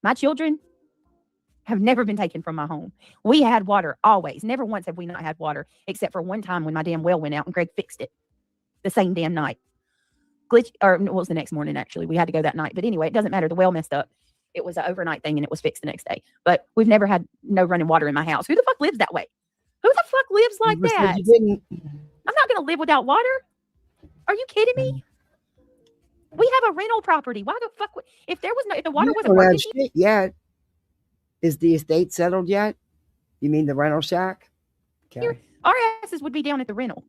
My children have never been taken from my home. We had water always. Never once have we not had water, except for one time when my damn well went out and Greg fixed it the same damn night. It was the next morning, actually. We had to go that night. But anyway, it doesn't matter. The well messed up. It was an overnight thing and it was fixed the next day. But we've never had no running water in my house. Who the fuck lives that way? Who the fuck lives like that? I'm not going to live without water. Are you kidding me? We have a rental property. Why the fuck if the water wasn't working shit yet? Is the estate settled yet? You mean the rental shack? Okay. Our asses would be down at the rental.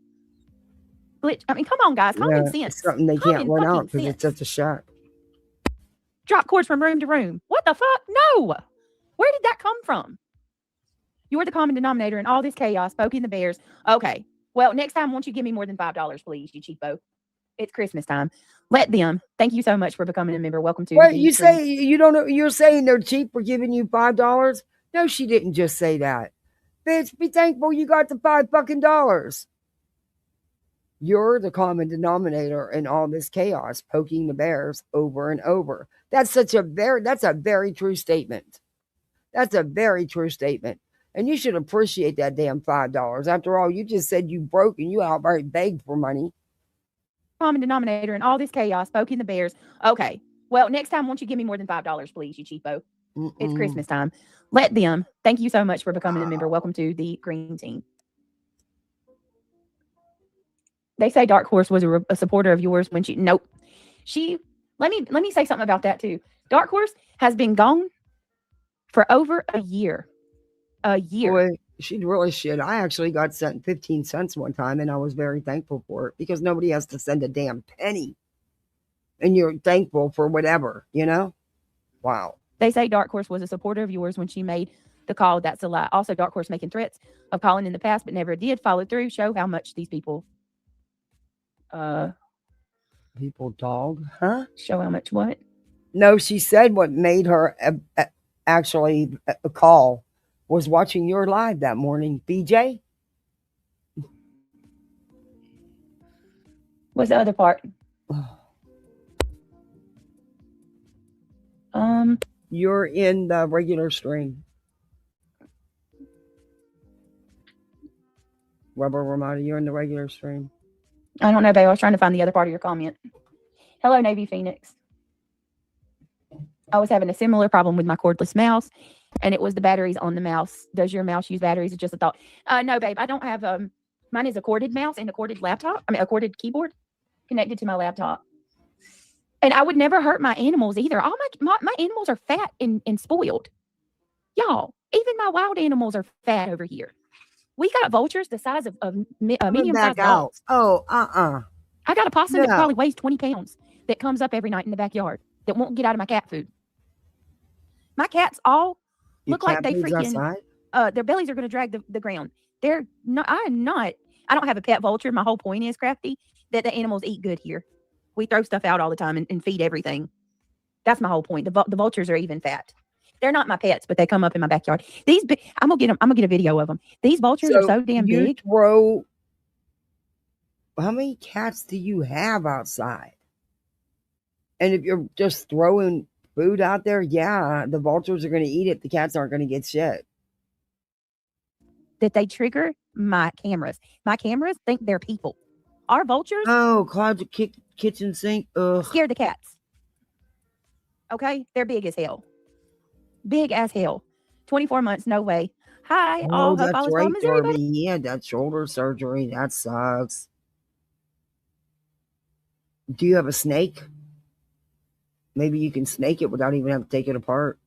I mean, come on, guys. Common sense. It's something they can't run out because it's such a shack. Drop cords from room to room. What the fuck? No. Where did that come from? You're the common denominator in all this chaos, poking the bears. Okay. Well, next time, won't you give me more than $5, please, you cheapo? It's Christmas time. Let them. Thank you so much for becoming a member. Welcome to. Wait, you say you don't know? You're saying they're cheap for giving you $5? No, she didn't just say that. Bitch, be thankful you got the $5. You're the common denominator in all this chaos, poking the bears over and over. That's a very true statement. That's a very true statement. And you should appreciate that damn $5. After all, you just said you broke and you outright begged for money. Common denominator in all this chaos, poking the bears. Okay. Well, next time, won't you give me more than $5, please, you cheapo? It's Christmas time. Let them. Thank you so much for becoming a member. Welcome to the green team. They say Dark Horse was a supporter of yours when nope. Let me say something about that too. Dark Horse has been gone for over a year. A year. Boy, she really should. I actually got sent 15 cents one time and I was very thankful for it because nobody has to send a damn penny. And you're thankful for whatever, you know? Wow. They say Dark Horse was a supporter of yours when she made the call. That's a lie. Also, Dark Horse making threats of calling in the past, but never did follow through. Show how much these people people dog, huh? Show how much what? No, she said what made her actually a call was watching your live that morning, BJ. What's the other part? You're in the regular stream. Rubber Ramada, you're in the regular stream. I don't know, babe. I was trying to find the other part of your comment. Hello, Navy Phoenix. I was having a similar problem with my cordless mouse, and it was the batteries on the mouse. Does your mouse use batteries? It's just a thought. No, babe. I don't have mine is a corded mouse and a corded laptop. I mean, a corded keyboard connected to my laptop. And I would never hurt my animals either. All my animals are fat and spoiled. Y'all, even my wild animals are fat over here. We got vultures the size of medium-sized dogs. Oh, I got a possum that probably weighs 20 pounds that comes up every night in the backyard that won't get out of my cat food. My cats all look like they freaking, their bellies are going to drag the ground. They're not, I don't have a pet vulture. My whole point is, Crafty, that the animals eat good here. We throw stuff out all the time and feed everything. That's my whole point. The vultures are even fat. They're not my pets, but they come up in my backyard. I'm gonna get them. I'm gonna get a video of them. These vultures are so damn big. How many cats do you have outside? And if you're just throwing food out there, yeah, the vultures are going to eat it. The cats aren't going to get shit. That they trigger my cameras. My cameras think they're people. Our vultures. Oh, closet kitchen sink. Ugh. Scare the cats. Okay, they're big as hell. Big as hell. 24 months, no way. Hi. Oh, that's right, Darby. Yeah, that shoulder surgery. That sucks. Do you have a snake? Maybe you can snake it without even having to take it apart.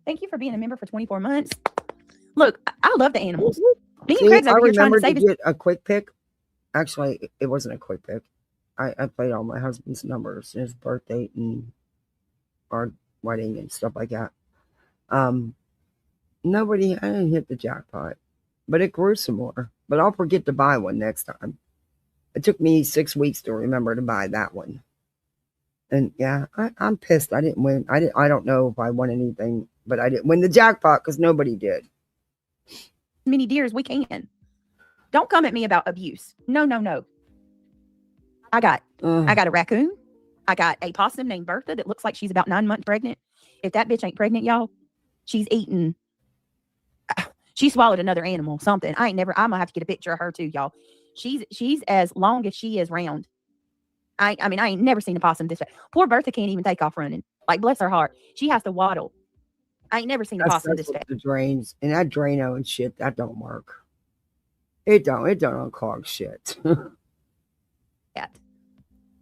Thank you for being a member for 24 months. Look, I love the animals. Me See, and Craig's I over here trying to remember save to his... get a quick pick. Actually, it wasn't a quick pick. I played all my husband's numbers, his birthday and our wedding and stuff like that. I didn't hit the jackpot, but it grew some more. But I'll forget to buy one next time. It took me 6 weeks to remember to buy that one. And yeah, I'm pissed. I didn't win. I don't know if I won anything, but I didn't win the jackpot because nobody did. Many deers we can. Don't come at me about abuse. No. I got a raccoon. I got a possum named Bertha that looks like she's about 9 months pregnant. If that bitch ain't pregnant, y'all, she's eating. She swallowed another animal, something. I'm gonna have to get a picture of her too, y'all. She's as long as she is round. I ain't never seen a possum this fast. Poor Bertha can't even take off running. Like, bless her heart. She has to waddle. I ain't never seen a possum this fast. The drains and that Drano and shit, that don't work. It don't unclog shit.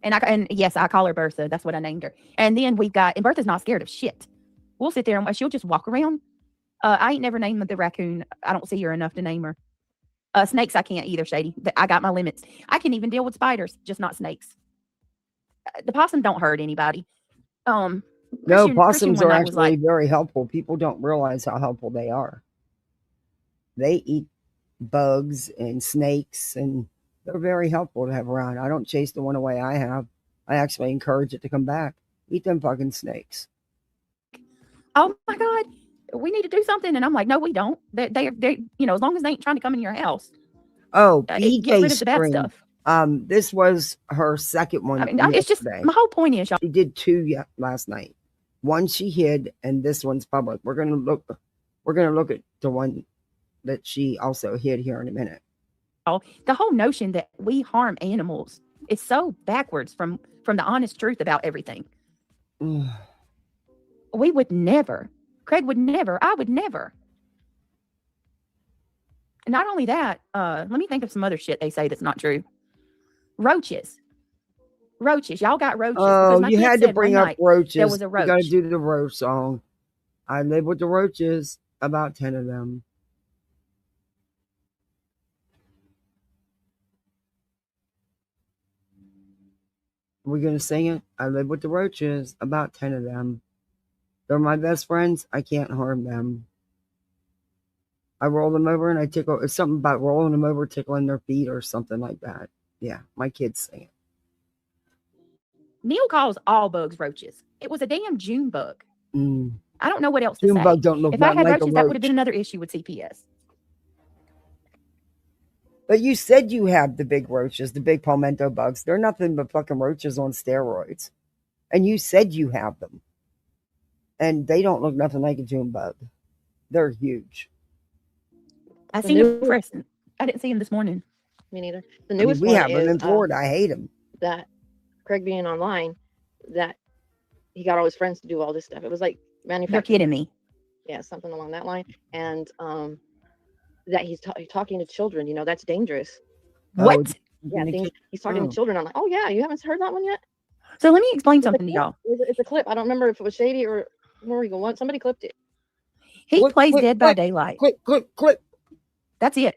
And yes, I call her Bertha. That's what I named her. And then and Bertha's not scared of shit. We'll sit there and she'll just walk around. I ain't never named the raccoon. I don't see her enough to name her. Snakes, I can't either, Shady. I got my limits. I can even deal with spiders, just not snakes. The possum don't hurt anybody. No, possums are actually very helpful. People don't realize how helpful they are. They eat bugs and snakes, and they're very helpful to have around. I don't chase the one away I have. I actually encourage it to come back. Eat them fucking snakes. Oh my God, we need to do something. And I'm like, no, we don't. They're as long as they ain't trying to come in your house. Oh, get rid of the bad stuff. This was her second one. It's just my whole point is, y'all. She did 2 last night. One she hid, and this one's public. We're gonna look at the one that she also hid here in a minute. The whole notion that we harm animals is so backwards from the honest truth about everything. We would never. Craig would never. I would never. And not only that, let me think of some other shit they say that's not true. Roaches. Y'all got roaches. Oh, you had to bring up roaches. There was a roach. You got to do the roach song. I live with the roaches, about 10 of them. We're going to sing it. I live with the roaches, about 10 of them. They're my best friends. I can't harm them. I roll them over and I tickle. It's something about rolling them over, tickling their feet or something like that. Yeah, my kids sing it. Neil calls all bugs roaches. It was a damn June bug. I don't know what else to June say. Bug don't look if I had like roaches, that would have been another issue with CPS. But you said you have the big roaches, the big palmetto bugs. They're nothing but fucking roaches on steroids. And you said you have them. And they don't look nothing like a June bug. They're huge. I seen him first. I didn't see him this morning. Me neither. The newest we one have them is in Florida. I hate them. that Craig being online, that he got all his friends to do all this stuff. It was like manufactured. You're kidding me. Yeah, something along that line. And that he's talking to children. You know, that's dangerous. What? Yeah, he's talking to children. I'm like, oh yeah, you haven't heard that one yet? So let me explain something to y'all. It's a clip. I don't remember if it was Shady or where we go. Somebody clipped it. He plays Dead by Daylight. Clip. That's it.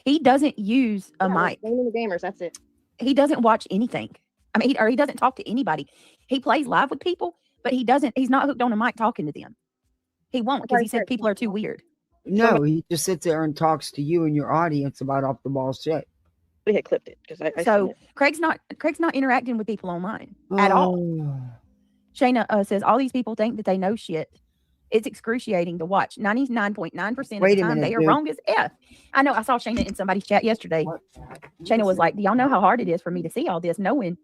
He doesn't use a mic. Blaming the gamers. That's it. He doesn't watch anything. I mean, he doesn't talk to anybody. He plays live with people, but he doesn't. He's not hooked on a mic talking to them. He won't because he said people are too weird. No, he just sits there and talks to you and your audience about off the ball shit. We had clipped it because I so Craig's not interacting with people online at all. Shayna says all these people think that they know shit. It's excruciating to watch. 99.9% of the time they are wrong as F. I know. I saw Shayna in somebody's chat yesterday. Shayna was like, "Do y'all know how hard it is for me to see all this, knowing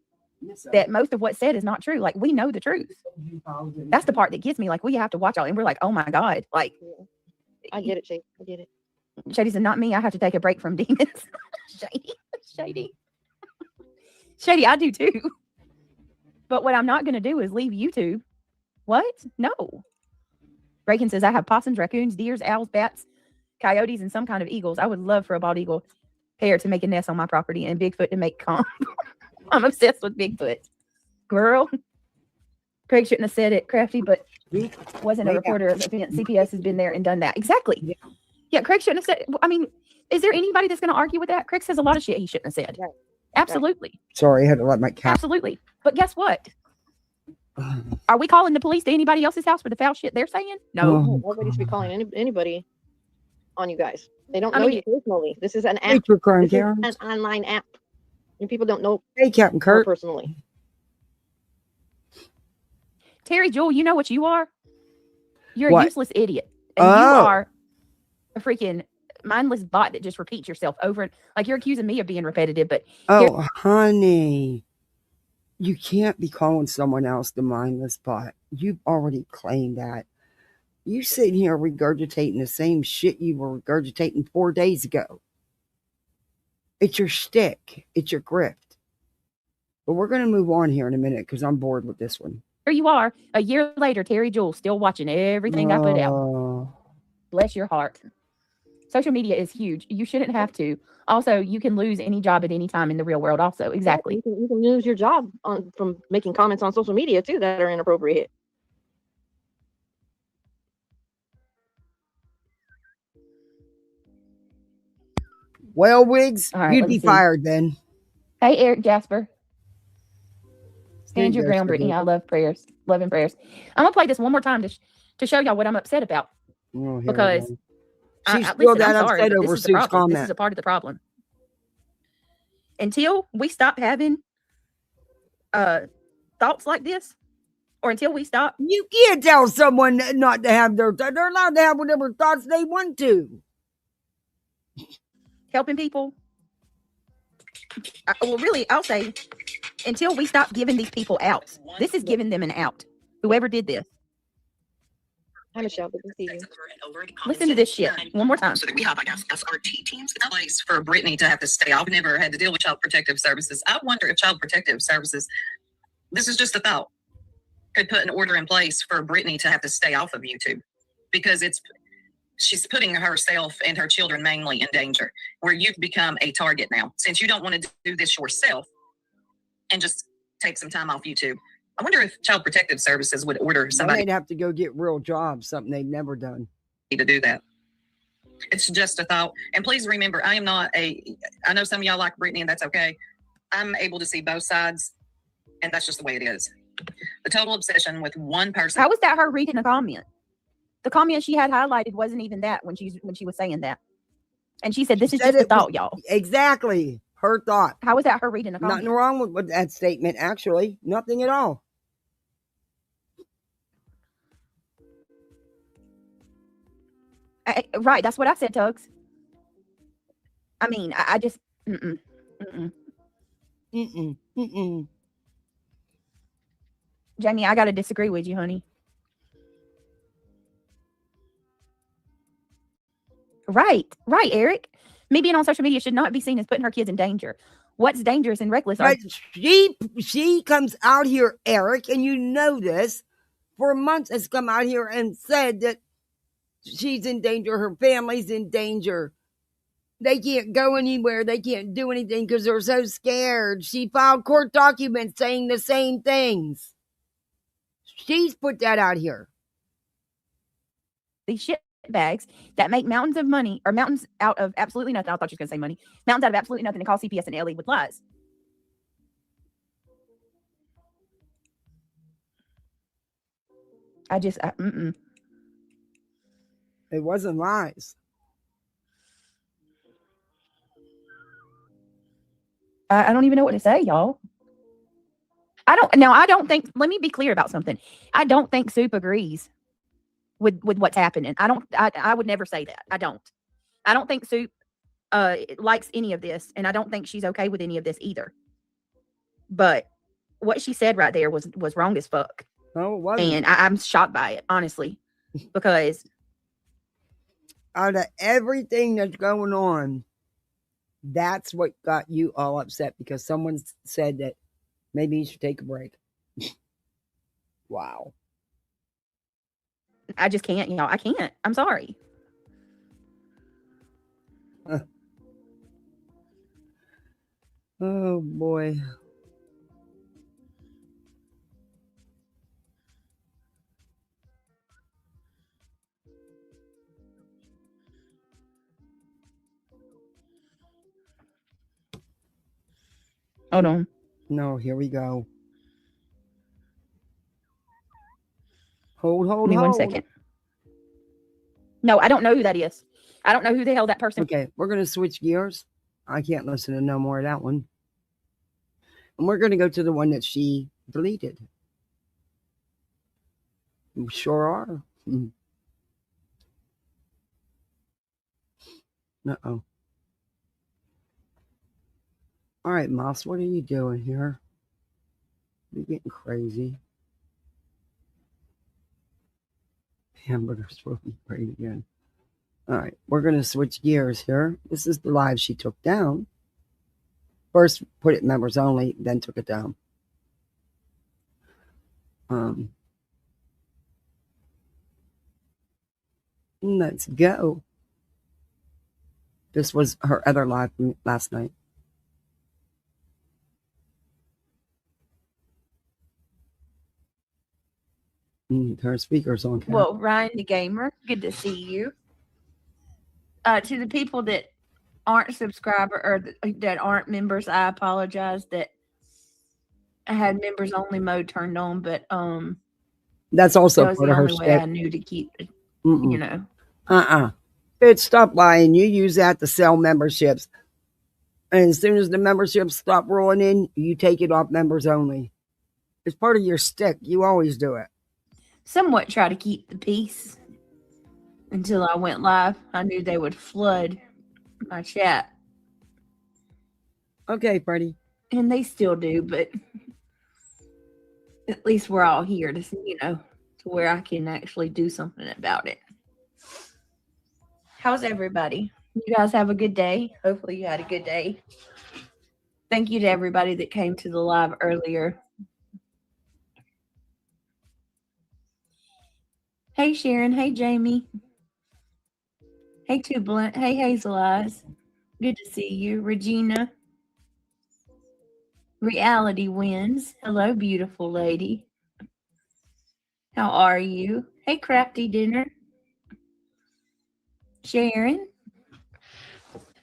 that most of what's said is not true? Like we know the truth. That's the part that gets me. Like we have to watch all, and we're like, oh my god, like." I get it, Shady. I get it. Shady said, not me. I have to take a break from demons. Shady, I do too. But what I'm not going to do is leave YouTube. What? No. Reagan says, I have possums, raccoons, deers, owls, bats, coyotes, and some kind of eagles. I would love for a bald eagle pair to make a nest on my property and Bigfoot to make calm. I'm obsessed with Bigfoot. Girl. Craig shouldn't have said it, Crafty, but wasn't a reporter of the event. CPS has been there and done that. Exactly. Yeah, Craig shouldn't have said. I mean, is there anybody that's going to argue with that? Craig says a lot of shit he shouldn't have said. Right. Absolutely. Sorry, I had to let my cat. Absolutely. But guess what? Are we calling the police to anybody else's house for the foul shit they're saying? No. Nobody should be calling anybody on you guys. They don't know you personally. This is an app. This is an online app. And people don't know. Hey, Captain Kurt. Personally. Terry Jewel, you know what you are? You're a useless idiot. And you are a freaking mindless bot that just repeats yourself over and like you're accusing me of being repetitive, but honey, you can't be calling someone else the mindless bot. You've already claimed that. You sitting here regurgitating the same shit you were regurgitating 4 days ago. It's your shtick. It's your grift. But we're going to move on here in a minute because I'm bored with this one. Here you are, a year later, Terry Jewel, still watching everything I put out. Bless your heart. Social media is huge. You shouldn't have to. Also, you can lose any job at any time in the real world also. Exactly. You can lose your job from making comments on social media, too, that are inappropriate. Well, Wiggs, you'd be fired then. Hey, Eric Jasper. Stand your ground, Brittany. I love prayers. Love and prayers. I'm going to play this one more time to show y'all what I'm upset about. Because she's still that upset over Sue's comment. This is a part of the problem. Until we stop having thoughts like this, or until we stop. You can't tell someone not to have they're allowed to have whatever thoughts they want to. Helping people. Well, really, I'll say until we stop giving these people outs. This is giving them an out. Whoever did this. Hi, Michelle. Good to see you. Listen to this shit one more time. So that we have, I guess, SRT teams. It's a place for Brittany to have to stay. I've never had to deal with Child Protective Services. I wonder if Child Protective Services, this is just a thought, could put an order in place for Brittany to have to stay off of YouTube because she's putting herself and her children mainly in danger, where you've become a target now. Since you don't want to do this yourself and just take some time off YouTube, I wonder if Child Protective Services would order somebody. They'd have to go get real jobs, something they've never done. To do that. It's just a thought. And please remember, I know some of y'all like Brittany, and that's okay. I'm able to see both sides, and that's just the way it is. The total obsession with one person. How was that her reading a comment? The comment she had highlighted wasn't even that when she was saying that. And she said, this is just a thought, y'all. Exactly. Her thought. How was that her reading a comment? Nothing wrong with that statement, actually. Nothing at all. Right. That's what I said, Tugs. I mean, I just, Jamie, I got to disagree with you, honey. Right, Eric. Me being on social media should not be seen as putting her kids in danger. What's dangerous and reckless? But she comes out here, Eric, and you know this, for months has come out here and said that she's in danger, her family's in danger. They can't go anywhere, they can't do anything because they're so scared. She filed court documents saying the same things. She's put that out here. These shit bags that make mountains of money, or mountains out of absolutely nothing. I thought you were going to say money. Mountains out of absolutely nothing, and call CPS and LE with lies. It wasn't lies. I don't even know what to say, y'all. I don't think, let me be clear about something. I don't think Soup agrees with what's happening. I would never say that. I don't think Soup likes any of this, and I don't think she's okay with any of this either. But what she said right there was wrong as fuck. No, it wasn't. And I'm shocked by it, honestly, because out of everything that's going on, that's what got you all upset, because someone said that maybe you should take a break. Wow. I just can't, I can't. I'm sorry. Oh, boy. Hold on. No, here we go. Hold. Give me 1 second. No, I don't know who that is. I don't know who the hell that person. Okay, we're going to switch gears. I can't listen to no more of that one. And we're going to go to the one that she deleted. We sure are. Uh-oh. All right, Mouse, what are you doing here? You're getting crazy. Hamburgers will be great again. All right, we're going to switch gears here. This is the live she took down. First put it members only, then took it down. Let's go. This was her other live from last night. Her speaker's on. Well, Ryan the Gamer, good to see you. To the people that aren't subscriber or that aren't members, I apologize that I had members only mode turned on, but that's also that was part the of her only way I knew to keep it. Bitch, stop lying. You use that to sell memberships, and as soon as the memberships stop rolling in, you take it off members only. It's part of your stick. You always do it. Somewhat try to keep the peace until I went live. I knew they would flood my chat. Okay, Freddie. And they still do, but at least we're all here to, to where I can actually do something about it. How's everybody? You guys have a good day. Hopefully you had a good day. Thank you to everybody that came to the live earlier. Hey, Sharon. Hey, Jamie. Hey, Too Blunt. Hey, Hazel Eyes. Good to see you. Regina. Reality wins. Hello, beautiful lady. How are you? Hey, Crafty Dinner. Sharon.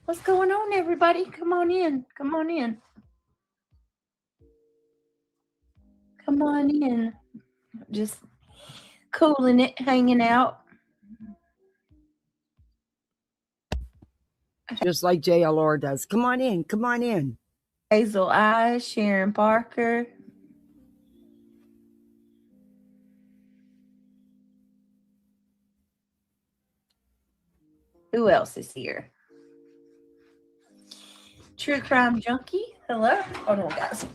What's going on, everybody? Come on in. Come on in. Come on in. Just cooling it, hanging out. Just like JLR does. Come on in. Come on in. Hazel Eyes, Sharon Parker. Who else is here? True crime junkie. Hello. Hold on, guys.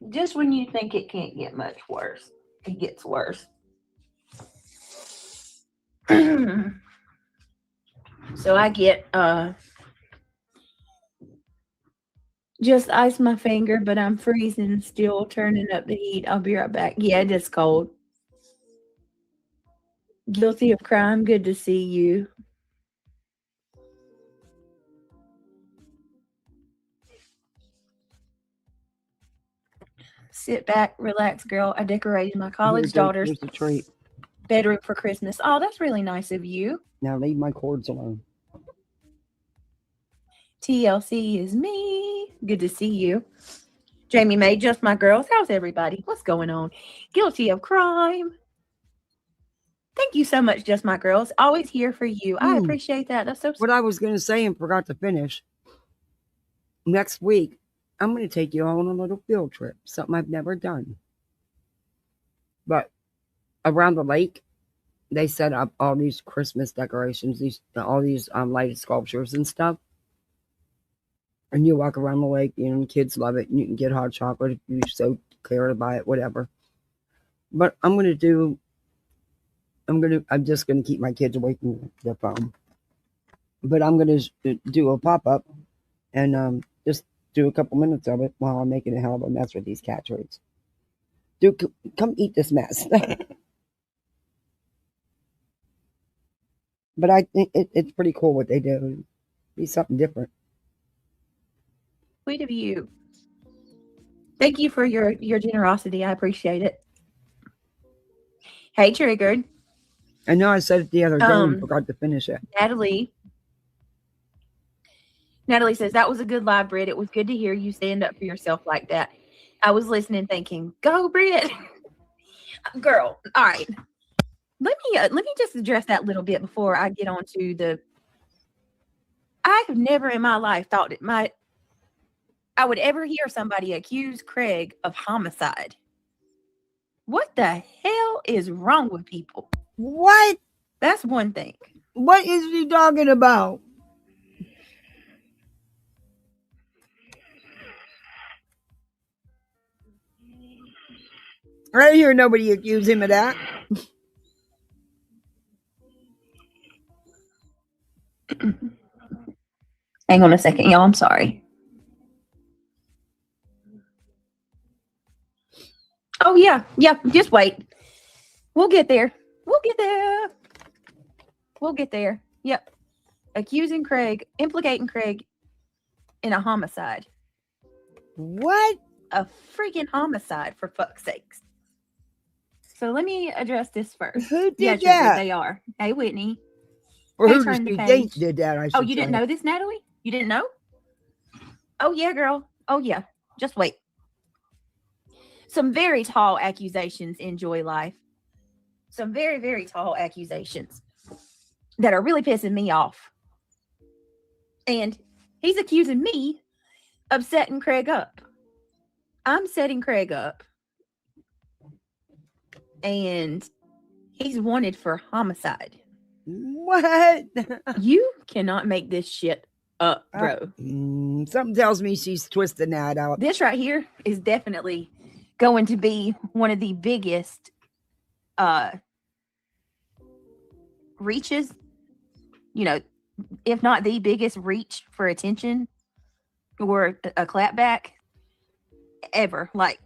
Just when you think it can't get much worse, it gets worse. So I get just ice my finger, but I'm freezing still, turning up the heat. I'll be right back. Yeah, it is cold. Guilty of crime. Good to see you. Sit back, relax, girl. I decorated my college daughter's Here's a treat. bedroom for Christmas. Oh, that's really nice of you. Now leave my cords alone. TLC is me. Good to see you. Jamie May, just my girls. How's everybody? What's going on? Guilty of crime. Thank you so much, just my girls. Always here for you. I appreciate that. That's so sweet. What I was going to say and forgot to finish. Next week, I'm going to take you all on a little field trip. Something I've never done. But around the lake, they set up all these Christmas decorations, all these lighted sculptures and stuff. And you walk around the lake, you know, kids love it. And you can get hot chocolate if you so care to buy it, whatever. But I'm just going to keep my kids away from their phone. But I'm going to do a pop-up and just do a couple minutes of it while I'm making a hell of a mess with these cat treats. Dude, come eat this mess. But I think it's pretty cool what they do. Be something different. Sweet of you. Thank you for your generosity. I appreciate it. Hey, Triggered. I know I said it the other day and forgot to finish it. Natalie says, that was a good live, Britt. It was good to hear you stand up for yourself like that. I was listening thinking, go, Britt. Girl, all right. Let me just address that a little bit before I get on to I have never in my life thought I would ever hear somebody accuse Craig of homicide. What the hell is wrong with people? What? That's one thing. What is he talking about? I hear nobody accuse him of that. Hang on a second, y'all. I'm sorry. Oh, yeah. Yeah. Just wait. We'll get there. Yep. Implicating Craig in a homicide. What? A freaking homicide, for fuck's sakes. So let me address this first. Who did Trigger, that? they are. Hey, Whitney. Or Hey, who turn the do you page. think did that? I Oh, should you didn't say. know this, Natalie? You didn't know? Oh, yeah, girl. Oh, yeah. Just wait. Some very tall accusations in Joy Life. Some very, very tall accusations that are really pissing me off. And he's accusing me of setting Craig up. I'm setting Craig up. And he's wanted for homicide. What? You cannot make this shit up, bro. Something tells me she's twisting that out. This right here is definitely going to be one of the biggest reaches, you know, if not the biggest reach for attention or a clapback ever. Like,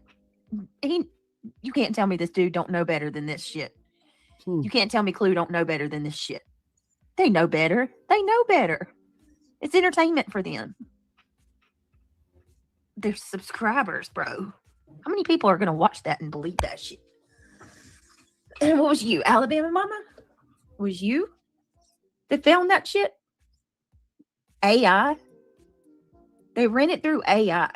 you can't tell me this dude don't know better than this shit. You can't tell me Clue don't know better than this shit. They know better. It's entertainment for them. They're subscribers, bro. How many people are going to watch that and believe that shit? And what was you, Alabama Mama? Was you that found that shit? AI? They ran it through AI.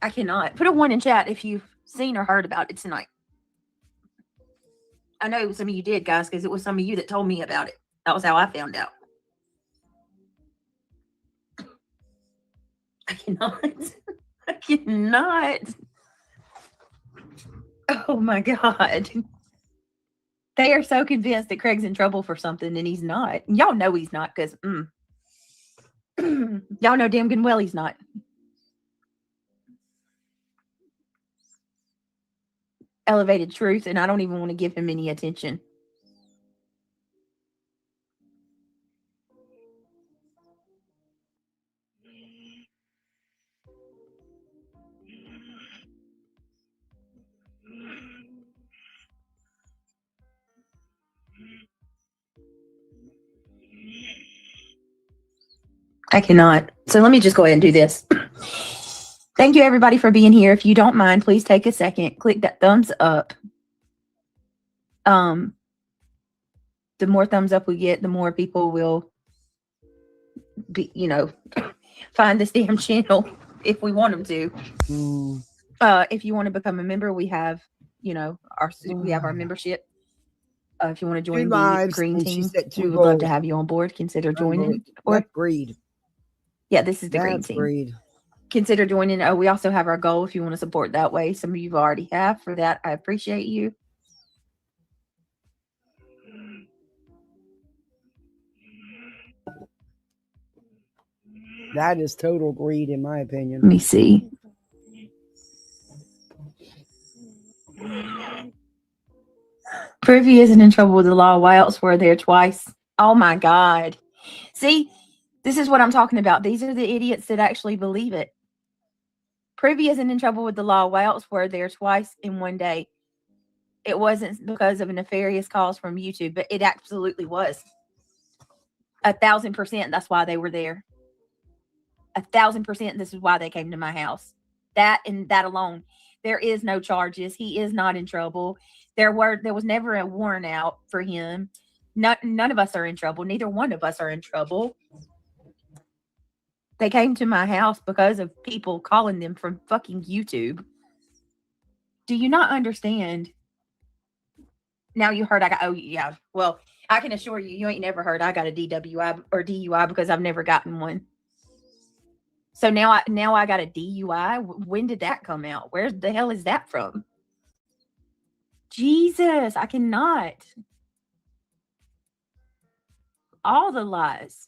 I cannot. Put a 1 in chat if you've seen or heard about it tonight. I know some of you did, guys, because it was some of you that told me about it. That was how I found out. I cannot. Oh my God. They are so convinced that Craig's in trouble for something, and he's not. Y'all know he's not, because y'all know damn good and well he's not. Elevated truth, and I don't even want to give him any attention. I cannot. So let me just go ahead and do this. Thank you, everybody, for being here. If you don't mind, please take a second. Click that thumbs up. The more thumbs up we get, the more people will be, find this damn channel if we want them to. If you want to become a member, we have, we have our membership. If you want to join the green team, we would love to have you on board. Consider joining. Or breed. Yeah, this is the green team. Breed. Consider joining. We also have our goal if you want to support that way. Some of you already have. For that, I appreciate you. That is total greed, in my opinion. Let me see. Privy isn't in trouble with the law. Why else were there twice? Oh my God. See, this is what I'm talking about. These are the idiots that actually believe it. Privy isn't in trouble with the law. Why else were there twice in one day? It wasn't because of a nefarious cause from YouTube, but it absolutely was. 1,000%. That's why they were there. 1,000%. This is why they came to my house. That and that alone. There is no charges. He is not in trouble. There was never a warrant out for him. None of us are in trouble. Neither one of us are in trouble. They came to my house because of people calling them from fucking YouTube. Do you not understand? Now you heard well, I can assure you, you ain't never heard I got a DWI or DUI because I've never gotten one. So now I got a DUI. When did that come out? Where the hell is that from? Jesus, I cannot. All the lies.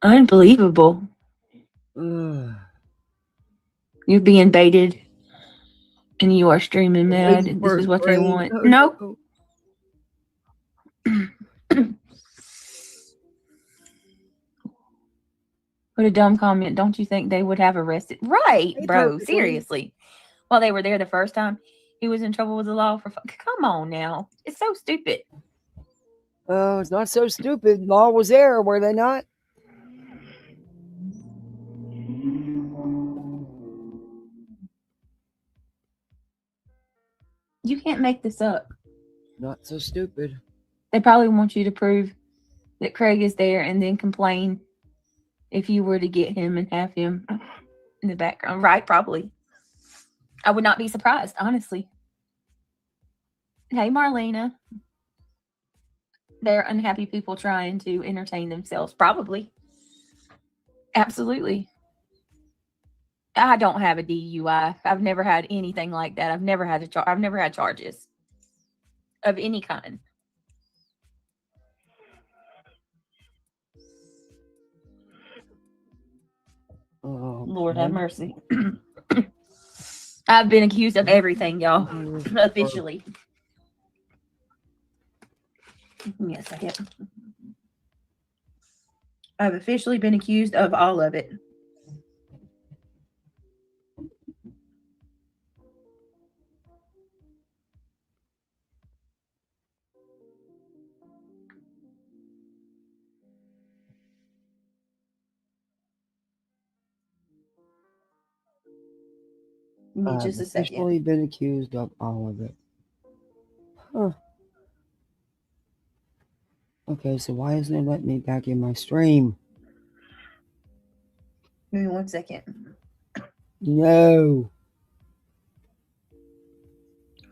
Unbelievable. You're being baited and you are streaming mad. And this is what they want. No. What a dumb comment. Don't you think they would have arrested? Right, bro. Seriously. Well, they were there the first time. He was in trouble with the law for come on now. It's so stupid. Oh, it's not so stupid. Law was there, were they not? You can't make this up. Not so stupid. They probably want you to prove that Craig is there and then complain if you were to get him and have him in the background. Right, probably. I would not be surprised, honestly. Hey, Marlena. They're unhappy people trying to entertain themselves. Probably. Absolutely. I don't have a DUI. I've never had anything like that. I've never had I've never had charges of any kind. Oh, Lord have mercy. I've been accused of everything, y'all. Officially. Give me a second. I've officially been accused of all of it. Just a second. I've officially been accused of all of it. Huh. Okay, so why isn't it letting me back in my stream? Give me 1 second. No.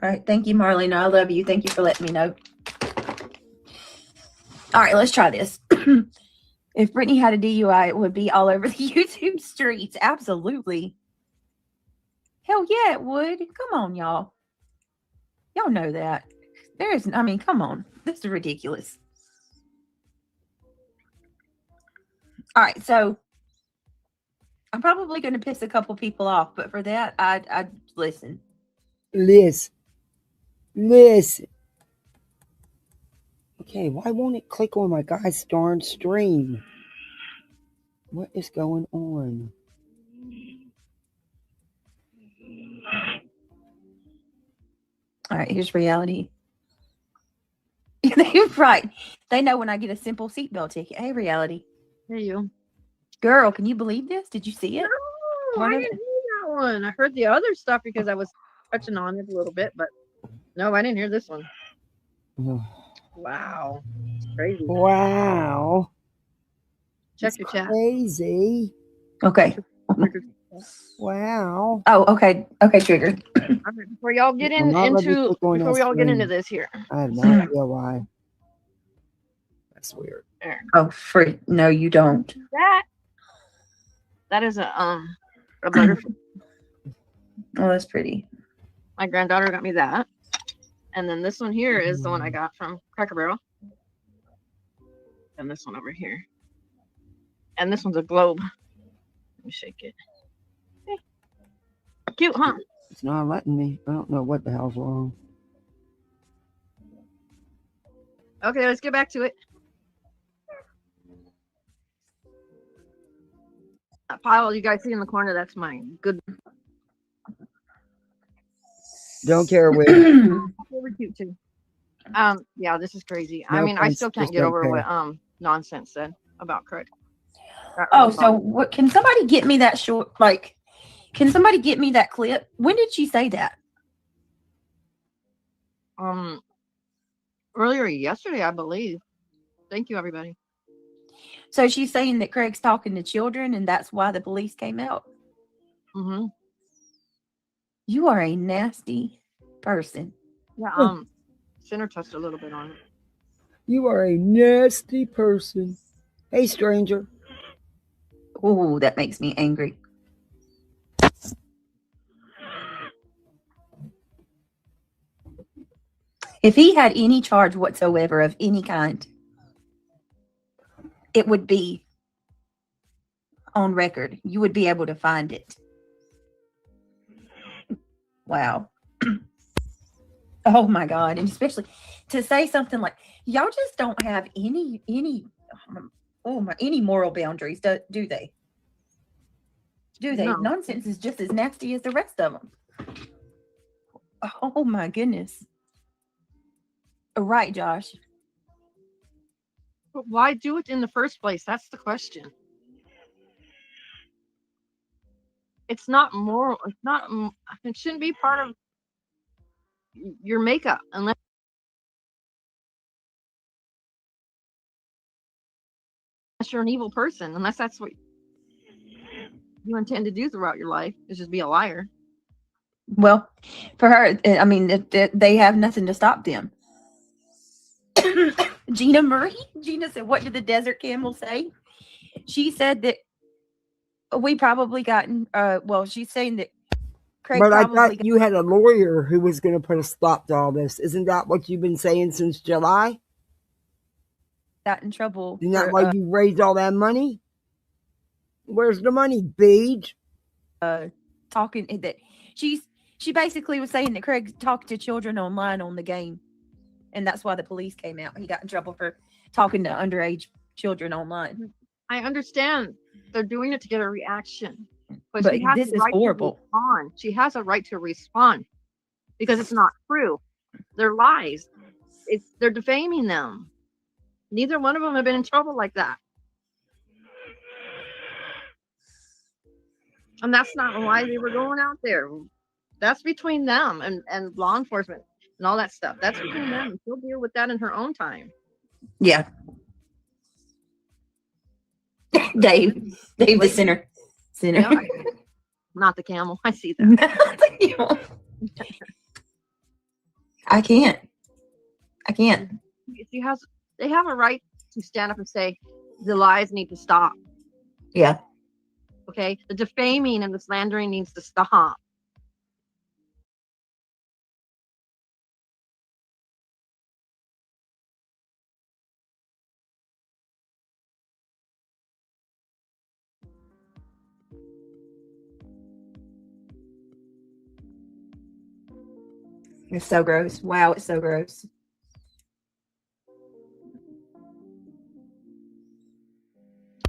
All right. Thank you, Marlena. I love you. Thank you for letting me know. All right, let's try this. If Brittany had a DUI, it would be all over the YouTube streets. Absolutely. Hell yeah, it would. Come on, y'all. Y'all know that. Come on. This is ridiculous. All right, so I'm probably going to piss a couple people off, but for that, I'd listen. Listen. Okay, why won't it click on my guy's darn stream? What is going on? All right, here's reality. You're right. They know when I get a simple seatbelt ticket. Hey, reality. Hey, you. Girl, can you believe this? Did you see it? No, I didn't hear that one. I heard the other stuff because I was touching on it a little bit, but no, I didn't hear this one. Wow. It's crazy. Wow. Check it's your chat. Crazy. Okay. Wow. Oh, okay. Okay, triggered. Before y'all get into this here. I have no idea why. That's weird. There. Oh, no, you don't. That is a butterfly. Oh, that's pretty. My granddaughter got me that. And then this one here is the one I got from Cracker Barrel. And this one over here. And this one's a globe. Let me shake it. Hey. Cute, huh? It's not letting me. I don't know what the hell's wrong. Okay, let's get back to it. That pile you guys see in the corner, that's mine. Good. Don't care which. Cute too. Yeah, this is crazy. No I mean, I offense, still can't just get don't over care. what nonsense said about Craig. Oh, so what? Can somebody get me that short? Like, can somebody get me that clip? When did she say that? Earlier yesterday, I believe. Thank you, everybody. So she's saying that Craig's talking to children, and that's why the police came out. Mm-hmm. You are a nasty person. Yeah. Sinner touched a little bit on it. You are a nasty person. Hey, stranger. Oh, that makes me angry. If he had any charge whatsoever of any kind, it would be on record. You would be able to find it. Wow. Oh my God. And especially to say something like, y'all just don't have any moral boundaries, do they? Do they? No. Nonsense is just as nasty as the rest of them. Oh my goodness. Right, Josh. But why do it in the first place? That's the question. It's not moral. It's not. It shouldn't be part of your makeup unless you're an evil person. Unless that's what you intend to do throughout your life, is just be a liar. Well, for her, I mean, they have nothing to stop them. Gina said, what did the desert camel say? She said that we probably gotten, she's saying that Craig But I probably thought you had a lawyer who was going to put a stop to all this. Isn't that what you've been saying since July? got in trouble. Isn't that why you raised all that money? Where's the money, Beej? Talking that she basically was saying that Craig talked to children online on the game. And that's why the police came out. He got in trouble for talking to underage children online. I understand they're doing it to get a reaction. But this is horrible. She has a right to respond because it's not true. They're lies. They're defaming them. Neither one of them have been in trouble like that. And that's not why they were going out there. That's between them and law enforcement and all that stuff. That's between them. She'll deal with that in her own time. Yeah. Dave the sinner. No, not the camel. I see that. I can't. They have a right to stand up and say the lies need to stop. Yeah. Okay, the defaming and the slandering needs to stop. It's so gross. Wow, it's so gross.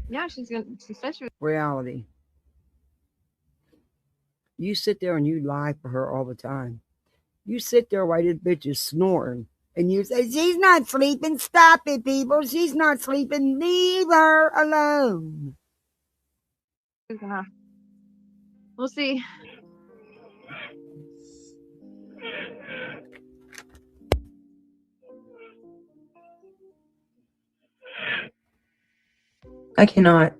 Yeah, she said she was. Reality. You sit there and you lie for her all the time. You sit there while this bitch is snoring and you say, she's not sleeping. Stop it, people. She's not sleeping. Leave her alone. We'll see. I cannot.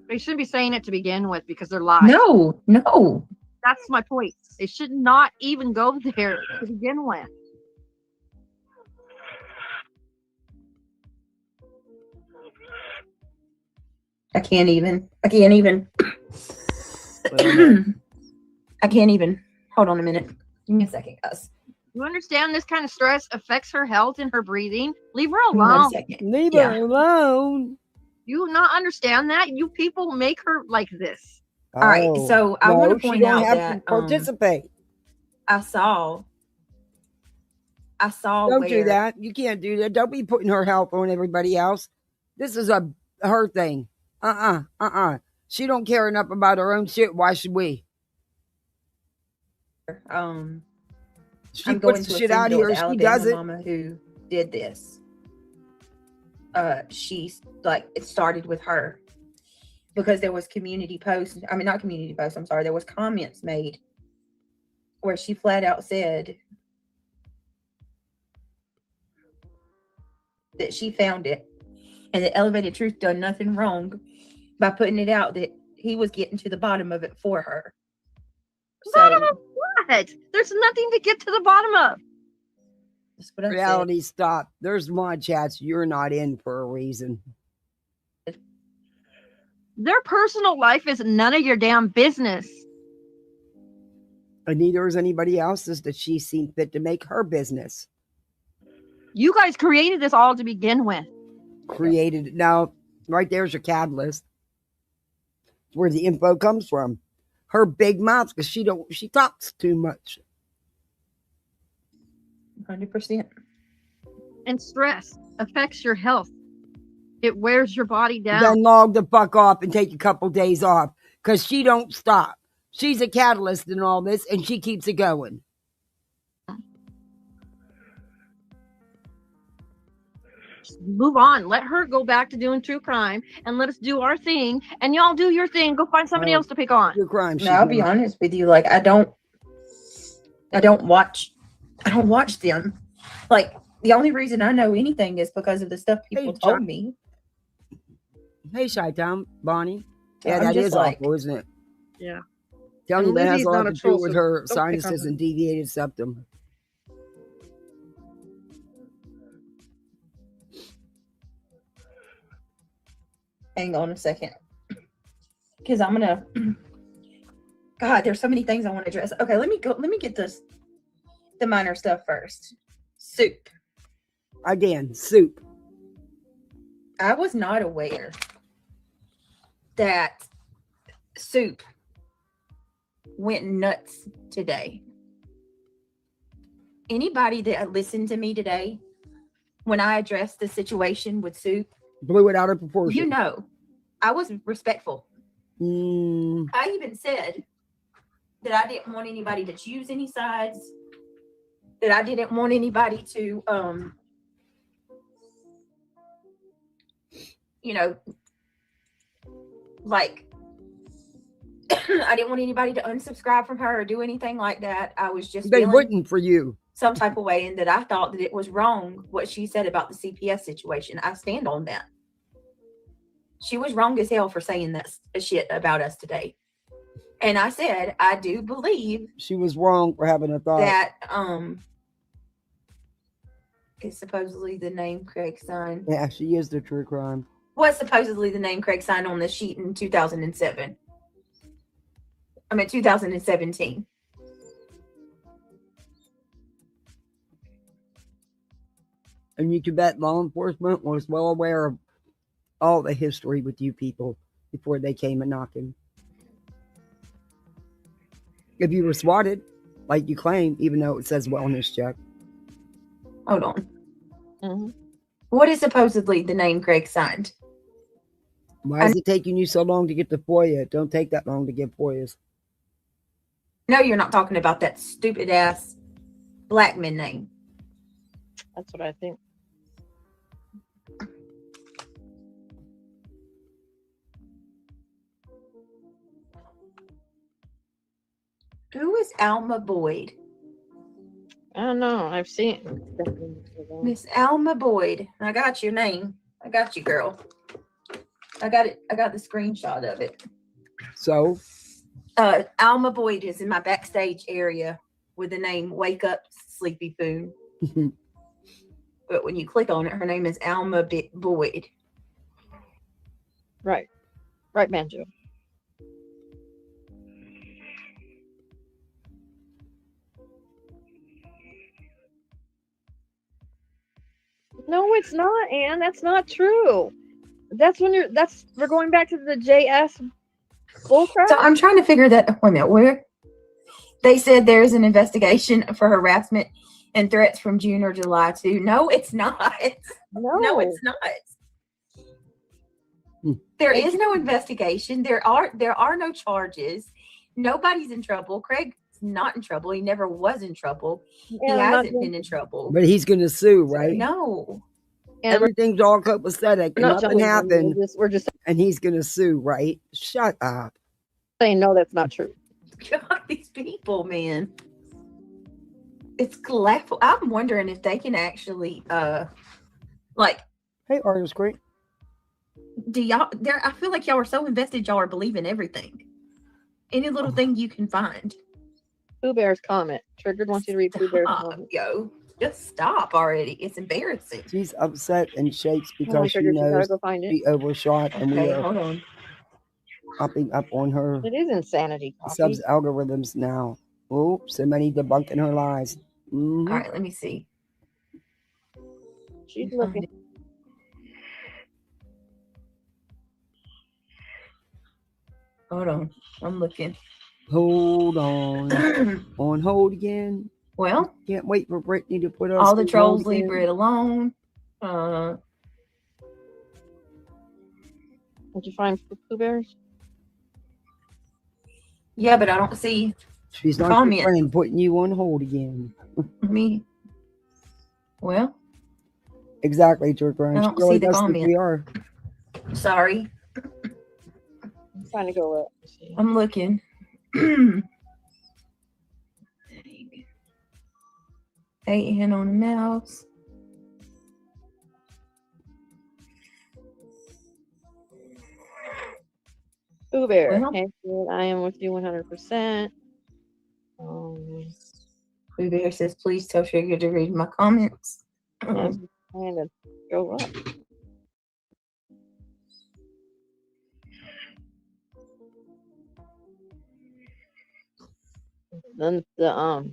They shouldn't be saying it to begin with because they're lies. No, no. That's my point. They should not even go there to begin with. I can't even. I can't even. I can't even. Hold on a minute. Give me a second, guys. You understand this kind of stress affects her health and her breathing? Leave her Give me 1 alone. second. Leave Yeah. her alone. You not understand that? You people make her like this. All right, so I want to she point don't out have that to participate. I saw Don't where, do that. You can't do that. Don't be putting her health on everybody else. This is her thing. She don't care enough about her own shit. Why should we? She I'm going puts to the shit assume out that it here. was She Alabama does it. mama who did this. She's like, it started with her because there was community posts. I mean, not community posts. I'm sorry. There was comments made where she flat out said that she found it and that Elevated Truth done nothing wrong by putting it out that he was getting to the bottom of it for her. Bottom of what? There's nothing to get to the bottom of. That's what I Reality, stop. There's mod chats you're not in for a reason. Their personal life is none of your damn business. And neither is anybody else's that she seen fit to make her business. You guys created this all to begin with. Created it. Now, right there's your catalyst. Where the info comes from. Her big mouth, because she talks too much. 100%. And stress affects your health. It wears your body down. Then log the fuck off and take a couple days off. Because she don't stop. She's a catalyst in all this, and she keeps it going. Just move on. Let her go back to doing true crime, and let us do our thing. And y'all do your thing. Go find somebody else to pick on. True crime. No, I'll be honest with you. Like, I don't watch them. Like, the only reason I know anything is because of the stuff people told me. Hey, Chi-Town, Bonnie. Yeah, I'm that just is like, awful, isn't it? Yeah. Tell me And that has Lizzie's a lot not a to do troll, with so her don't pick on sinuses her. and deviated septum. hang on a second. Because I'm gonna God, there's so many things I want to address. Okay, let me get the minor stuff first. Soup. Again, soup. I was not aware that Soup went nuts today. Anybody that listened to me today when I addressed the situation with Soup blew it out of proportion. You know, I was respectful. Mm. I even said that I didn't want anybody to choose any sides, that I didn't want anybody to you know, like I didn't want anybody to unsubscribe from her or do anything like that. I was just they wouldn't for you some type of way, and that I thought that it was wrong what she said about the CPS situation. I stand on that. She was wrong as hell for saying that shit about us today. And I said, I do believe she was wrong for having a thought that is supposedly the name Craig signed. Yeah, she is the true crime. What's supposedly the name Craig signed on the sheet in 2007? I mean 2017. And you can bet law enforcement was well aware of all the history with you people before they came a knocking. If you were swatted, like you claim, even though it says wellness check. Hold on. What is supposedly the name Craig signed? Why is it taking you so long to get to FOIA? It don't take that long to get FOIAs. No, you're not talking about that stupid ass Blackman name. That's what I think. Who is Alma Boyd? I don't know. I've seen Miss Alma Boyd. I got your name. I got you, girl. I got it. I got the screenshot of it. So? Alma Boyd is in my backstage area with the name Wake Up Sleepy Foon. But when you click on it, her name is Alma Boyd. Right. Right, Banjo. No, it's not, Anne. That's not true. That's when we're going back to the JS bullcrap. So I'm trying to figure that. Wait a minute. Where they said there's an investigation for harassment and threats from June or July too. No, it's not. No, it's not. There is no investigation. There are no charges. Nobody's in trouble. Craig's not in trouble. He never was in trouble. He hasn't been in trouble. But he's going to sue, right? No. And everything's all copacetic. Nothing happened. We're just and he's going to sue, right? Shut up. Saying no, that's not true. God, these people, man. It's laughable. I'm wondering if they can actually, like. Hey, Artist Great. Do y'all? I feel like y'all are so invested. Y'all are believing everything. Any little thing you can find. Pooh Bear's comment. Triggered wants you to read Pooh Bear's comment. Yo, just stop already. It's embarrassing. She's upset and shakes because she knows she overshot, and we are popping up on her. It is insanity. Subs algorithms now. Oh, so many debunking her lies. All right, let me see. She's looking. Hold on, I'm looking. Hold on. On hold again. Well, can't wait for Brittany to put us. All the trolls leave it alone. Did you find Pooh Bears? Yeah, but I don't see. She's not your friend putting you on hold again. Me. Well. Exactly, Jerk Ryan. I don't see the comment. We are. Sorry. I'm trying to go up. I'm looking. A-N on the mouse. Pooh Bear. Hey, I am with you 100%. Pooh Bear says, please tell Sugar to read my comments. I'm trying to go up. Then the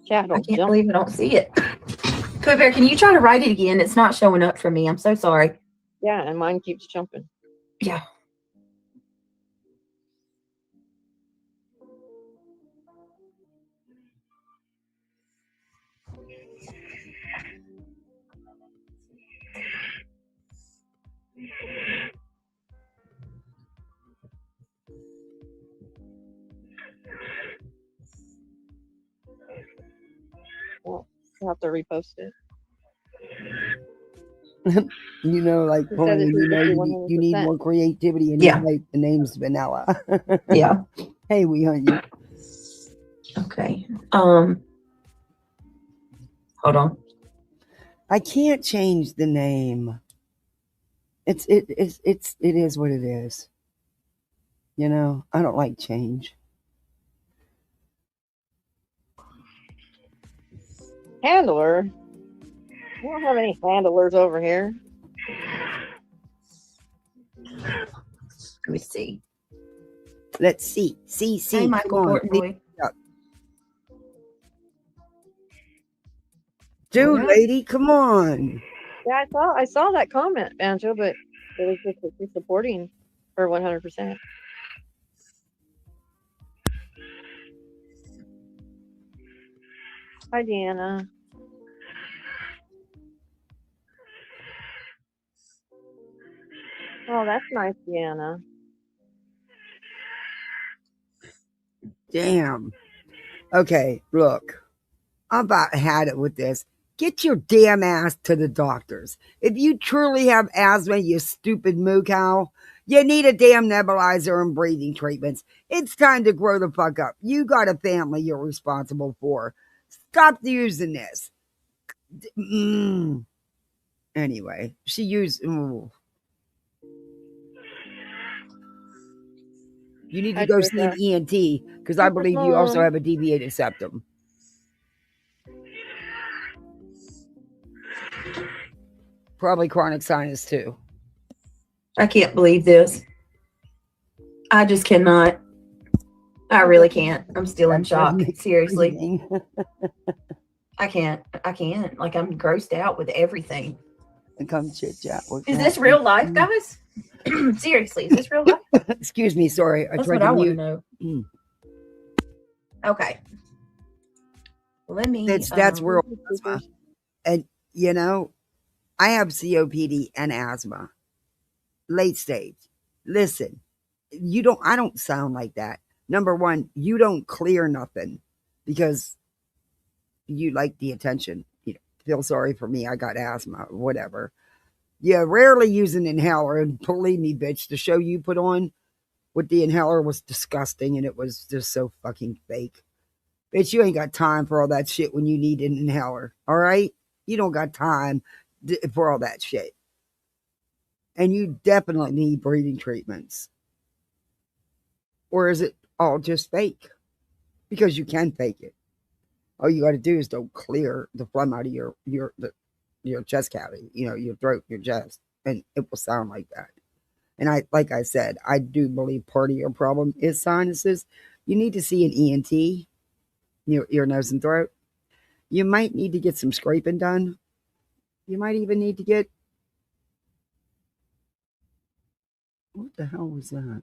chat. I can't believe I don't see it. Pooh Bear, can you try to write it again? It's not showing up for me. I'm so sorry. Yeah, and mine keeps jumping. Yeah. Well, I'll have to repost it. You know, like, you need more creativity, and like the name's Vanilla. Yeah. Hey, we hunt you. Okay. Hold on. I can't change the name. It is what it is. You know, I don't like change. Handler. We don't have any handlers over here. Let me see. Let's see. See. Hey, Michael Come on. Portnoy. Dude, lady, come on. Yeah, I saw that comment, Banjo, but it was just that you're supporting her 100%. Hi, Deanna. Oh, that's nice, Deanna. Damn. Okay, look. I'm about had it with this. Get your damn ass to the doctors. If you truly have asthma, you stupid moo cow, you need a damn nebulizer and breathing treatments. It's time to grow the fuck up. You got a family you're responsible for. Stop using this. Anyway, she used... Ooh. You need to go see an ENT because I believe you also have a deviated septum. Probably chronic sinus too. I can't believe this. I just cannot. I really can't. I'm still in shock. Seriously. I can't. Like, I'm grossed out with everything. And come chit chat. Is this real life, guys? Seriously, is this real life? Excuse me, sorry. That's what I want to know. Okay. Let me. That's real asthma. And, you know, I have COPD and asthma. Late stage. Listen, I don't sound like that. Number one, you don't clear nothing because you like the attention. You know, feel sorry for me. I got asthma, whatever. You rarely use an inhaler, and believe me, bitch, the show you put on with the inhaler was disgusting, and it was just so fucking fake. Bitch, you ain't got time for all that shit when you need an inhaler, all right? You don't got time for all that shit. And you definitely need breathing treatments. Or is it all just fake? Because you can fake it. All you got to do is don't clear the phlegm out of your chest cavity, you know, your throat, your chest, and it will sound like that. And like I said, I do believe part of your problem is sinuses. You need to see an ENT, ear, nose, and throat. You might need to get some scraping done. You might even need to get... What the hell was that?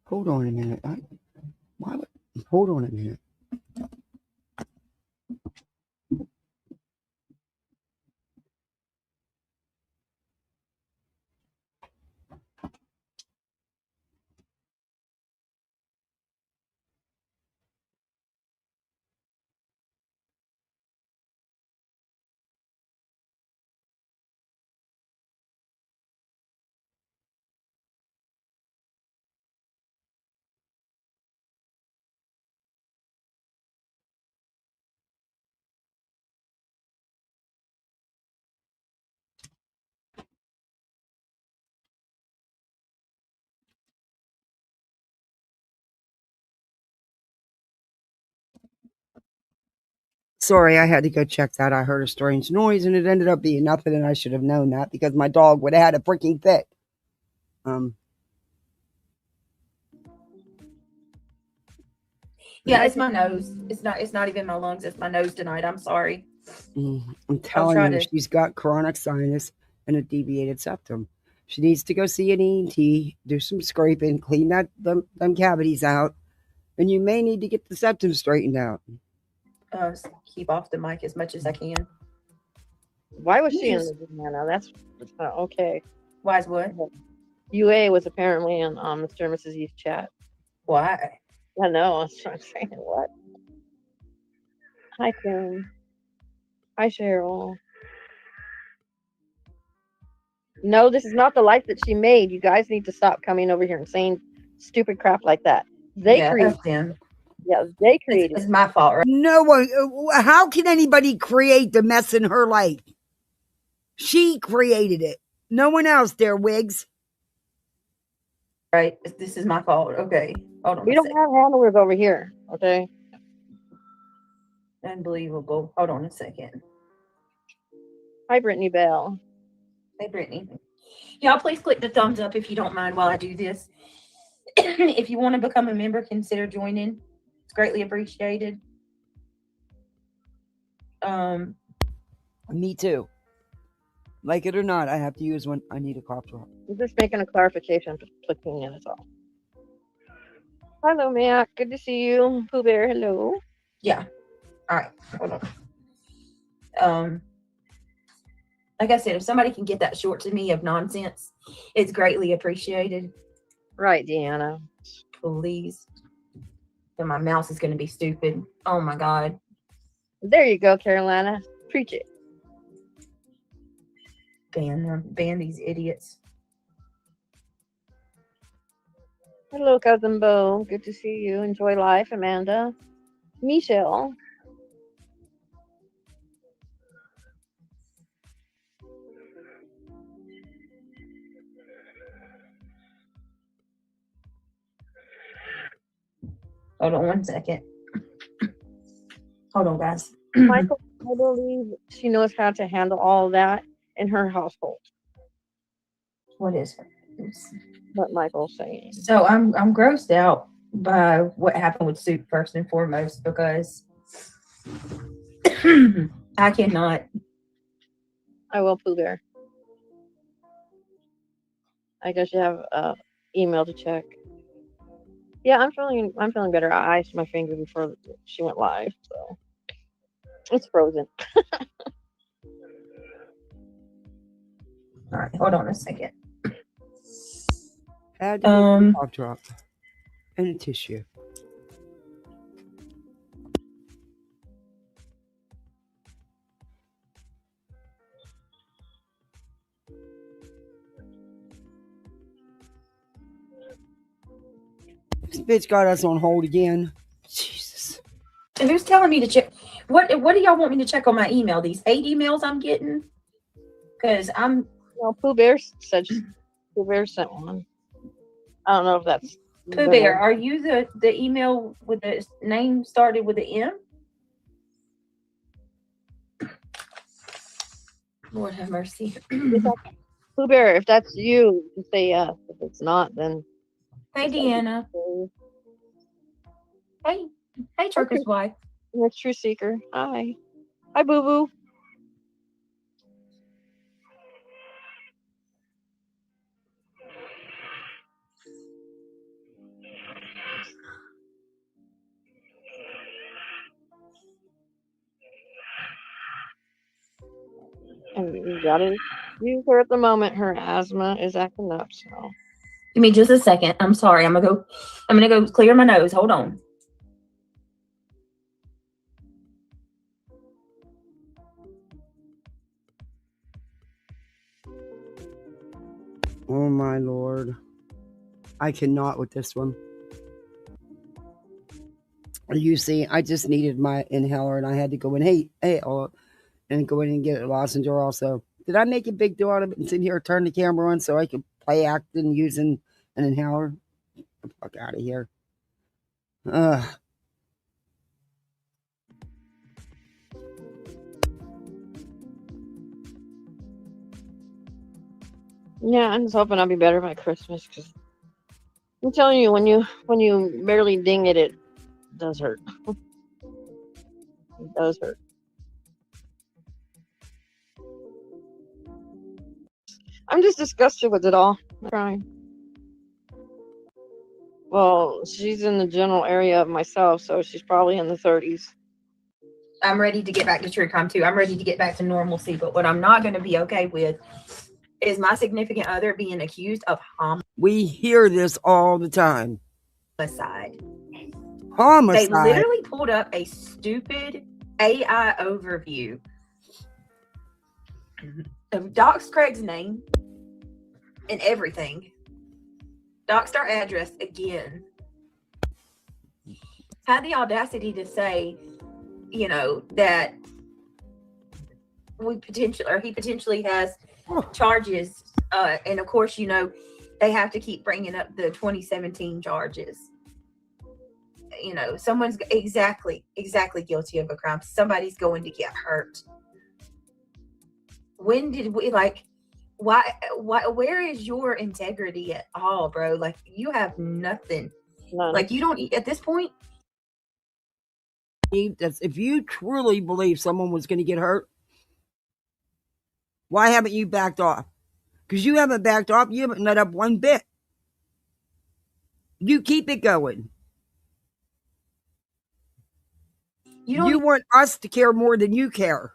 Hold on a minute. Hold on a minute. Sorry, I had to go check that. I heard a strange noise and it ended up being nothing, and I should have known that because my dog would have had a freaking fit. Yeah, it's my nose. It's not even my lungs. It's my nose tonight. I'm sorry. I'm telling you, she's got chronic sinus and a deviated septum. She needs to go see an ENT, do some scraping, clean them cavities out, and you may need to get the septum straightened out. Keep off the mic as much as I can. Why was she in the Diana? That's okay. Why is what? UA was apparently in Mr. and Mrs. East chat. Why? I know. I was trying to say what. Hi, Kim. Hi, Cheryl. No, this is not the life that she made. You guys need to stop coming over here and saying stupid crap like that. They created them. Yeah, they created. It's my fault, right? No one. How can anybody create the mess in her life? She created it. No one else, there, Wiggs. Right. This is my fault. Okay. Hold on. We don't have handlers over here. Okay. Unbelievable. Hold on a second. Hi, Brittany Bell. Hey, Brittany. Y'all, please click the thumbs up if you don't mind while I do this. If you want to become a member, consider joining. It's greatly appreciated. Me too. Like it or not, I have to use one. I need a cough drop. I'm just making a clarification for clicking in, that's all. Hello, Mac. Good to see you. Pooh Bear, hello. Yeah. All right. Hold on. Like I said, if somebody can get that short to me of nonsense, it's greatly appreciated. Right, Deanna. Please. And my mouse is going to be stupid. Oh my God. There you go, Carolina. Preach it. Ban these idiots. Hello, Cousin Bo. Good to see you. Enjoy life, Amanda. Michelle. Hold on one second. Hold on, guys. Michael, I believe she knows how to handle all that in her household. What is what Michael's saying? So I'm grossed out by what happened with Soup first and foremost, because I cannot. I will, Pooh Bear. I guess you have email to check. Yeah, I'm feeling better. I iced my finger before she went live, so it's frozen. All right, hold on a second. Add a cough drop and a tissue. This bitch got us on hold again. Jesus. And who's telling me to check? What do y'all want me to check on my email? These hate emails I'm getting? Because I'm... Well, Pooh Bear said Pooh Bear sent one. I don't know if that's... Pooh Bear, are you the email with the name started with an M? Lord have mercy. Pooh Bear, if that's you, say yes. If it's not, then... Hey, Deanna. Hey, Trucker's wife. That's True Seeker. Hi. Hi, Boo Boo. And you gotta use her at the moment. Her asthma is acting up, so. Give me just a second. I'm sorry. I'm gonna go clear my nose. Hold on. Oh my Lord. I cannot with this one. You see, I just needed my inhaler and I had to go in, and go in and get a lozenge also. Did I make a big deal out of it and sit here and turn the camera on so I could play acting using an inhaler? Get the fuck out of here. Yeah, I'm just hoping I'll be better by Christmas, because I'm telling you, when you barely ding it, it does hurt. It does hurt. I'm just disgusted with it all. I'm crying. Well, she's in the general area of myself, so she's probably in the 30s. I'm ready to get back to TrueCrime too. I'm ready to get back to normalcy, but what I'm not going to be okay with is my significant other being accused of homicide. We hear this all the time. Homicide. Homicide. They literally pulled up a stupid AI overview of Doc's Craig's name and everything. Doxed our address again. Had the audacity to say, you know, that he potentially has charges, and of course, you know, they have to keep bringing up the 2017 charges. you know, someone's exactly guilty of a crime. Somebody's going to get hurt. When did we why where is your integrity at all, bro? Like, you have nothing. None. Like, you don't, at this point. If you truly believe someone was going to get hurt, why haven't you backed off? Because you haven't backed off. You haven't let up one bit. You keep it going. You want us to care more than you care.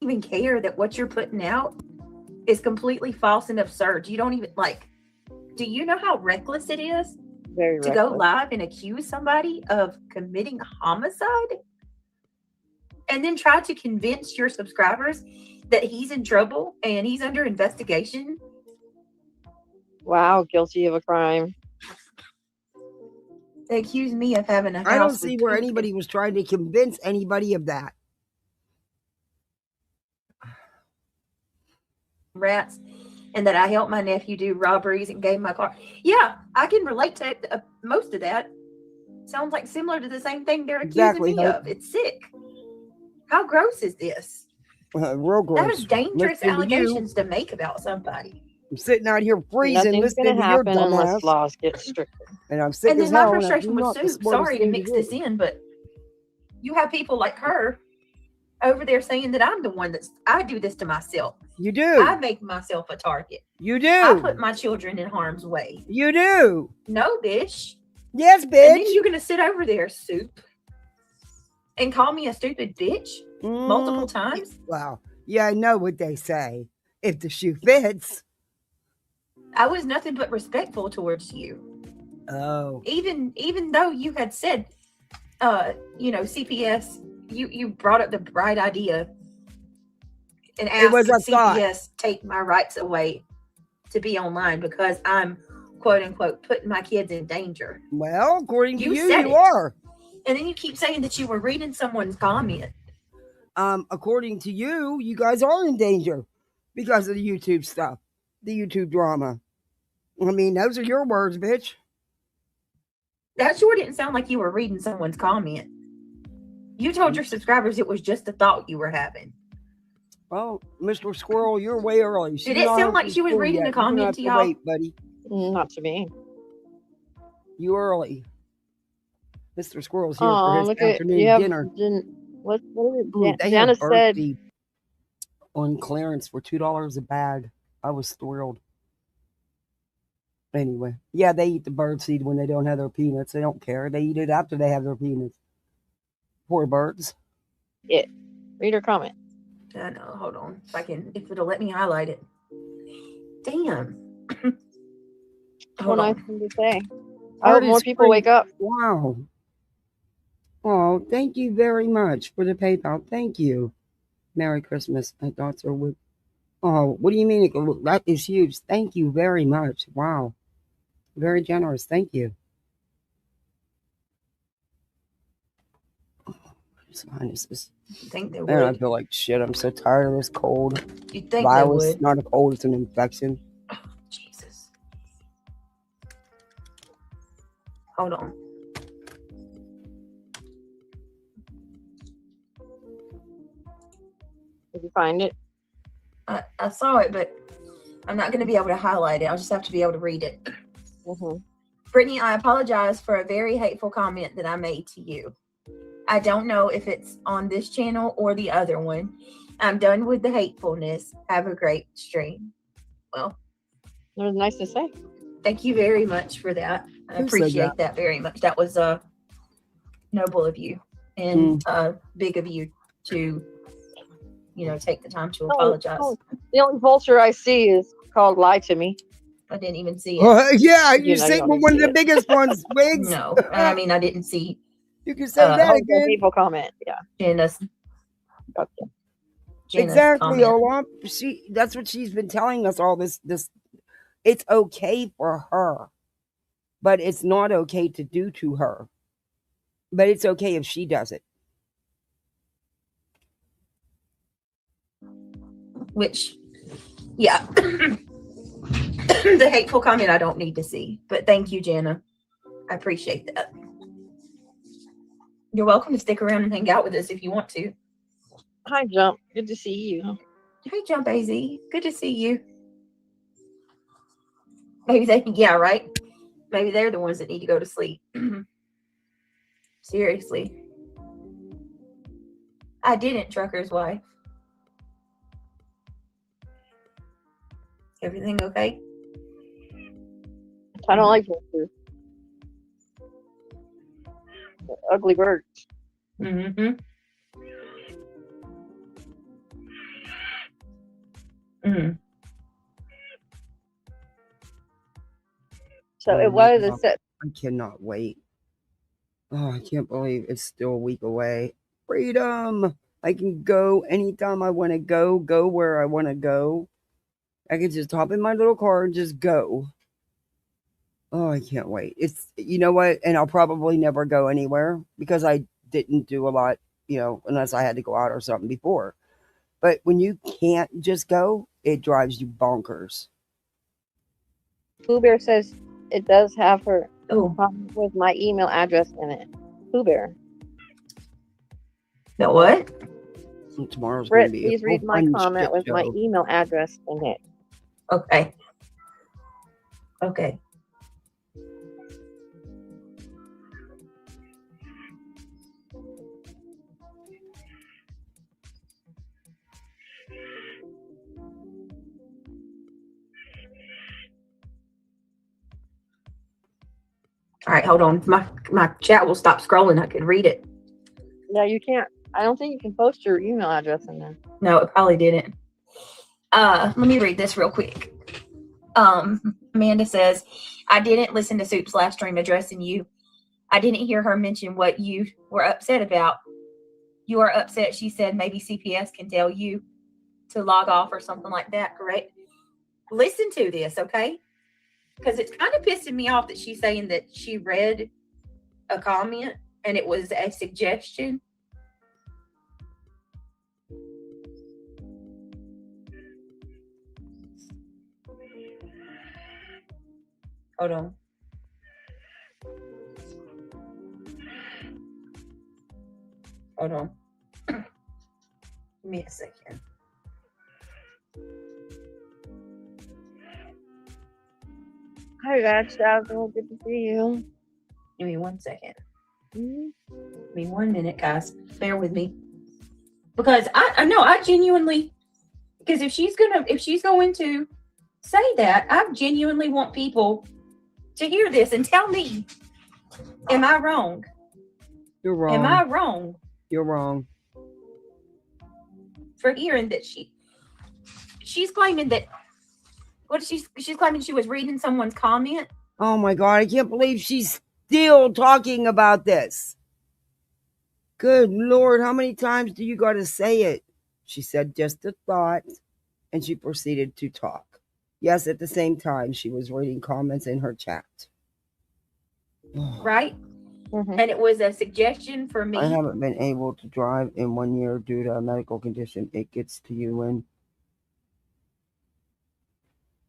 Even care that what you're putting out is completely false and absurd. You don't even do you know how reckless it is Very to go live and accuse somebody of committing homicide and then try to convince your subscribers that he's in trouble and he's under investigation? Wow, guilty of a crime. They accuse me of having a house. I don't see where anybody was trying to convince anybody of that. Rats, and that I helped my nephew do robberies and gave my car. Yeah, I can relate to most of that. Sounds like similar to the same thing they're accusing me of. It's sick. How gross is this? Real gross. That is dangerous allegations to make about somebody. I'm sitting out here freezing. Nothing's going to happen unless laws get stricter. And I'm sick and as then hell. My frustration with Sue, sorry to mix this in, but you have people like her over there saying that I'm the one I do this to myself. You do. I make myself a target. You do. I put my children in harm's way. You do. No, bitch. Yes, bitch. And then you're going to sit over there, Soup, and call me a stupid bitch multiple times? Wow. Yeah, I know what they say. If the shoe fits. I was nothing but respectful towards you. Oh. Even though you had said, CPS, you brought up the right idea and asked CPS take my rights away to be online because I'm, quote unquote, putting my kids in danger. Well, according to you are. And then you keep saying that you were reading someone's comment. According to you, you guys are in danger because of the YouTube stuff, the YouTube drama. I mean, those are your words, bitch. That sure didn't sound like you were reading someone's comment. You told your subscribers it was just a thought you were having. Well, Mr. Squirrel, you're way early. Did it sound like she was reading a comment to y'all? Wait, buddy. Not to me. You early. Mr. Squirrel's here for his afternoon dinner. What is it? Jana said on clearance for $2 a bag. I was thrilled. Anyway, yeah, they eat the birdseed when they don't have their peanuts. They don't care. They eat it after they have their peanuts. Poor birds. Yeah. Read her comment. I know. Hold on. If it'll let me highlight it. Damn. What nice thing to say. I hope more people wake up. Wow. Oh, thank you very much for the PayPal. Thank you. Merry Christmas. My thoughts are with. Oh, what do you mean? That is huge. Thank you very much. Wow. Very generous. Thank you. You think they would? Man, I feel like shit. I'm so tired of this cold. You'd think virus, they would. Not a cold, it's an infection. Oh, Jesus. Hold on. Did you find it? I saw it, but I'm not going to be able to highlight it. I'll just have to be able to read it. Mm-hmm. Brittany, I apologize for a very hateful comment that I made to you. I don't know if it's on this channel or the other one. I'm done with the hatefulness. Have a great stream. Well, it was nice to say. Thank you very much for that. I appreciate that very much. That was noble of you and big of you to, take the time to apologize. The only vulture I see is called Lie to Me. I didn't even see it. Yeah, you say one of the biggest ones, Wigs. No, I mean, I didn't see. You can say that again. People comment, yeah. Janice. Gotcha. Exactly, Ola. That's what she's been telling us all this. It's okay for her, but it's not okay to do to her. But it's okay if she does it. Which, yeah. The hateful comment I don't need to see. But thank you, Jana. I appreciate that. You're welcome to stick around and hang out with us if you want to. Hi, Jump. Good to see you. Hey, Jump AZ. Good to see you. Maybe they can, yeah, right? Maybe they're the ones that need to go to sleep. Seriously. I didn't, Trucker's wife. Everything okay? I don't like vultures. They're ugly birds. Mm-hmm. Mm. So it was a set. I cannot wait. Oh, I can't believe it's still a week away. Freedom! I can go anytime I want to go where I want to go. I can just hop in my little car and just go. Oh, I can't wait. It's, you know what? And I'll probably never go anywhere because I didn't do a lot, unless I had to go out or something before. But when you can't just go, it drives you bonkers. Pooh Bear says it does have her Oh, with my email address in it. Pooh Bear. the what? Tomorrow's going to Britt, be please read my comment with my email address in it. Okay. Okay. All right, hold on. My chat will stop scrolling. I could read it. No, you can't. I don't think you can post your email address in there. No, it probably didn't. Let me read this real quick. Amanda says, I didn't listen to Soup's last stream addressing you. I didn't hear her mention what you were upset about. You are upset, she said, maybe CPS can tell you to log off or something like that, correct? Listen to this, okay? Because it's kind of pissing me off that she's saying that she read a comment and it was a suggestion. Hold on. Hold on. Give me a second. Hi, Raj. Good to see you. Give me 1 second. Mm-hmm. Give me 1 minute, guys. Bear with me. Because I know I genuinely, because if she's going to say that, I genuinely want people to hear this and tell me, am I wrong? You're wrong. Am I wrong? You're wrong. For hearing that she's claiming that, she's claiming she was reading someone's comment. Oh my God, I can't believe she's still talking about this. Good Lord, how many times do you got to say it? She said just a thought, and she proceeded to talk. Yes, at the same time, she was reading comments in her chat. Right? Mm-hmm. And it was a suggestion for me. I haven't been able to drive in 1 year due to a medical condition. It gets to you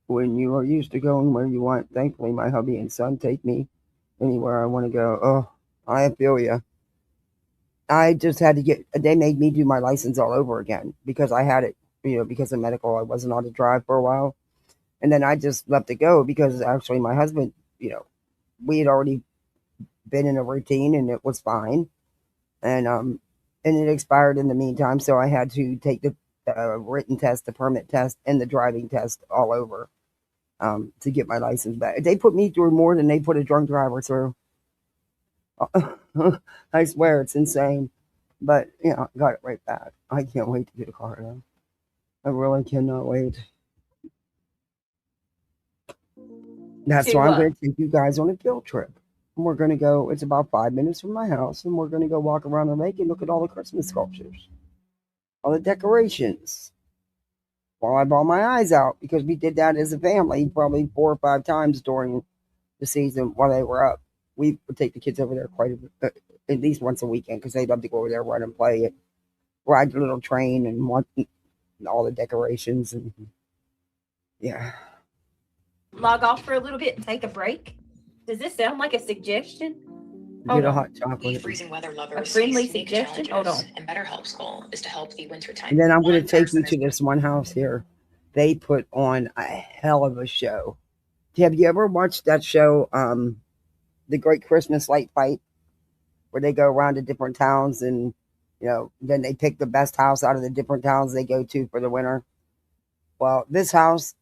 when you are used to going where you want. Thankfully, my hubby and son take me anywhere I want to go. Oh, I feel you. I just had to they made me do my license all over again because I had it, because of medical. I wasn't allowed to drive for a while. And then I just let it go because actually my husband, we had already been in a routine and it was fine. And it expired in the meantime. So I had to take the written test, the permit test, and the driving test all over to get my license back. They put me through more than they put a drunk driver through. I swear it's insane. But, I got it right back. I can't wait to get a car now. I really cannot wait. That's why I'm going to take you guys on a field trip. And we're going to go, it's about 5 minutes from my house, and we're going to go walk around the lake and look at all the Christmas sculptures, all the decorations, while I bawl my eyes out, because we did that as a family probably 4 or 5 times during the season while they were up. We would take the kids over there at least once a weekend because they love to go over there, run and play, ride the little train, and want all the decorations. And yeah. Log off for a little bit and take a break. Does this sound like a suggestion? Get a on. hot The chocolate. freezing weather lovers friendly face unique suggestion? Hold challenges, on. and BetterHelp's goal is to help the wintertime. And then I'm going to One take you person to this one house here. They put on a hell of a show. Have you ever watched that show, The Great Christmas Light Fight, where they go around to different towns and, you know, then they pick the best house out of the different towns they go to for the winter? Well, this house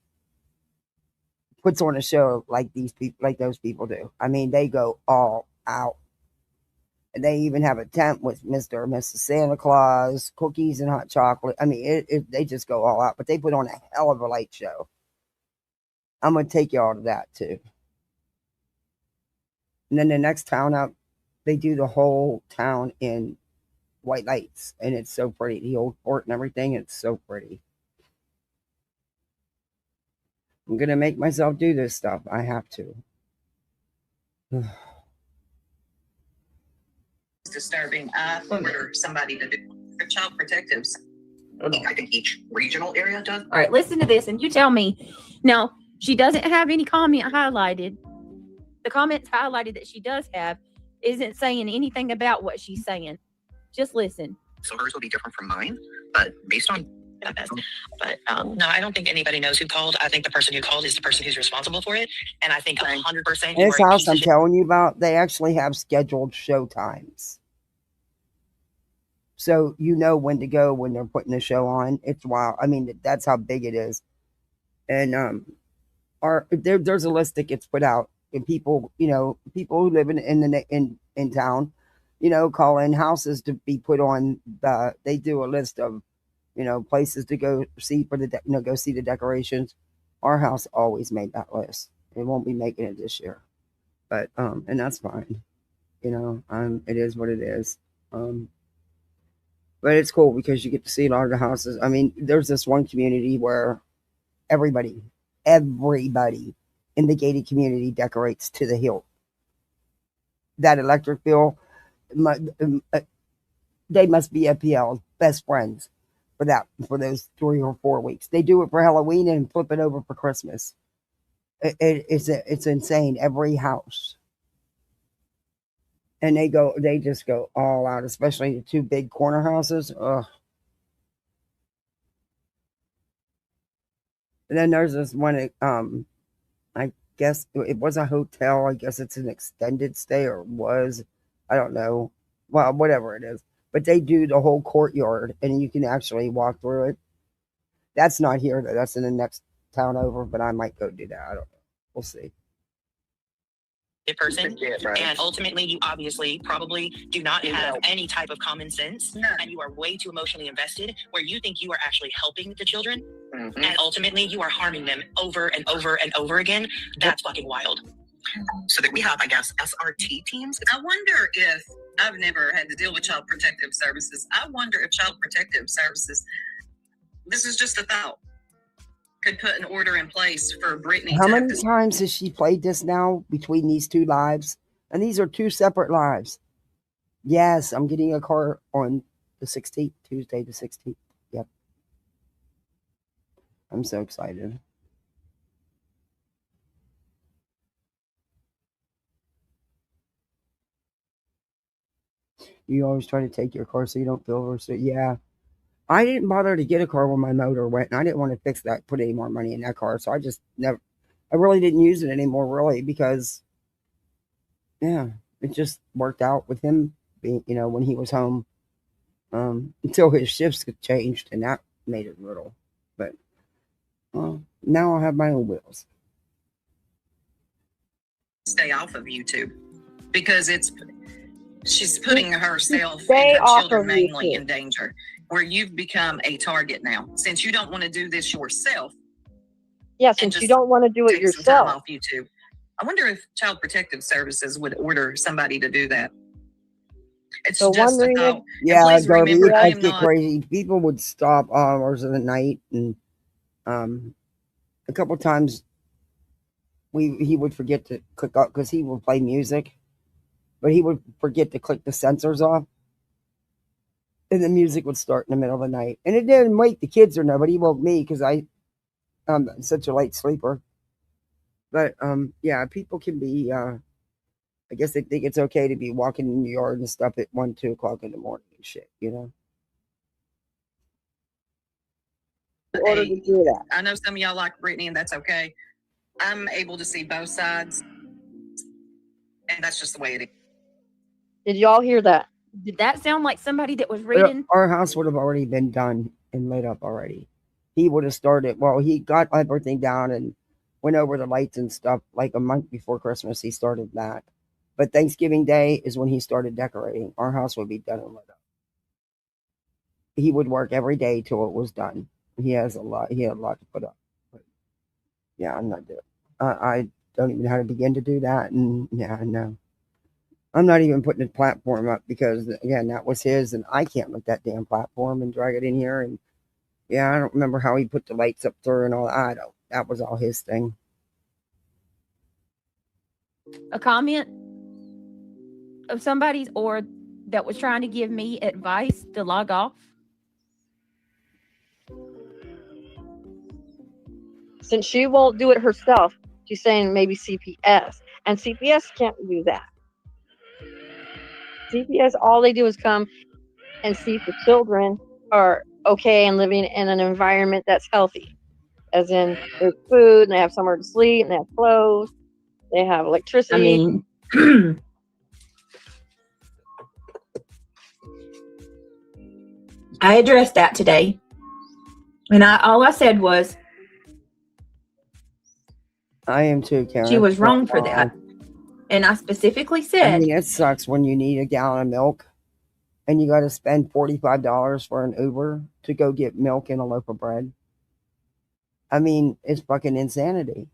puts on a show like these people, like those people do. I mean, they go all out. And they even have a tent with Mr. and Mrs. Santa Claus, cookies and hot chocolate. I mean, they just go all out. But they put on a hell of a light show. I'm going to take you all to that, too. And then the next town up, they do the whole town in white lights. And it's so pretty. The old fort and everything, it's so pretty. I'm going to make myself do this stuff. I have to. Disturbing. I order somebody to do for child protectives. I think each regional area does. All right, listen to this and you tell me. Now, she doesn't have any comment highlighted. The comments highlighted that she does have isn't saying anything about what she's saying. Just listen. So hers will be different from mine, but based on but no, I don't think anybody knows who called. I think the person who called is the person who's responsible for it, and I think 100%. This house I'm telling you about, they actually have scheduled show times. So you know when to go when they're putting the show on. It's wild. I mean, that's how big it is. And there's a list that gets put out, and people, you know, people who live in town, you know, call in houses to be put on. They do a list of, you know, places to go see for go see the decorations. Our house always made that list. It won't be making it this year, but and that's fine. You know, it is what it is. But it's cool because you get to see a lot of the houses. I mean, there's this one community where everybody in the gated community decorates to the hilt. That electric bill, they must be FPL's best friends for those 3 or 4 weeks. They do it for Halloween and flip it over for Christmas. It's insane. Every house. And they just go all out, especially the 2 big corner houses. Ugh. And then there's this one, I guess it was a hotel. I guess it's an extended stay or was, I don't know. Well, whatever it is. But they do the whole courtyard and you can actually walk through it. That's not here though. That's in the next town over, but I might go do that. I don't know. We'll see. Person, and ultimately you obviously probably do not have any type of common sense, and you are way too emotionally invested where you think you are actually helping the children, and ultimately you are harming them over and over and over again. That's fucking wild. So that we have, I guess, SRT teams. I wonder if, I've never had to deal with Child Protective Services. I wonder if Child Protective Services, this is just a thought, could put an order in place for Brittany. How many times has she played this now between these 2 lives? And these are 2 separate lives. Yes, I'm getting a car on the 16th, Tuesday the 16th. Yep. I'm so excited. You always try to take your car so you don't feel over. Yeah. I didn't bother to get a car when my motor went, and I didn't want to fix that, put any more money in that car. So I really didn't use it anymore, really, because, yeah, it just worked out with him being, you know, when he was home, until his shifts changed, and that made it little. But now I'll have my own wheels. Stay off of YouTube because she's putting herself Stay and her off children of mainly YouTube. in danger, where you've become a target now. Since you don't want to do this yourself. Yeah, since you don't want to do it take some time yourself. off YouTube. I wonder if Child Protective Services would order somebody to do that. It's So just a wondering if- thought. Yeah, please Darby, remember, it I does am get not. crazy. People would stop hours of the night, and a couple times he would forget to click up because he would play music, but he would forget to click the sensors off, and the music would start in the middle of the night. And it didn't wake the kids or nobody. He woke me because I'm such a late sleeper. But yeah, people can be I guess they think it's okay to be walking in the yard and stuff at 1, 2 o'clock in the morning and shit, you know? In order to do that. I know some of y'all like Brittany, and that's okay. I'm able to see both sides, and that's just the way it is. Did y'all hear that? Did that sound like somebody that was reading? Our house would have already been done and lit up already. He would have started, well, he got everything down and went over the lights and stuff like a month before Christmas. He started that. But Thanksgiving Day is when he started decorating. Our house would be done and lit up. He would work every day till it was done. He had a lot to put up. But yeah, I'm not doing it. I don't even know how to begin to do that. And yeah, no. I'm not even putting the platform up because, again, that was his, and I can't lift that damn platform and drag it in here. And yeah, I don't remember how he put the lights up through and all that. I don't. That was all his thing. A comment of somebody's or that was trying to give me advice to log off? Since she won't do it herself, she's saying maybe CPS. And CPS can't do that. CPS, all they do is come and see if the children are okay and living in an environment that's healthy. As in, there's food, and they have somewhere to sleep, and they have clothes, they have electricity. I mean, I addressed that today. And all I said was, I am too, Karen. she was wrong for that. And I specifically said, I mean, it sucks when you need a gallon of milk and you got to spend $45 for an Uber to go get milk and a loaf of bread. I mean, it's fucking insanity.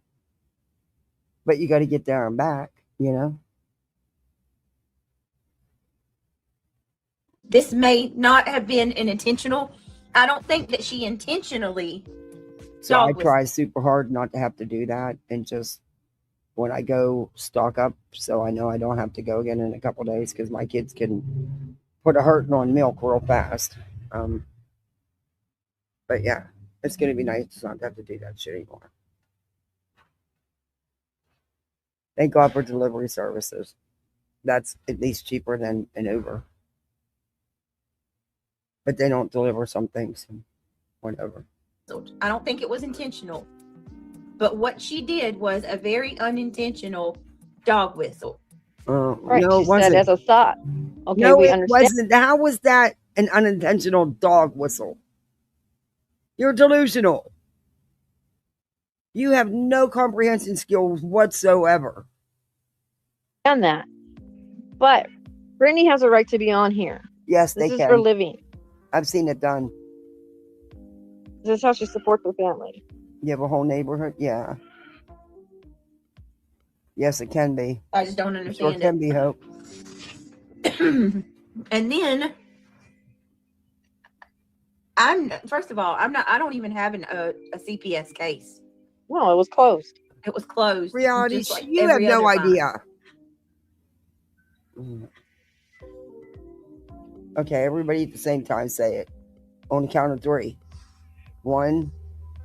But you got to get there and back, you know? this may not have been an intentional. I don't think that she intentionally. So I try super hard not to have to do that, and just when I go stock up, so I know I don't have to go again in a couple of days, because my kids can put a hurting on milk real fast. But yeah, it's going to be nice to not have to do that shit anymore. Thank God for delivery services. That's at least cheaper than an Uber. But they don't deliver some things, whatever. I don't think it was intentional. But what she did was a very unintentional dog whistle. Right, no, she it wasn't. said as a thought. Okay, No, we it understand. wasn't. How was that an unintentional dog whistle? You're delusional. You have no comprehension skills whatsoever. Done that. But Brittany has a right to be on here. Yes, This they is can. her living. I've seen it done. This is how she supports her family. You have a whole neighborhood? Yeah. Yes, it can be. I just don't It understand sure can be, Hope. And then first of all, I don't even have a CPS case. No, it was closed. It was closed. Reality, just like you have every no other fine. idea. Okay, everybody at the same time say it. On the count of 3. 1,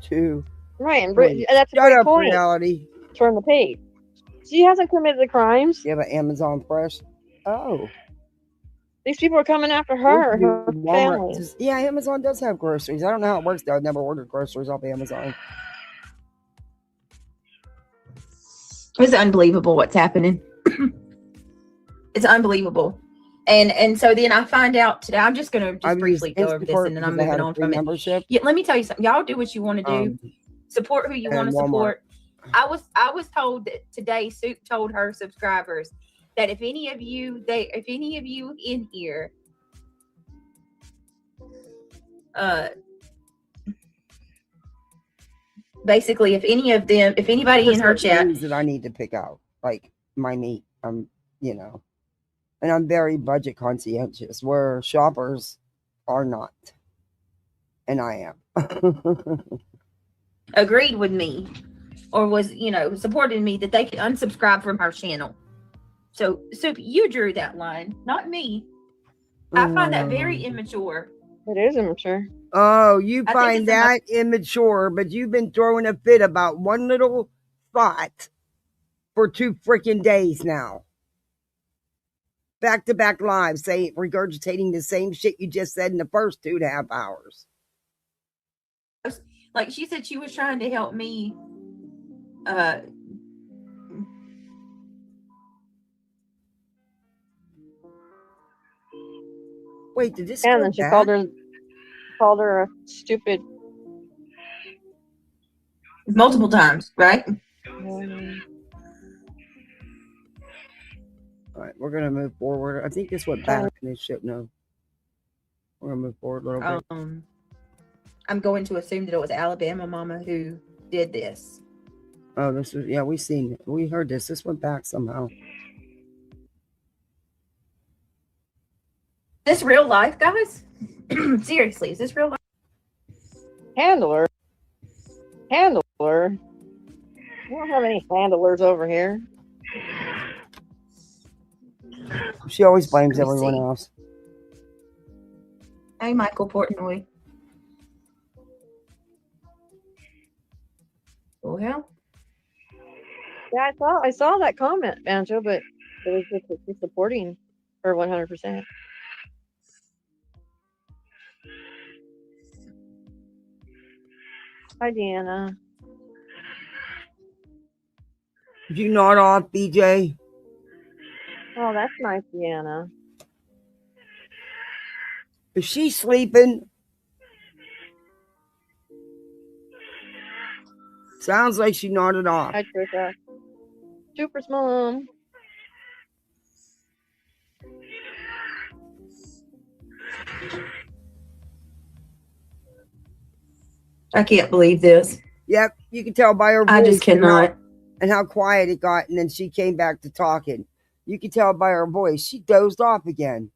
2. Right, and Three. that's a Shut great up, point. Reality. Turn the page. She hasn't committed the crimes. You have an Amazon Fresh? Oh. These people are coming after her, her family. Yeah, Amazon does have groceries. I don't know how it works though. I've never ordered groceries off Amazon. It's unbelievable what's happening. It's unbelievable. And so then I find out today, I'm just going to just briefly go over this and then I'm moving on from it. Membership. Yeah, let me tell you something. Y'all do what you want to do. Support who you want to support. I was told that today Soup told her subscribers that if any of you in here basically if anybody in her chat that I need to pick out, like my meat, you know, and I'm very budget conscientious, where shoppers are not, and I am. agreed with me or was, supported me that they could unsubscribe from her channel. So you drew that line, not me. I find that very immature. It is immature. Oh, you find that immature, but you've been throwing a fit about one little thought for 2 freaking days now. back-to-back lives, regurgitating the same shit you just said in the first 2.5 hours. Like she said, she was trying to help me. Wait, did this? And then she called her a stupid. Multiple times, right? All right, we're gonna move forward. I think this went back in this ship. No, we're gonna move forward a little bit. I'm going to assume that it was Alabama Mama who did this. Oh, this was we heard this. This went back somehow. Is this real life, guys? Seriously, is this real life? Handler. We don't have any handlers over here. She always blames everyone else. Hey, Michael Portnoy. Well, yeah, I saw that comment, Banjo, but it was just supporting her 100%. Hi, Deanna. Did you nod off, BJ? Oh, that's nice, Deanna. Is she sleeping? Sounds like she nodded off. Hi, Trisha. Super's mom. I can't believe this. Yep, you can tell by her voice. I just cannot. And how quiet it got, and then she came back to talking. You can tell by her voice. She dozed off again.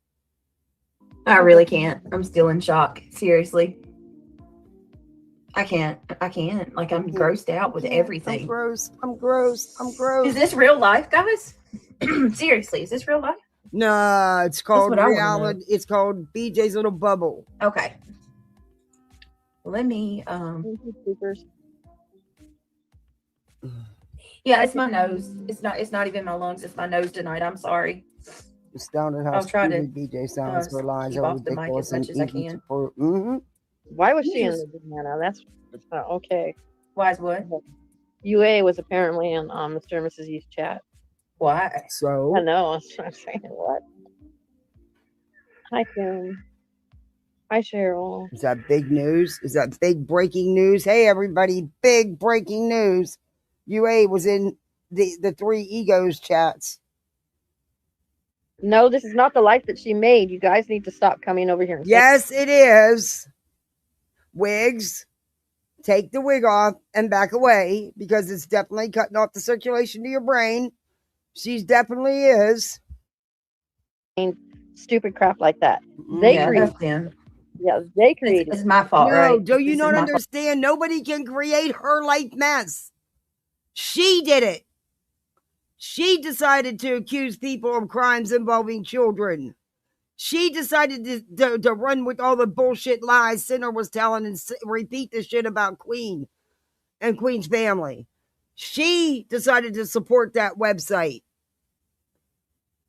I really can't. I'm still in shock. Seriously. I can't. Like, I'm grossed out with everything. I'm gross. Is this real life, guys? Seriously, is this real life? No, it's called reality. It's called BJ's Little Bubble. Okay. Let me, yeah, it's my nose. It's not even my lungs. It's my nose tonight. I'm sorry. Astounded how stupid BJ sounds. Her lies are ridiculous and easy to prove. Why was she in the Banana? That's okay. Why is what? UA was apparently in Mr. and Mrs. East chat. Why? So I know. I'm saying what? Hi, Kim. Hi, Cheryl. Is that big news? Is that big breaking news? Hey, everybody! Big breaking news. UA was in the Three Egos chats. No, this is not the life that she made. You guys need to stop coming over here. Yes, it is. Wigs, take the wig off and back away because it's definitely cutting off the circulation to your brain. She definitely is. Stupid crap like that. They created them. Yeah, they created. It's my fault, right? No, do you not understand? Nobody can create her life mess. She did it. She decided to accuse people of crimes involving children. She decided to run with all the bullshit lies Sinner was telling and repeat the shit about Queen and Queen's family. She decided to support that website.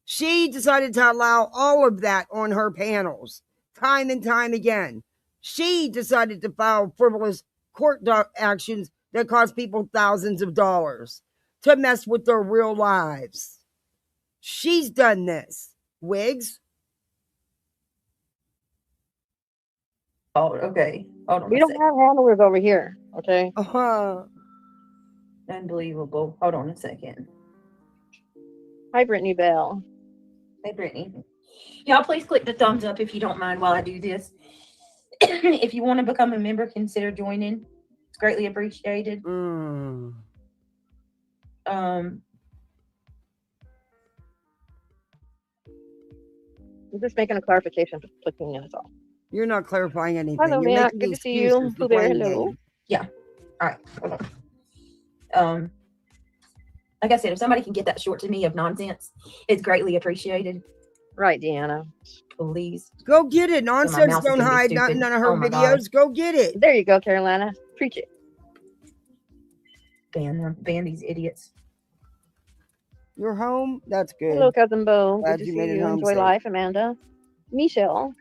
She decided to allow all of that on her panels, time and time again. She decided to file frivolous court actions that cost people thousands of dollars to mess with their real lives. She's done this. Wigs? Oh, okay. Hold on. We don't have handlers over here, okay? Unbelievable. Hold on a second. Hi, Brittany Bell. Hey, Brittany. Y'all, please click the thumbs up if you don't mind while I do this. If you want to become a member, consider joining. It's greatly appreciated. We're just making a clarification for clicking in, that's all. You're not clarifying anything. Hello, You're Matt. making Good to see you. Hello. Yeah. All right. Hold on. Like I said, if somebody can get that short to me of nonsense, it's greatly appreciated. Right, Deanna. Please. Go get it. Nonsense don't hide none of her videos. Go get it. There you go, Carolina. Preach it. Ban these idiots. You're home? That's good. Hello, cousin Bo. Glad Good to you see made it you. home Enjoy safe. life, Amanda. Michelle.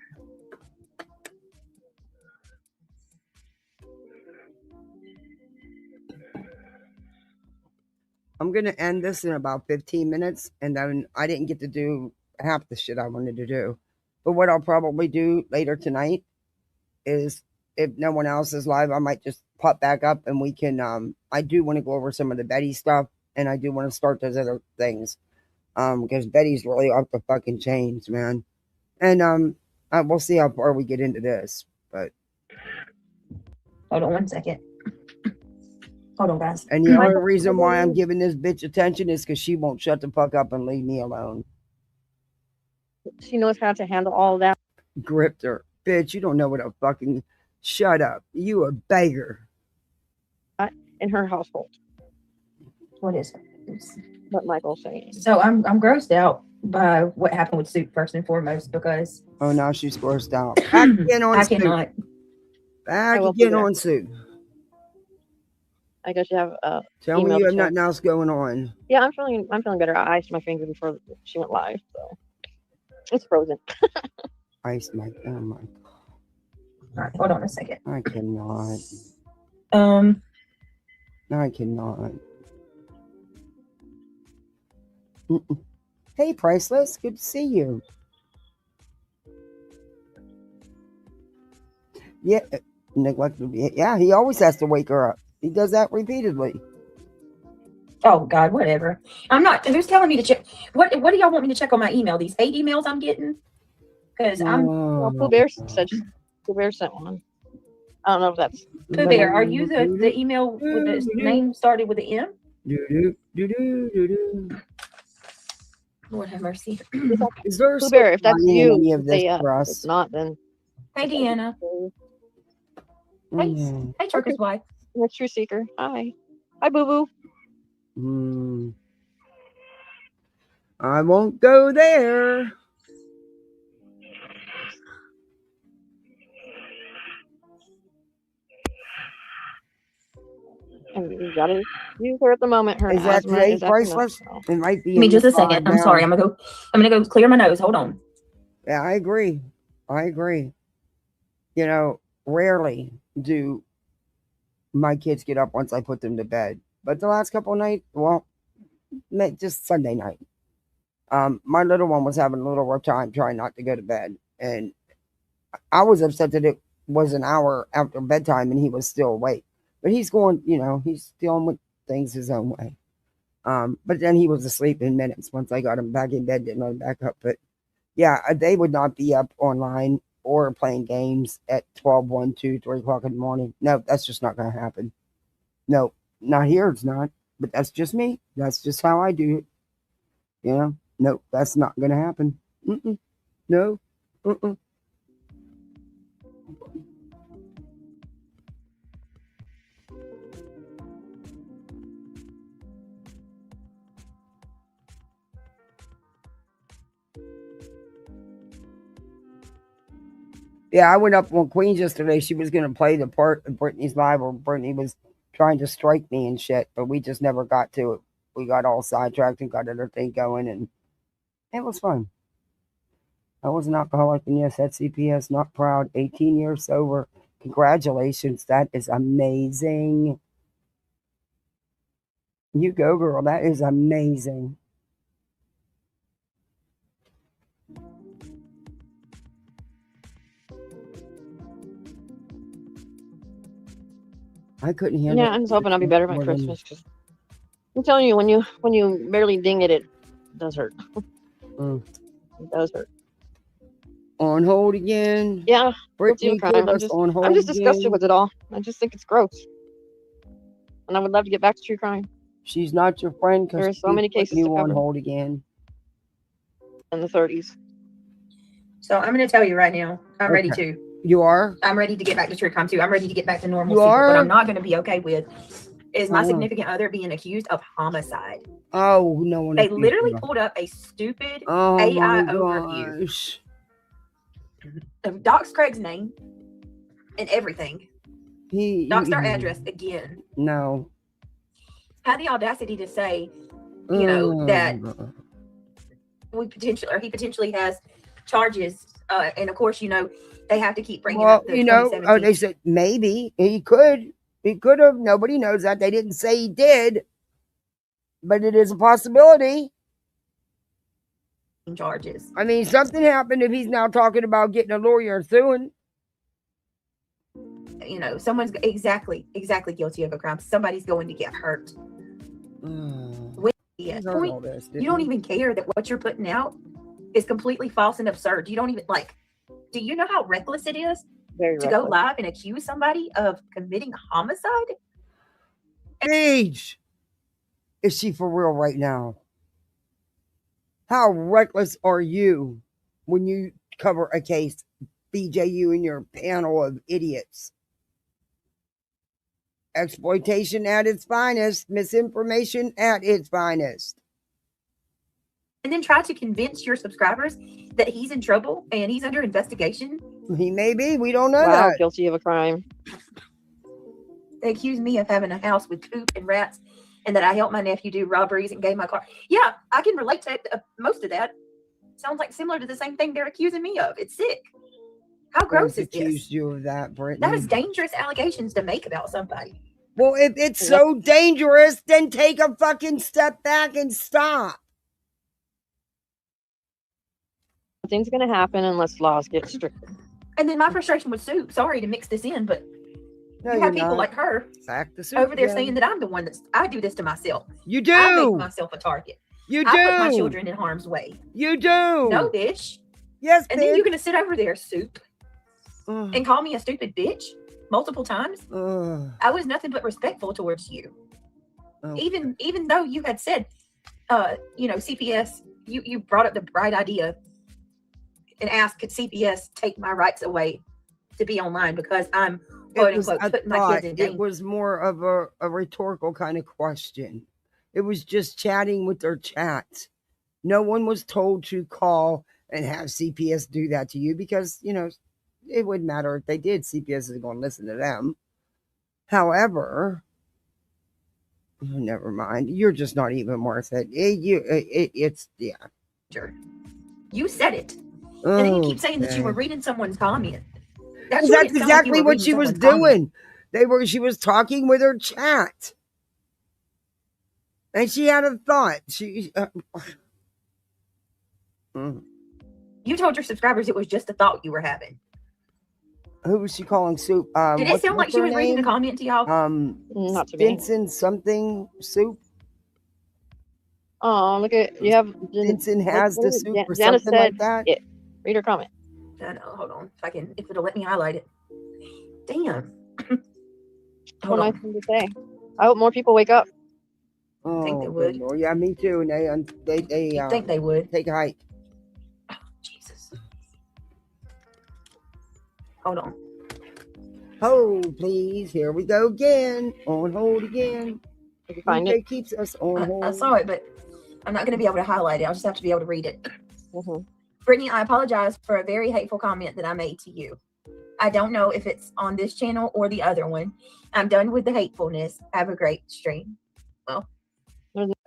I'm going to end this in about 15 minutes, and then I didn't get to do half the shit I wanted to do. But what I'll probably do later tonight is, if no one else is live, I might just pop back up and we can, I do want to go over some of the Betty stuff, and I do want to start those other things. Because Betty's really off the fucking chains, man. And, we'll see how far we get into this, but. Hold on 1 second. Hold on, guys. And the only reason why I'm giving this bitch attention is because she won't shut the fuck up and leave me alone. She knows how to handle all that. Grifter. Bitch, you don't know what a fucking... Shut up. You a beggar. In her household. What is it? What Michael's saying. So I'm grossed out by what happened with Soup first and foremost because... Oh, now she's grossed out. Back again on I Soup. cannot. Back again on Soup. I guess you have Tell me you have nothing else going on. Yeah, I'm feeling better. I iced my finger before she went live, so it's frozen. Iced my oh my god. All right, hold on a second. I cannot. I cannot. Hey, Priceless, good to see you. Yeah, neglected. Yeah, he always has to wake her up. He does that repeatedly. Oh God, whatever. I'm not. Who's telling me to check? What do y'all want me to check on my email? These 8 emails I'm getting? Because Well, Pooh Bear said Pooh Bear sent one. I don't know if that's Pooh Bear. Are you the email with the name started with the M? Lord have mercy. Is there Pooh Bear? If that's you, any of this say for If us? it's not, then Hey, Deanna. Hey, Turkish wife. You're a true seeker. Hi, Boo Boo. I won't go there. And you gotta use her at the moment. Her Is that asthma today, is acting up, Priceless? so. It might be. Give me just a second. I'm sorry. I'm gonna go clear my nose. Hold on. Yeah, I agree. You know, rarely do my kids get up once I put them to bed. But the last couple of nights, well, just Sunday night, my little one was having a little rough time trying not to go to bed. And I was upset that it was an hour after bedtime and he was still awake. But he's going, he's dealing with things his own way. But then he was asleep in minutes once I got him back in bed, didn't let him back up. But yeah, they would not be up online or playing games at 12, 1, 2, 3 o'clock in the morning. No, that's just not going to happen. No, not here, it's not. But that's just me. That's just how I do it. No, that's not going to happen. No. Yeah, I went up on Queens yesterday. She was going to play the part of Brittany's live where Brittany was trying to strike me and shit, but we just never got to it. We got all sidetracked and got other thing going, and it was fun. I was an alcoholic, and yes, at CPS, not proud. 18 years sober. Congratulations. That is amazing. You go, girl. That is amazing. I couldn't handle it. Yeah, I'm just hoping I'll be better by Christmas. Cause I'm telling you, when you barely ding it, it does hurt. It does hurt. On hold again. Yeah, Brittany, I'm just disgusted with it all. I just think it's gross, and I would love to get back to true crime. She's not your friend because there are so many cases you to on cover. hold again. In the 30s. So I'm going to tell you right now, I'm ready to. You are? I'm ready to get back to true crime too. I'm ready to get back to normal. You are? What I'm not going to be okay with is my significant other being accused of homicide. Oh, no one. They literally pulled up a stupid AI overview. Docs Craig's name and everything. Doxed our address again. No. Had the audacity to say that he potentially has charges. And of course, they have to keep bringing up the 2017. They said maybe he could have. Nobody knows that. They didn't say he did, but it is a possibility. Charges. I mean, something happened if he's now talking about getting a lawyer suing. Someone's exactly guilty of a crime. Somebody's going to get hurt. With the point, you don't even care that what you're putting out is completely false and absurd. You don't even do you know how reckless it is to go live and accuse somebody of committing homicide? Paige, is she for real right now? How reckless are you when you cover a case, BJ, you and your panel of idiots? Exploitation at its finest, misinformation at its finest. And then try to convince your subscribers that he's in trouble and he's under investigation. He may be. We don't know wow, that. Guilty of a crime. They accuse me of having a house with poop and rats and that I helped my nephew do robberies and gave my car. Yeah, I can relate to most of that. Sounds like similar to the same thing they're accusing me of. It's sick. How gross is this? Accused you of that, Brittany. That is dangerous allegations to make about somebody. Well, if it's so dangerous, then take a fucking step back and stop. Nothing's going to happen unless laws get stricter. And then my frustration with Soup, sorry to mix this in, but No, you have people like her back to Soup over there again. saying that I'm the one I do this to myself. You do. I make myself a target. You do. I put my children in harm's way. You do. No, bitch. Yes, and then you're going to sit over there, Soup, and call me a stupid bitch multiple times. I was nothing but respectful towards you. Even though you had said, CPS, you brought up the right idea and asked, could CPS take my rights away to be online because I'm, quote unquote, putting my kids in danger. It was more of a rhetorical kind of question. It was just chatting with their chat. No one was told to call and have CPS do that to you because, it wouldn't matter if they did. CPS is going to listen to them. However, never mind. You're just not even worth it. It's. You said it. And then you keep saying that you were reading someone's comment. That's exactly what she was doing. She was talking with her chat. And she had a thought. You told your subscribers it was just a thought you were having. Who was she calling Soup? Did it sound like she was reading a comment to y'all? Not to me. Vincent something Soup. Oh, look at you have Vincent has the Soup or Janice something said like that. It. Read her comment. No, hold on. If it'll let me highlight it. Damn. What nice thing to say. I hope more people wake up. I think they would. Lord. Yeah, me too. And they think they would take a hike. Oh, Jesus. Hold on. Hold, please. Here we go again. On hold again. Did you find it? Keeps us on hold. I saw it, but I'm not going to be able to highlight it. I'll just have to be able to read it. Mm-hmm. Brittany, I apologize for a very hateful comment that I made to you. I don't know if it's on this channel or the other one. I'm done with the hatefulness. Have a great stream. Well,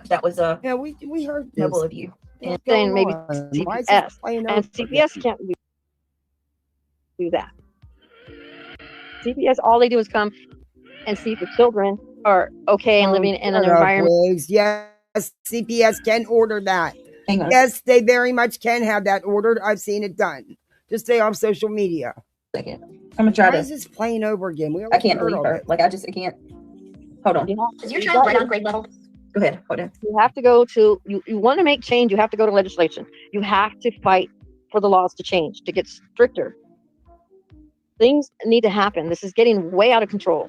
that was we heard this. noble of you. And saying maybe CPS. And CPS can't do that. CPS, all they do is come and see if the children are okay and living in an environment. Yes, CPS can order that. Yes, they very much can have that ordered. I've seen it done. Just stay off social media. Second. I'm gonna try Why is this playing over again? I can't believe her. I can't. Hold on. Is your child right on grade level? Go ahead. Hold on. You have to go to, you want to make change, you have to go to legislation. You have to fight for the laws to change, to get stricter. Things need to happen. This is getting way out of control.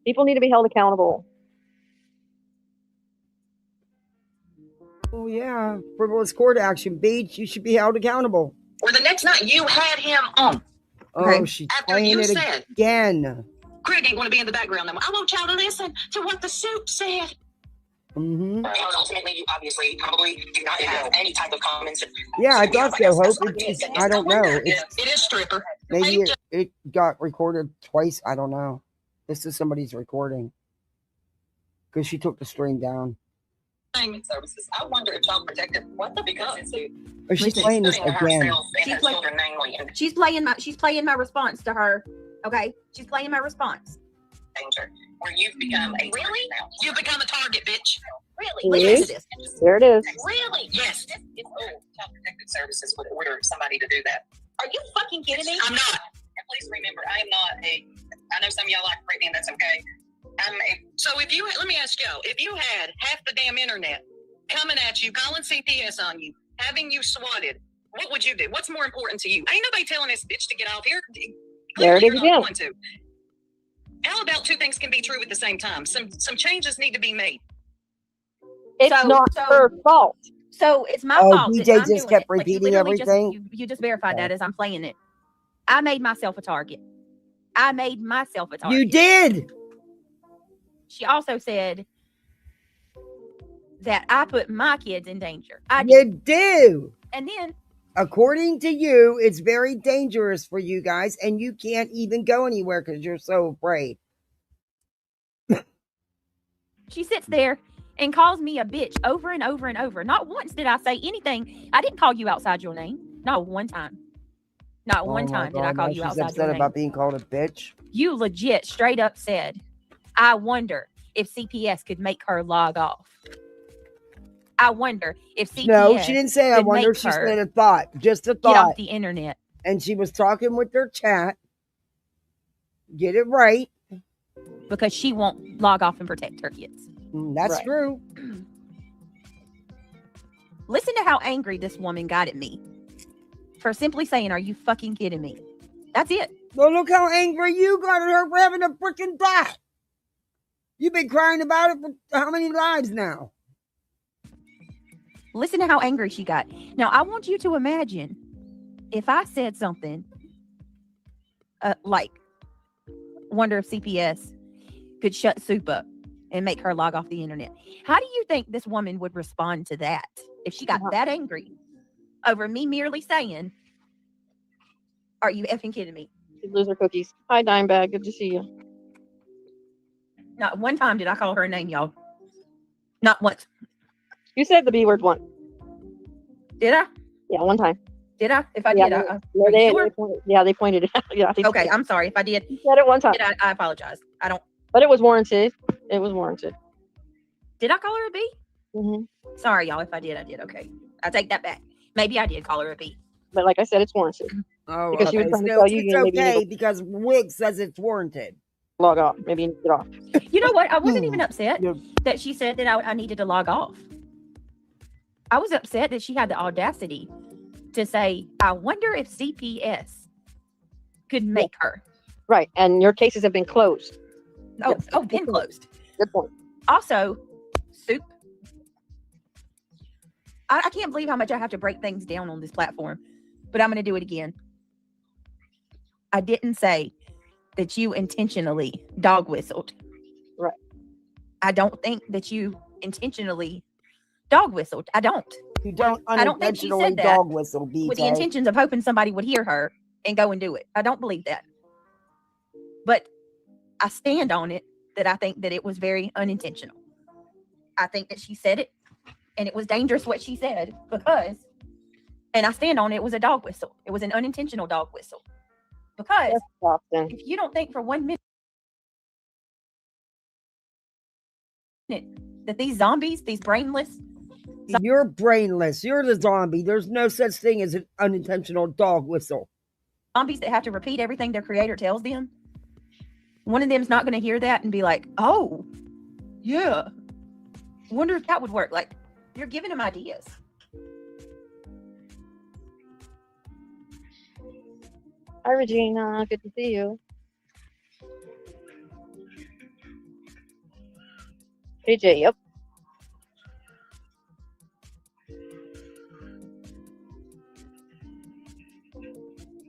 People need to be held accountable. Oh, yeah. Frivolous court action. Beach, you should be held accountable. Or the next night you had him on. Oh, she's playing it again. Craig ain't going to be in the background. I want y'all to listen to what the Soup said. Mm-hmm. Ultimately, you obviously probably do not have any type of comments. Yeah, I thought so. Hope I don't know. It is stripper. Maybe it got recorded twice. I don't know. This is somebody's recording because she took the stream down. services. I wonder if Child Protective, what the because Or she's playing this again. She's playing my response to her. Okay, she's playing my response. Danger, where you've become a Really? You've become a target, bitch. Really? See? Listen to this. There it is. Really? Yes. Child Protective Services would order somebody to do that. Are you fucking kidding me? I'm not. And please remember, I am not I know some of y'all like Brittany, and that's okay. So let me ask y'all, if you had half the damn internet coming at you, calling CPS on you, having you swatted, what would you do? What's more important to you? Ain't nobody telling this bitch to get off here. There it is You're not again. going to. How about two things can be true at the same time? Some changes need to be made. It's not her fault. So it's my Oh, fault. that DJ I'm just doing kept it, but you repeating literally everything? You just verified that as I'm playing it. I made myself a target. I made myself a target. You did. She also said that I put my kids in danger. You do. And then According to you, it's very dangerous for you guys, and you can't even go anywhere because you're so afraid. she sits there and calls me a bitch over and over and over. Not once did I say anything. I didn't call you outside your name. Not one time. Not one time did I call you outside She's your upset name. about being called a bitch. You legit straight up said, I wonder if CPS could make her log off. I wonder if CPS No, she didn't say I could wonder. make She her said a thought. Just a get off thought. the internet. And she was talking with their chat. Get it right. Because she won't log off and protect her kids. That's Right. true. Listen to how angry this woman got at me for simply saying, are you fucking kidding me? That's it. Well, look how angry you got at her for having a freaking thought. You've been crying about it for how many lives now? Listen to how angry she got. Now, I want you to imagine if I said something like, wonder if CPS could shut Soup up and make her log off the internet. How do you think this woman would respond to that if she got that angry over me merely saying, are you effing kidding me? She'd lose her cookies. Hi, Dime Bag. Good to see you. Not one time did I call her a name, y'all. Not once. You said the B word once. Did I? Yeah, one time. Did I? If I Yeah, did, no, are you sure? they pointed it out. Yeah, I think Okay, I'm sorry if I did. you said it one time. I apologize. I don't. But it was warranted. It was warranted. Did I call her a B? Mm-hmm. Sorry, y'all. If I did, I did. Okay, I take that back. Maybe I did call her a B. But like I said, it's warranted. Oh, Because she was okay. trying to So tell you, it's you know, maybe you okay need because Wig says it's warranted. Log off. Maybe you need to get off. You know what? I wasn't even upset Yeah. that she said that I needed to log off. I was upset that she had the audacity to say, I wonder if CPS could make her. Right. And your cases have been closed. Been closed. Good point. Also, Soup. I can't believe how much I have to break things down on this platform, but I'm going to do it again. I didn't say that you intentionally dog whistled. Right. I don't think that you intentionally dog whistled. I don't. You don't I don't think she unintentionally said that dog whistle, BJ. with the intentions of hoping somebody would hear her and go and do it. I don't believe that. But I stand on it that I think that it was very unintentional. I think that she said it and it was dangerous what she said because, and I stand on it, it was a dog whistle. It was an unintentional dog whistle. Because Yes, Austin. if you don't think for 1 minute that these zombies, these brainless You're brainless. You're the zombie. There's no such thing as an unintentional dog whistle. zombies that have to repeat everything their creator tells them, one of them's not going to hear that and be like, oh, yeah, wonder if that would work. Like, you're giving them ideas. Hi, Regina. Good to see you. AJ, yep.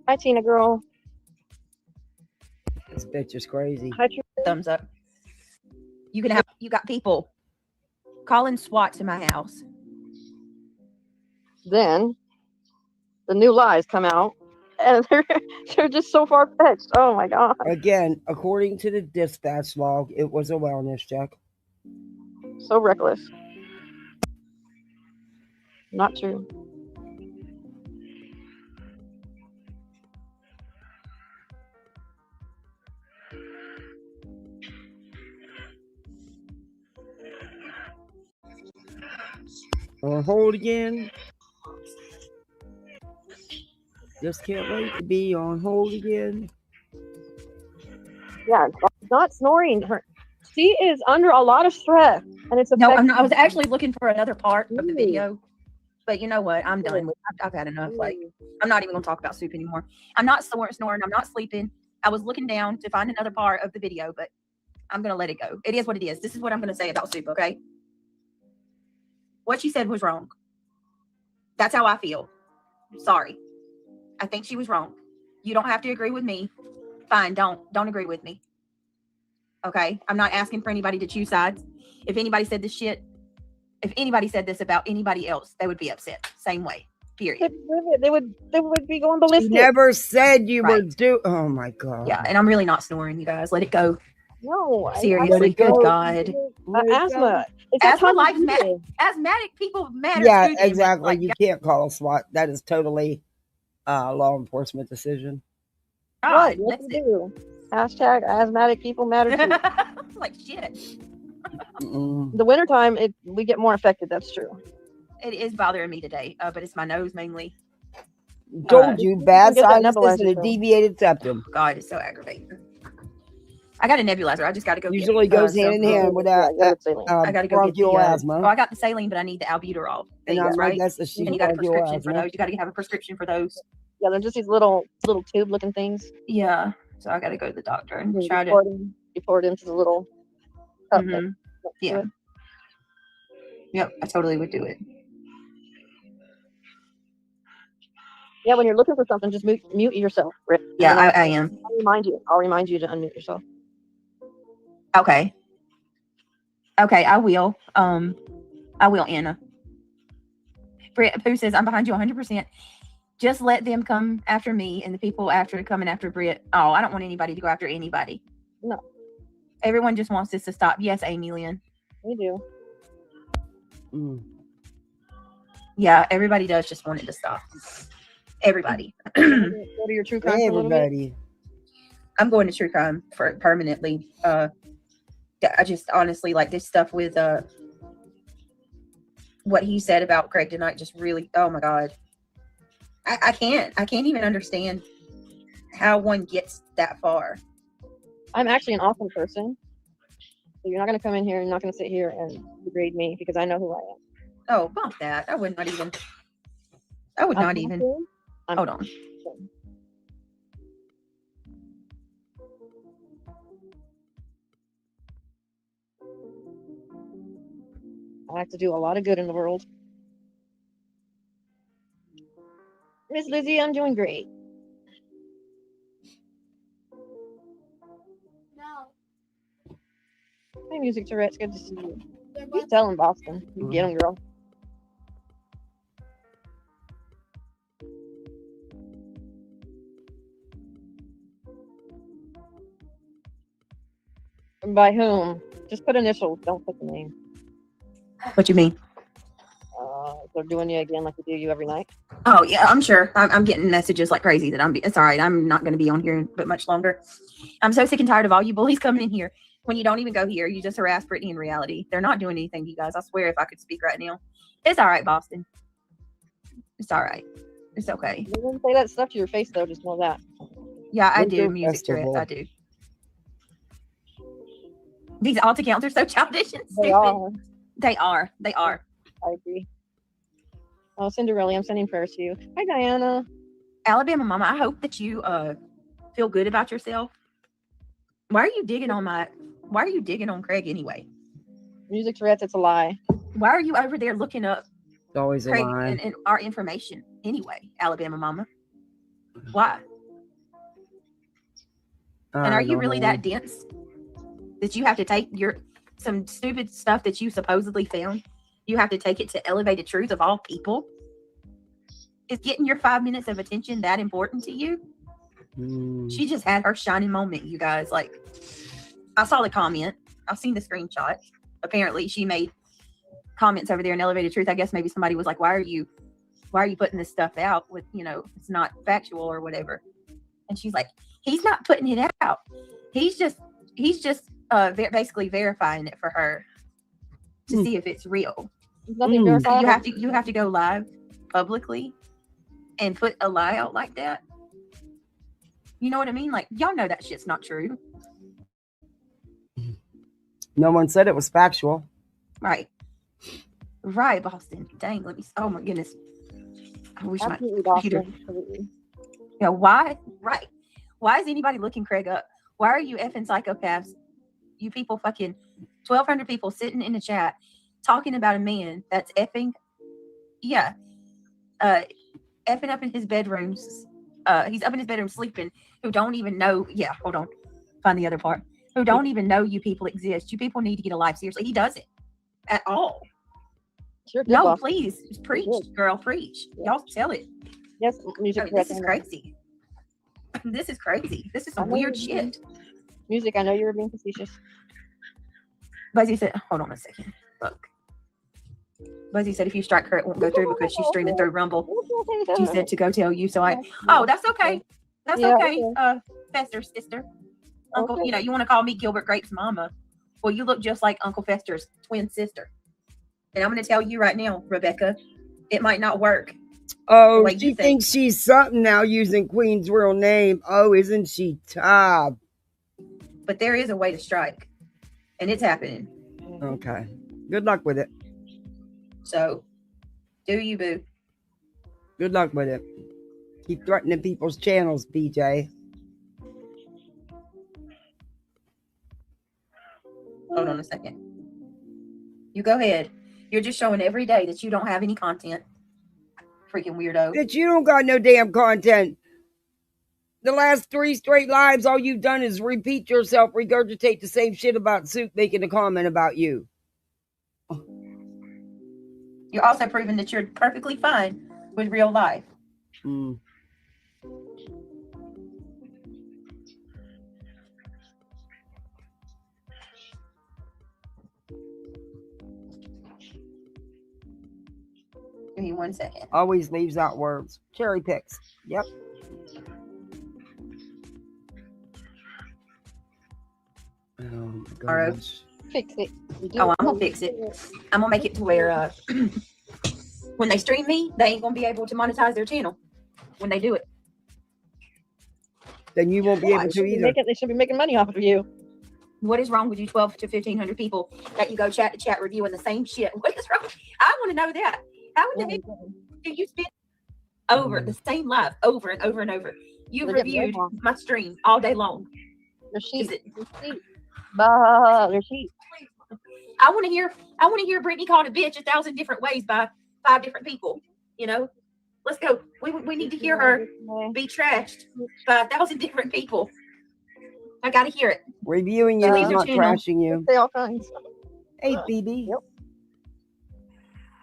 Hi, Tina girl. This bitch is crazy. Hi, Tr- Thumbs up. You got people calling SWAT to my house. Then the new lies come out, and they're just so far fetched. Oh my god. Again, according to the dispatch log, it was a wellness check. So reckless. Not true. On hold again. Just can't wait to be on hold again. Yeah, not snoring. She is under a lot of stress, and it's No, I'm affecting not. I was actually looking for another part of the Ooh. video, but you know what? I'm done. I've had enough. Like, I'm not even gonna talk about soup anymore. I'm not snoring. I'm not sleeping. I was looking down to find another part of the video, but I'm gonna let it go. It is what it is. This is what I'm gonna say about soup. Okay. What she said was wrong. That's how I feel. Sorry. I think she was wrong. You don't have to agree with me. Fine. Don't agree with me. Okay. I'm not asking for anybody to choose sides. If anybody said this about anybody else, they would be upset. Same way. Period. They would be going ballistic. You never said you were oh my God. Yeah, and I'm really not snoring, you guys. Let it go. No, seriously. Good God. Asthma. Asthmatic people matter. Yeah, too, exactly. like, you can't call a SWAT. That is totally law enforcement decision. What? What to do? Hashtag asthmatic people matter too. Like shit. The wintertime, we get more affected. That's true. It is bothering me today, but it's my nose mainly. Told you, bad sinuses and a deviated septum. Oh, God, it's so aggravating. I got a nebulizer. I just got to go. Usually goes hand in hand with that. I got to go get the asthma. Oh, I got the saline, but I need the albuterol. And I'm right. That's the and you got a prescription for those. You got to have a prescription for those. Yeah, they're just these little tube looking things. Yeah. So I got to go to the doctor and try to pour it into the little cup. Yeah. Yep. I totally would do it. Yeah, when you're looking for something, just mute yourself, Rick. Yeah, I am. I'll remind you to unmute yourself. Okay, I will. I will, Anna. Britt, who says, I'm behind you 100%. Just let them come after me and the people coming after Britt. Oh, I don't want anybody to go after anybody. No. Everyone just wants this to stop. Yes, Amy Lynn. We do. Yeah, everybody does just want it to stop. Everybody. Go to your true crime. Everybody. I'm going to true crime permanently. I just honestly like this stuff with what he said about Craig tonight. Just really, oh my God. I can't even understand how one gets that far. I'm actually an awesome person. So you're not going to come in here and not going to sit here and degrade me because I know who I am. Oh, bump that. I would not even. Hold on. I have to do a lot of good in the world. Miss Lizzie, I'm doing great. No. Hey, Music Tourette's, good to see you. Keep telling Boston. You get him, girl. By whom? Just put initials. Don't put the name. What you mean? They're doing you again like they do you every night. Oh yeah, I'm sure. I'm getting messages like crazy that it's all right. I'm not going to be on here but much longer. I'm so sick and tired of all you bullies coming in here when you don't even go here. You just harass Brittany in reality. They're not doing anything to you guys. I swear, if I could speak right now, it's all right, Boston. It's all right. It's okay. You wouldn't say that stuff to your face though. Just know that. Yeah, I do. Music Tourette's. I do. These alt accounts are so childish and stupid. They are. I agree. Oh, Cinderella, I'm sending prayers to you. Hi, Diana. Alabama Mama, I hope that you feel good about yourself. Why are you digging on Craig anyway? Music Tourette's, it's a lie. Why are you over there looking up It's always Craig a lie. and our information anyway, Alabama Mama? Why? And are you really that dense that you have to take some stupid stuff that you supposedly found? You have to take it to elevated truth of all people? Is getting your 5 minutes of attention that important to you? She just had her shining moment, you guys. Like, I saw the comment. I've seen the screenshot. Apparently, she made comments over there in Elevated Truth. I guess maybe somebody was like, why are you putting this stuff out with, it's not factual or whatever. And she's like, he's not putting it out. He's just basically verifying it for her to see if it's real. Nothing So you have to go live publicly and put a lie out like that. You know what I mean? Like, y'all know that shit's not true. No one said it was factual. Right, Boston. Dang, let me. Oh my goodness. I wish Absolutely, my computer. Boston. Absolutely. Yeah, why? Right. Why is anybody looking Craig up? Why are you effing psychopaths? You people fucking 1,200 people sitting in the chat talking about a man that's effing up in his bedrooms. He's up in his bedroom sleeping, who don't even know. Yeah, hold on. Find the other part. Who don't even know you people exist. You people need to get a life. Seriously, he doesn't at all. Sure, No, Boston. please, preach, girl, preach. Y'all tell it. Yes, music. This is crazy. This is crazy. This is some weird shit. Music, I know you were being facetious. Buzzy said, hold on a second. Look. Buzzy said, if you strike her, it won't go through because she's streaming through Rumble. She said to go tell you. So that's okay. That's okay. Fester sister. Uncle, Okay. You want to call me Gilbert Grape's mama. Well, you look just like Uncle Fester's twin sister. And I'm going to tell you right now, Rebecca, it might not work. Oh, she thinks she's something now using Queen's real name. Oh, isn't she top? But there is a way to strike. And it's happening. Okay. Good luck with it. So, do you, boo? Good luck with it. Keep threatening people's channels, BJ. Hold on a second. You go ahead. You're just showing every day that you don't have any content. Freaking weirdo. That you don't got no damn content. The last 3 straight lives, all you've done is repeat yourself, regurgitate the same shit about Soup making a comment about you. You're also proving that you're perfectly fine with real life. Mm. Give me 1 second. Always leaves out words. Cherry picks. Yep. Oh my gosh. Fix it. Oh, I'm gonna fix it. I'm gonna make it to where when they stream me, they ain't gonna be able to monetize their channel when they do it. Then you won't be able to either. They should be making money off of you. What is wrong with you 12 to 1,500 people that you go chat to chat reviewing the same shit? What is wrong? I want to know that. How in the heck do you spend over the same live over and over and over? You've reviewed my stream all day long. There's sheep. There's sheep. I want to hear Brittany called a bitch 1,000 different ways by 5 different people. Let's go. We need to hear her be trashed by 1,000 different people. I gotta hear it. Reviewing you is not trashing you. Say all kinds. Hey, Phoebe. Yep.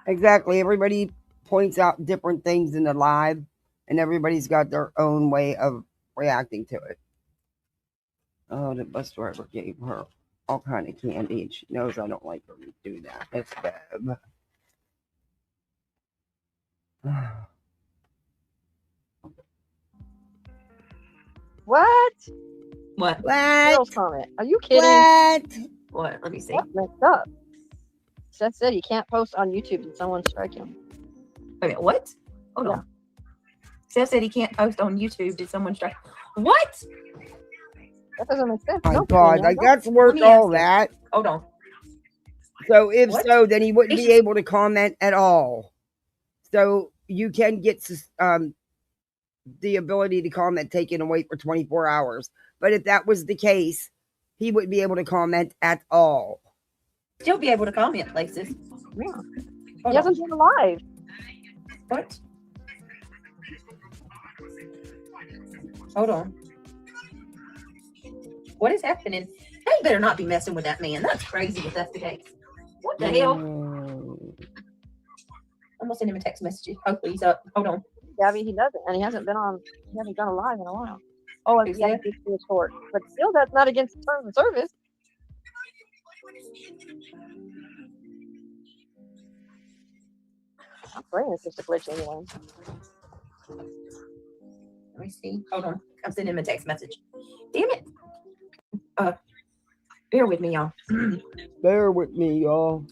Exactly. Everybody points out different things in the live, and everybody's got their own way of reacting to it. Oh, the bus driver gave her all kind of candy, and she knows I don't like her to do that. That's bad. What? What? Bill's comment. Are you kidding? What? Let me see. That's messed up. Seth said he can't post on YouTube and someone strike him. Wait a minute, what? Hold on. Seth said he can't post on YouTube. Did someone strike? What? That doesn't make sense. My God, like that's worth all that. Hold on. So if so, then he wouldn't be able to comment at all. So you can get the ability to comment taken away for 24 hours. But if that was the case, he wouldn't be able to comment at all. Still be able to comment places. Yeah. He hasn't been alive. What? Hold on. What is happening? They better not be messing with that man. That's crazy if that's the case. What the hell? I'm gonna send him a text message. Hopefully he's up. Hold on. Gabby, he doesn't, and he hasn't gone live in a while. Oh, and yeah, he's too short. But still, that's not against the terms of service. I'm praying it's just a glitch anyway. Let me see. Hold on. I'm sending him a text message. Damn it. Bear with me, y'all. Bear with me, y'all.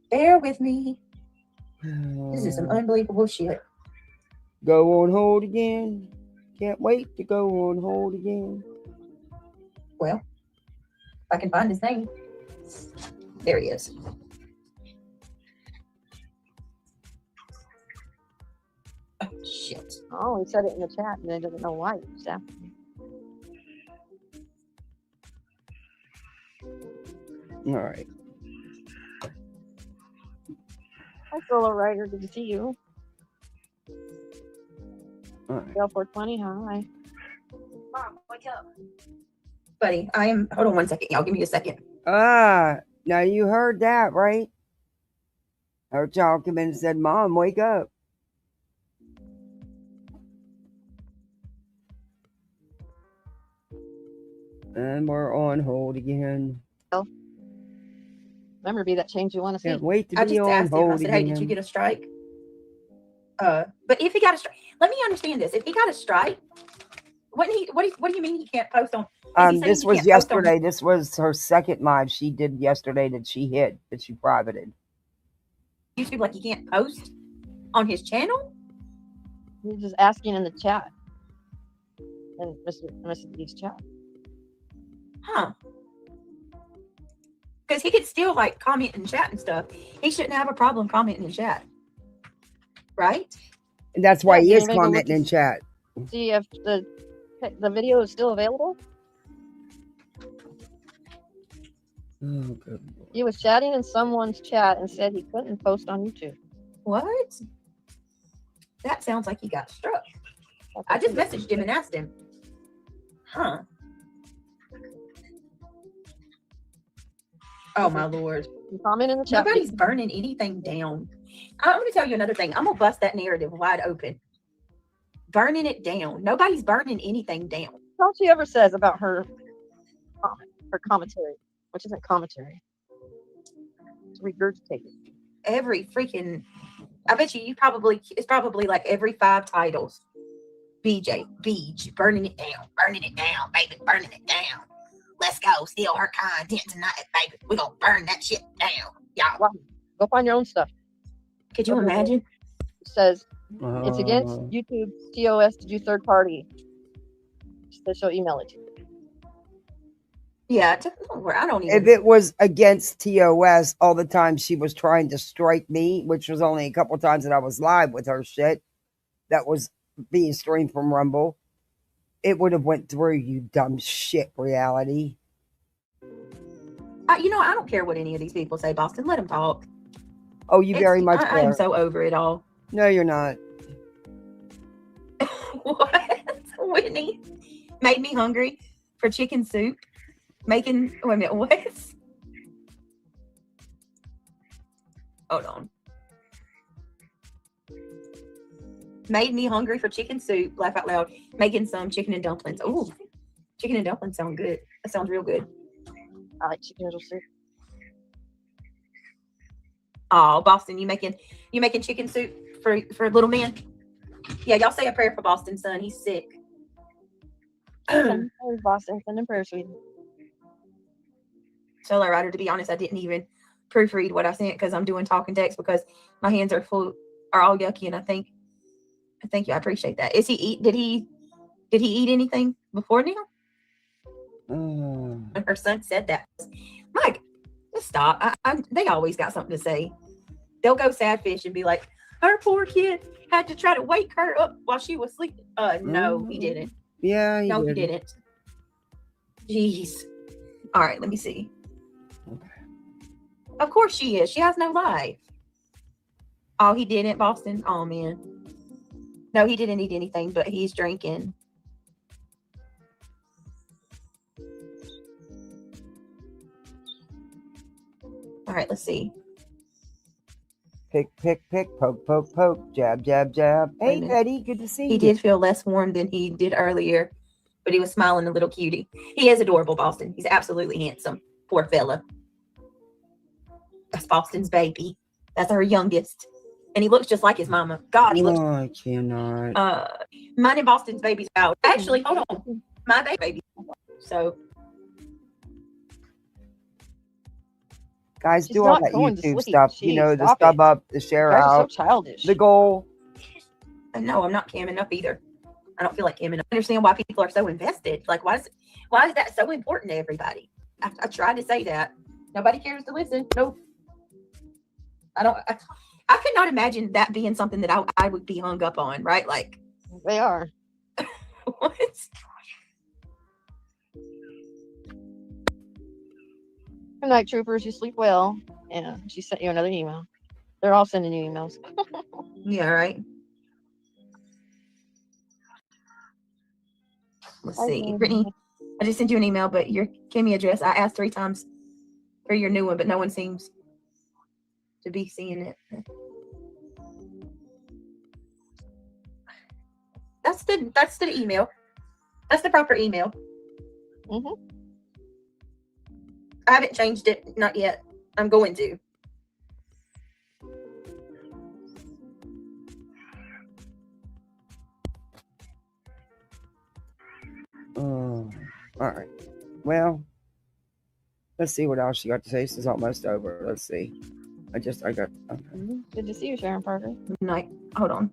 Bear with me. This is some unbelievable shit. Go on hold again. Can't wait to go on hold again. Well, if I can find his name. There he is. Oh, shit. Oh, he said it in the chat and then doesn't know why. So. All right. Hi, Solo Rider. Good to see you. All right. Dale 420. Hi. Mom, wake up. Buddy, I am. Hold on one second, y'all. Give me a second. Now you heard that, right? Our child came in and said, Mom, wake up. And we're on hold again. Remember to be that change you want to see. Can't wait to I be just on asked him. I hold said, again. "Hey, did you get a strike?" But if he got a strike, let me understand this. If he got a strike, what do you mean he can't post on? This was yesterday. This was her second live she did yesterday that she hit, that she privated. YouTube, like, he can't post on his channel? He's just asking in the chat. In Mr. D's chat. Huh. Because he could still, like, comment and chat and stuff. He shouldn't have a problem commenting in chat. Right? And that's why Yeah, he is maybe look commenting in chat. See if the video is still available. Oh, good Lord. He was chatting in someone's chat and said he couldn't post on YouTube. What? That sounds like he got struck. I just messaged him and asked him. Huh. Oh, my Lord. You comment in the chat. Nobody's burning anything down. I'm going to tell you another thing. I'm going to bust that narrative wide open. Burning it down. Nobody's burning anything down. That's all she ever says about her commentary, which isn't commentary. It's regurgitated. Every freaking, I bet you it's probably like every 5 titles. BJ, Beach, burning it down, baby, burning it down. Let's go, steal her content tonight, baby. We're going to burn that shit down, y'all. Wow. Go find your own stuff. Could you imagine? It says it's against YouTube TOS to do third party. So she'll email it to you. Yeah, I don't even. If it was against TOS all the time she was trying to strike me, which was only a couple times that I was live with her shit, that was being streamed from Rumble, it would have went through, you dumb shit, reality. I don't care what any of these people say, Boston. Let them talk. Oh, you very much I am so over it all. No, you're not. What? Whitney made me hungry for chicken soup. Wait a minute, what? Hold on. Made me hungry for chicken soup, laugh out loud, making some chicken and dumplings. Ooh, chicken and dumplings sound good. That sounds real good. I like chicken noodle soup. Oh, Boston, you making chicken soup for little man? Yeah, y'all say a prayer for Boston's son. He's sick. Send prayers, Boston. Send him prayers, sweetie. Solo Rider, to be honest, I didn't even proofread what I sent because I'm doing talking text because my hands are all yucky, and I thank you. I appreciate that. Did he eat anything before now? When her son said that, Mike, just stop. They always got something to say. They'll go sadfish and be like, her poor kid had to try to wake her up while she was sleeping. No, he didn't. Yeah, he didn't. Jeez. All right, let me see. Okay. Of course she is. She has no life. Oh, he didn't, Boston? Oh, man. No, he didn't eat anything, but he's drinking. All right, let's see. Pick, poke, poke, jab, jab, jab. Hey, Betty, good to see you. He did feel less warm than he did earlier, but he was smiling a little cutie. He is adorable, Boston. He's absolutely handsome. Poor fella. That's Boston's baby. That's our youngest. And he looks just like his mama. God, he looks. Oh, I cannot. Mine and Boston's baby's out. Actually, hold on. My baby. So. Guys, She's do all not that going to YouTube sleep. stuff. Jeez, You know, the stop sub it. up, the share You guys are out, so childish. the goal. No, I'm not camming up either. I don't feel like camming up. I understand why people are so invested. Like, why is that so important to everybody? I tried to say that. Nobody cares to listen. Nope. I could not imagine that being something that I would be hung up on, right? Like, They are. what? Good night, troopers. You sleep well. Yeah, she sent you another email. They're all sending you emails. Yeah, right. Let's see. Brittany, I just sent you an email, but your Kimmy address, I asked 3 times for your new one, but no one seems to be seeing it. That's the email. That's the proper email. Mm-hmm. I haven't changed it, not yet. I'm going to. All right. Well, let's see what else you got to say. This is almost over. Let's see. I got. Okay. Good to see you, Sharon Parker. Night. Hold on.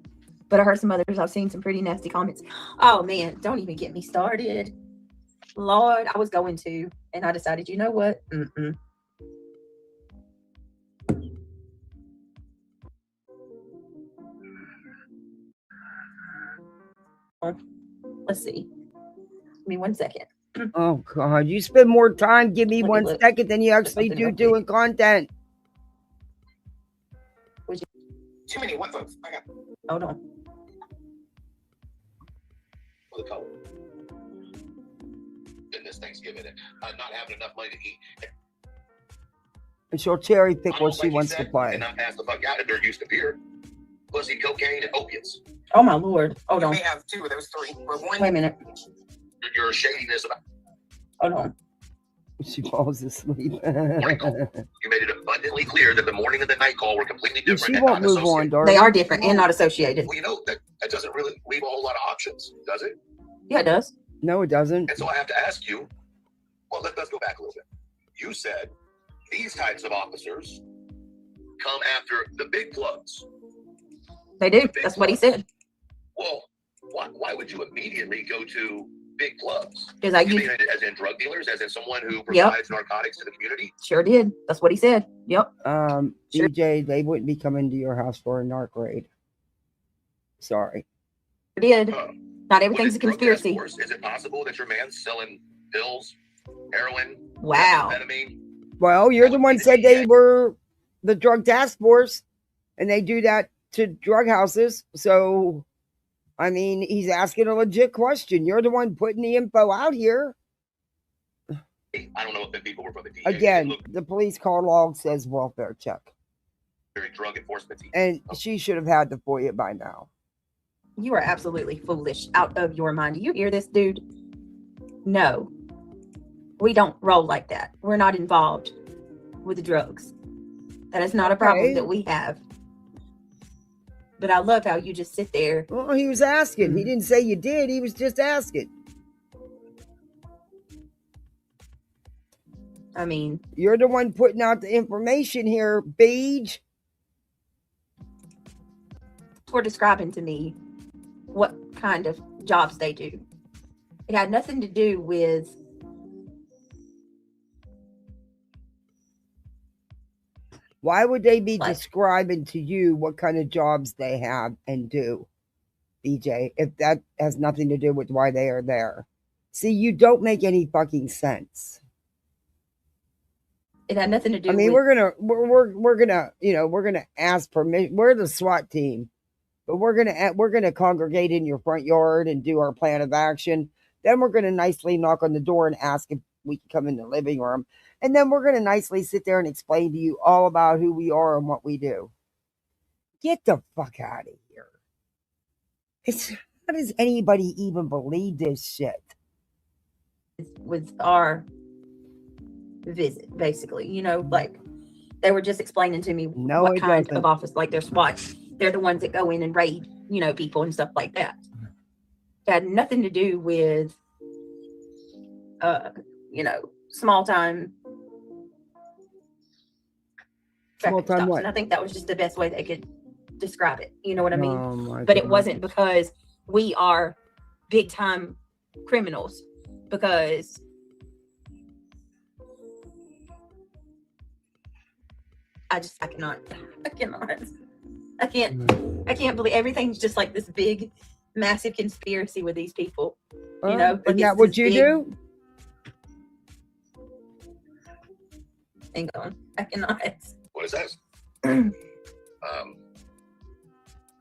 But I heard some others. I've seen some pretty nasty comments. Oh man, don't even get me started. Lord, I was going to, and I decided, you know what? Let's see. Give me 1 second. Oh God, you spend more time. Give me Let me 1 look. second than you actually Something do real quick. doing content. Too many what folks? I got Hold on. the color. Goodness, Thanksgiving and not having enough money to eat. And she'll cherry pick what Almost she like you wants said, to play. and not pass the fuck out if they're used to beer, pussy, cocaine, and opiates. Oh my Lord. Hold on. You may have 2 of those 3, but one. Wait a minute. Your shadiness about Hold on. She falls asleep. morning call. You made it abundantly clear that the morning and the night call were completely different. She and won't not move on, associated. darling. They are different and not associated. Well, you know that doesn't really leave a whole lot of options, does it? Yeah, it does. No, it doesn't. And so I have to ask you. Well, let's go back a little bit. You said these types of officers come after the big plugs. They do. That's what he said. Well, why would you immediately go to big plugs? Because I You used, mean as in drug dealers, as in someone who provides narcotics to the community? sure did. That's what he said. Yep. Sure. DJ, they wouldn't be coming to your house for a narc raid. Sorry. Sure did. Not everything's With a drug task conspiracy. force, is it possible that your man's selling pills, heroin, Wow. methamphetamine? Well, you're the one said they were the drug task force, and they do that to drug houses. So, I mean, he's asking a legit question. You're the one putting the info out here. I don't know if the people were from the DA. Again, the police call log says welfare check. Very drug enforcement. And she should have had the FOIA by now. You are absolutely foolish, out of your mind. Do you hear this, dude? No. We don't roll like that. We're not involved with the drugs. That is not a problem that we have. But I love how you just sit there. Well, he was asking. He didn't say you did. He was just asking. I mean, you're the one putting out the information here, Beej. For describing to me what kind of jobs they do. It had nothing to do with why would they be describing to you what kind of jobs they have and do, BJ, if that has nothing to do with why they are there? See, you don't make any fucking sense. It had nothing to do I mean, with... we're gonna ask permission. We're the SWAT team, but we're gonna congregate in your front yard and do our plan of action. Then we're gonna nicely knock on the door and ask if we can come in the living room. And then we're gonna nicely sit there and explain to you all about who we are and what we do. Get the fuck out of here. How does anybody even believe this shit? With our visit, basically, like they were just explaining to me what kind of office, like their SWAT. They're the ones that go in and raid, you know, people and stuff like that. It had nothing to do with, you know, small time traffic stops. What? And I think that was just the best way they could describe it. You know what I mean? Oh my But God. it wasn't because we are big time criminals, because I can't believe everything's just like this big, massive conspiracy with these people. You know, like isn't that what you do? Hang on, I cannot. What it says. And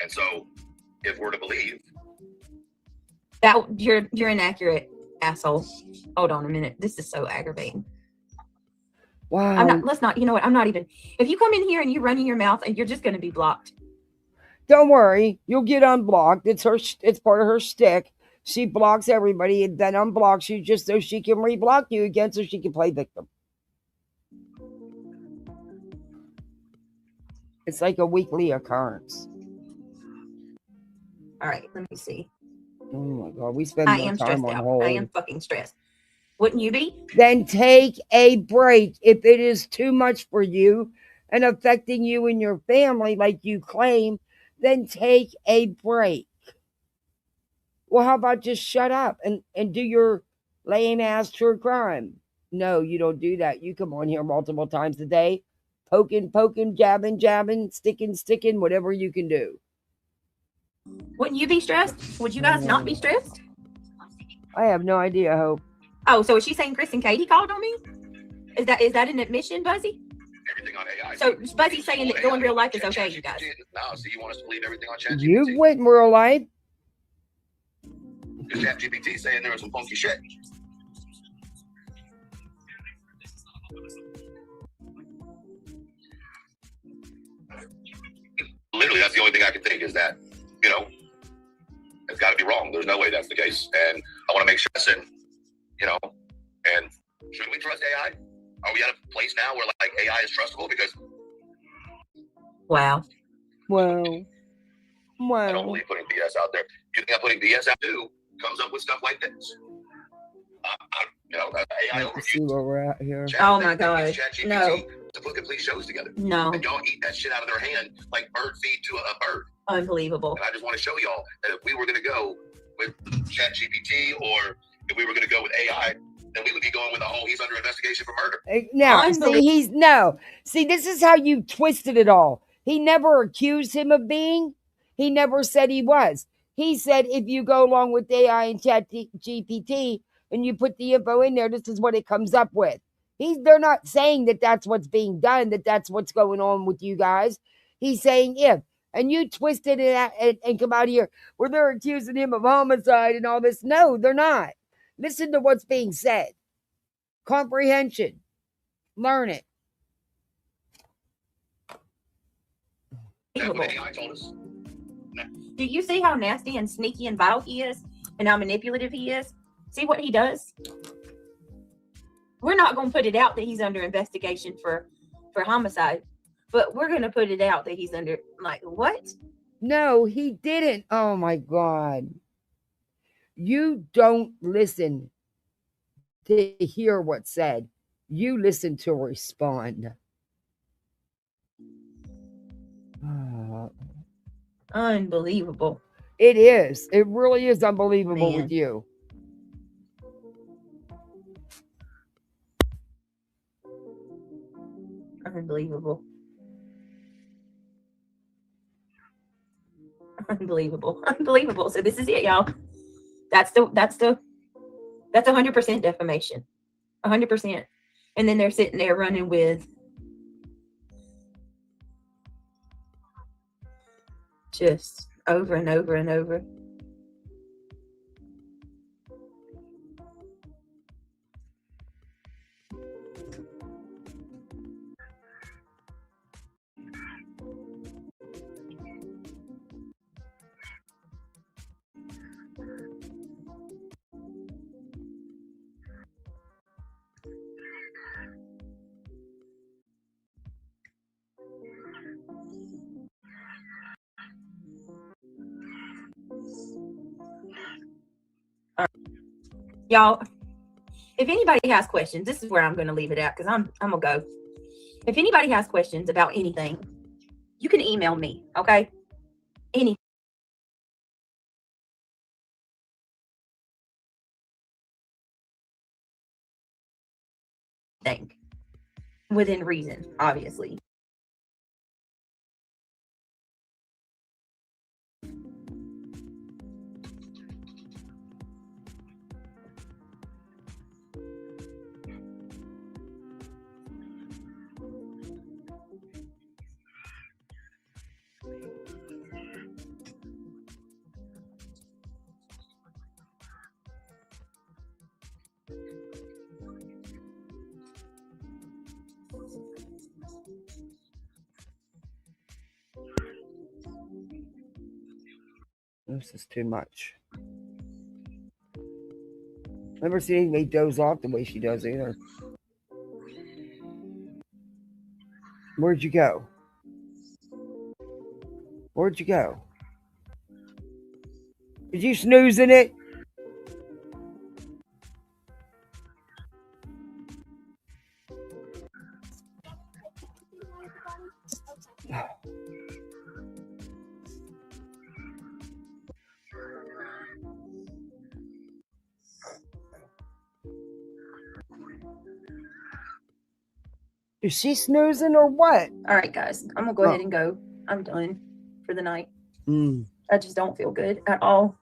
so, if we're to believe That you're inaccurate, asshole. Hold on a minute. This is so aggravating. Wow. You know what? I'm not even. If you come in here and you're running your mouth, and you're just going to be blocked. Don't worry, you'll get unblocked. It's part of her shtick. She blocks everybody and then unblocks you just so she can reblock you again, so she can play victim. It's like a weekly occurrence. All right, let me see. Oh my God, we spend more time on hold. I am fucking stressed. Wouldn't you be? Then take a break. If it is too much for you and affecting you and your family like you claim, then take a break. Well, how about just shut up and do your lame ass true crime? No, you don't do that. You come on here multiple times a day, poking, jabbing, sticking, whatever you can do. Wouldn't you be stressed? Would you guys not be stressed? I have no idea, Hope. Oh, so is she saying Chris and Katie called on me? Is that an admission, Buzzy? everything on AI. So Buzzy's saying that going real life is okay, you guys. No, so you want us to believe everything on ChatGPT? You went in real life. Because ChatGPT saying there was some funky shit. Literally, that's the only thing I can think is that, you know, it's got to be wrong. There's no way that's the case. And I want to make sure, you know, and should we trust AI? Are we at a place now where, like, AI is trustable? Because wow. I don't believe putting BS out there. You think I'm putting BS out too? Comes up with stuff like this. You know, AI overview. See where we're at here. Oh my God. No. To put complete shows together. No. And y'all eat that shit out of their hand like bird feed to a bird. Unbelievable. And I just want to show y'all that if we were going to go with ChatGPT or if we were going to go with AI, then we would be going with he's under investigation for murder. Now, see, this is how you twisted it all. He never accused him of being. He never said he was. He said if you go along with AI and ChatGPT and you put the info in there, this is what it comes up with. They're not saying that that's what's being done, that that's what's going on with you guys. He's saying if. And you twisted it and come out here where they're accusing him of homicide and all this. No, they're not. Listen to what's being said. Comprehension. Learn it. AI told us. Do you see how nasty and sneaky and vile he is? And how manipulative he is? See what he does? We're not going to put it out that he's under investigation for homicide. But we're going to put it out that he's under, like, what? No, he didn't. Oh, my God. You don't listen to hear what's said. You listen to respond. Unbelievable. It is. It really is unbelievable with you. Unbelievable. Unbelievable. So this is it, y'all. That's 100% defamation. 100%. And then they're sitting there running with just over and over and over. Y'all, if anybody has questions, this is where I'm going to leave it at, because I'm going to go. If anybody has questions about anything, you can email me, okay? Anything. Within reason, obviously. This is too much. Never seen anybody doze off the way she does either. Where'd you go? Where'd you go? Did you snooze in it? Is she snoozing or what? All right, guys. I'm going to go ahead and go. I'm done for the night. I just don't feel good at all.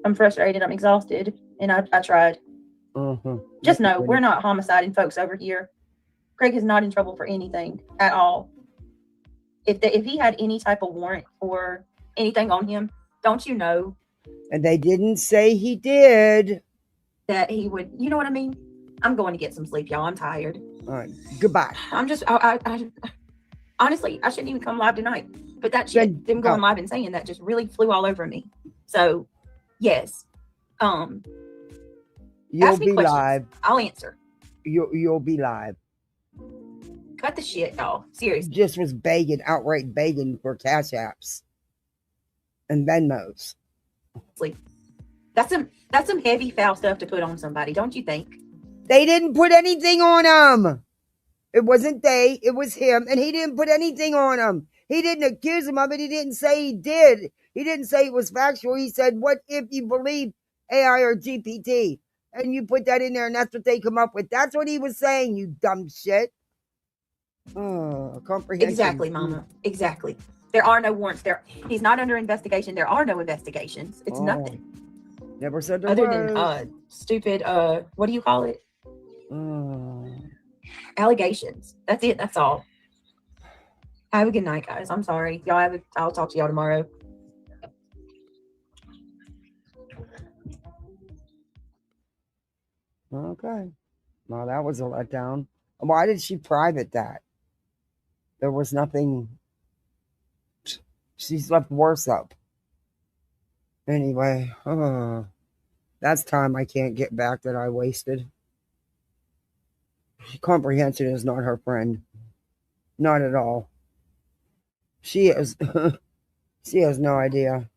I'm frustrated. I'm exhausted. And I tried. Just know, we're not homiciding folks over here. Craig is not in trouble for anything at all. If he had any type of warrant or anything on him, don't you know? And they didn't say he did. That he would, you know what I mean? I'm going to get some sleep, y'all. I'm tired. All right, goodbye. I'm just, I honestly, I shouldn't even come live tonight. But that shit, them going live and saying that just really flew all over me. So, yes. You'll be live. I'll answer. You'll be live. Cut the shit, y'all. Seriously. Just was begging, outright begging for cash apps and Venmos. That's some heavy foul stuff to put on somebody, don't you think? They didn't put anything on him. It wasn't they, it was him, and he didn't put anything on him. He didn't accuse him of it. He didn't say he did. He didn't say it was factual. He said, what if you believe AI or GPT? And you put that in there, and that's what they come up with. That's what he was saying, you dumb shit. Oh, comprehension. Exactly, Mama. Exactly. There are no warrants there. He's not under investigation. There are no investigations. It's nothing. Never said there other was. Than stupid, what do you call it? Allegations. That's it. That's all. Have a good night, guys. I'm sorry. I'll talk to y'all tomorrow. Okay. Well, that was a letdown. Why did she private that? There was nothing. She's left worse up. Anyway, that's time I can't get back that I wasted. Comprehension is not her friend. Not at all. She is. She has no idea.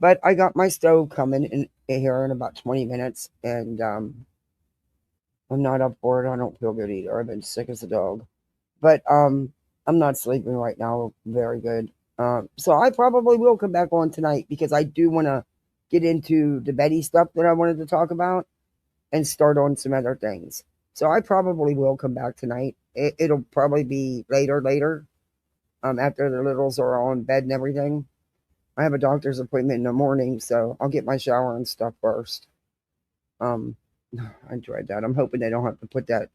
But I got my stove coming in here in about 20 minutes, and I'm not up for it. I don't feel good either. I've been sick as a dog. But I'm not sleeping right now very good. So I probably will come back on tonight because I do want to get into the Betty stuff that I wanted to talk about and start on some other things. So I probably will come back tonight. It'll probably be later, after the littles are all in bed and everything. I have a doctor's appointment in the morning, so I'll get my shower and stuff first. I dread that. I'm hoping they don't have to put that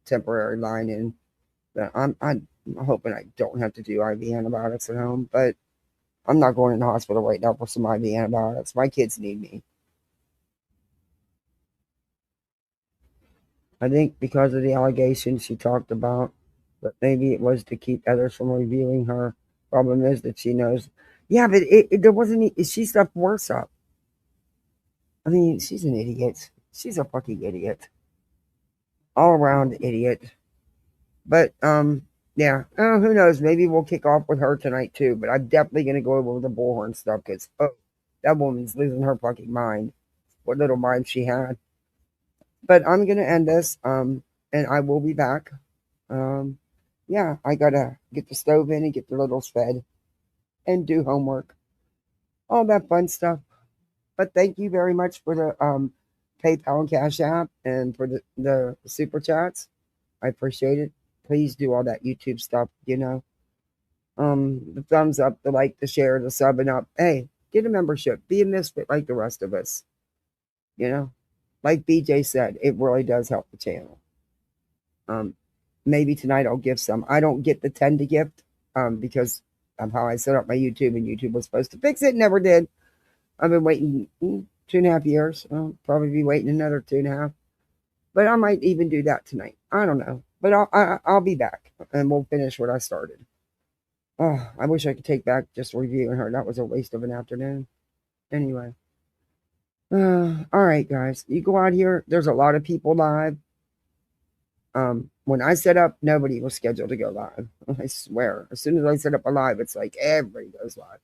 temporary line in. But I'm hoping I don't have to do IV antibiotics at home, but I'm not going in the hospital right now for some IV antibiotics. My kids need me. I think because of the allegations she talked about, but maybe it was to keep others from reviewing her. Problem is that she knows. Yeah, but there wasn't. She stuff worse up. I mean, she's an idiot. She's a fucking idiot. All around idiot. But yeah. Who knows? Maybe we'll kick off with her tonight too. But I'm definitely gonna go over the Bullhorn stuff because that woman's losing her fucking mind. What little mind she had. But I'm gonna end this. And I will be back. Yeah, I gotta get the stove in and get the littles fed and do homework, all that fun stuff. But thank you very much for the PayPal and Cash App and for the super chats. I appreciate it. Please do all that YouTube stuff, the thumbs up, the like, the share, the subbing up. Hey, get a membership. Be a misfit like the rest of us. Like BJ said, it really does help the channel. Maybe tonight I'll gift some. I don't get the 10 to gift because of how I set up my YouTube, and YouTube was supposed to fix it, never did. I've been waiting 2.5 years. I'll probably be waiting another 2.5. But I might even do that tonight. I don't know. But I'll be back and we'll finish what I started. Oh, I wish I could take back just reviewing her. That was a waste of an afternoon. Anyway. All right, guys. You go out here. There's a lot of people live. When I set up, nobody was scheduled to go live. I swear. As soon as I set up a live, it's like everybody goes live.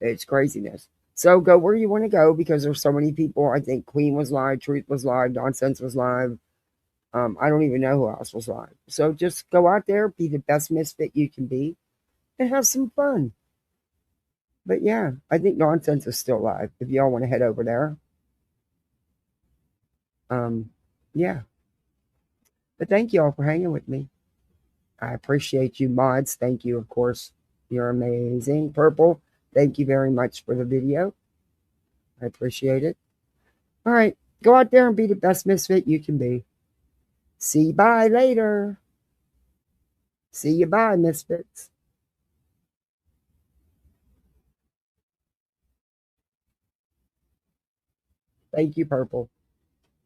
It's craziness. So go where you want to go because there's so many people. I think Queen was live, Truth was live, Nonsense was live. I don't even know who else was live. So just go out there, be the best misfit you can be, and have some fun. But yeah, I think Nonsense is still live if y'all want to head over there. Yeah. But thank you all for hanging with me. I appreciate you mods. Thank you, of course. You're amazing. Purple, thank you very much for the video. I appreciate it. All right. Go out there and be the best misfit you can be. See you bye later. See you bye, misfits. Thank you, Purple.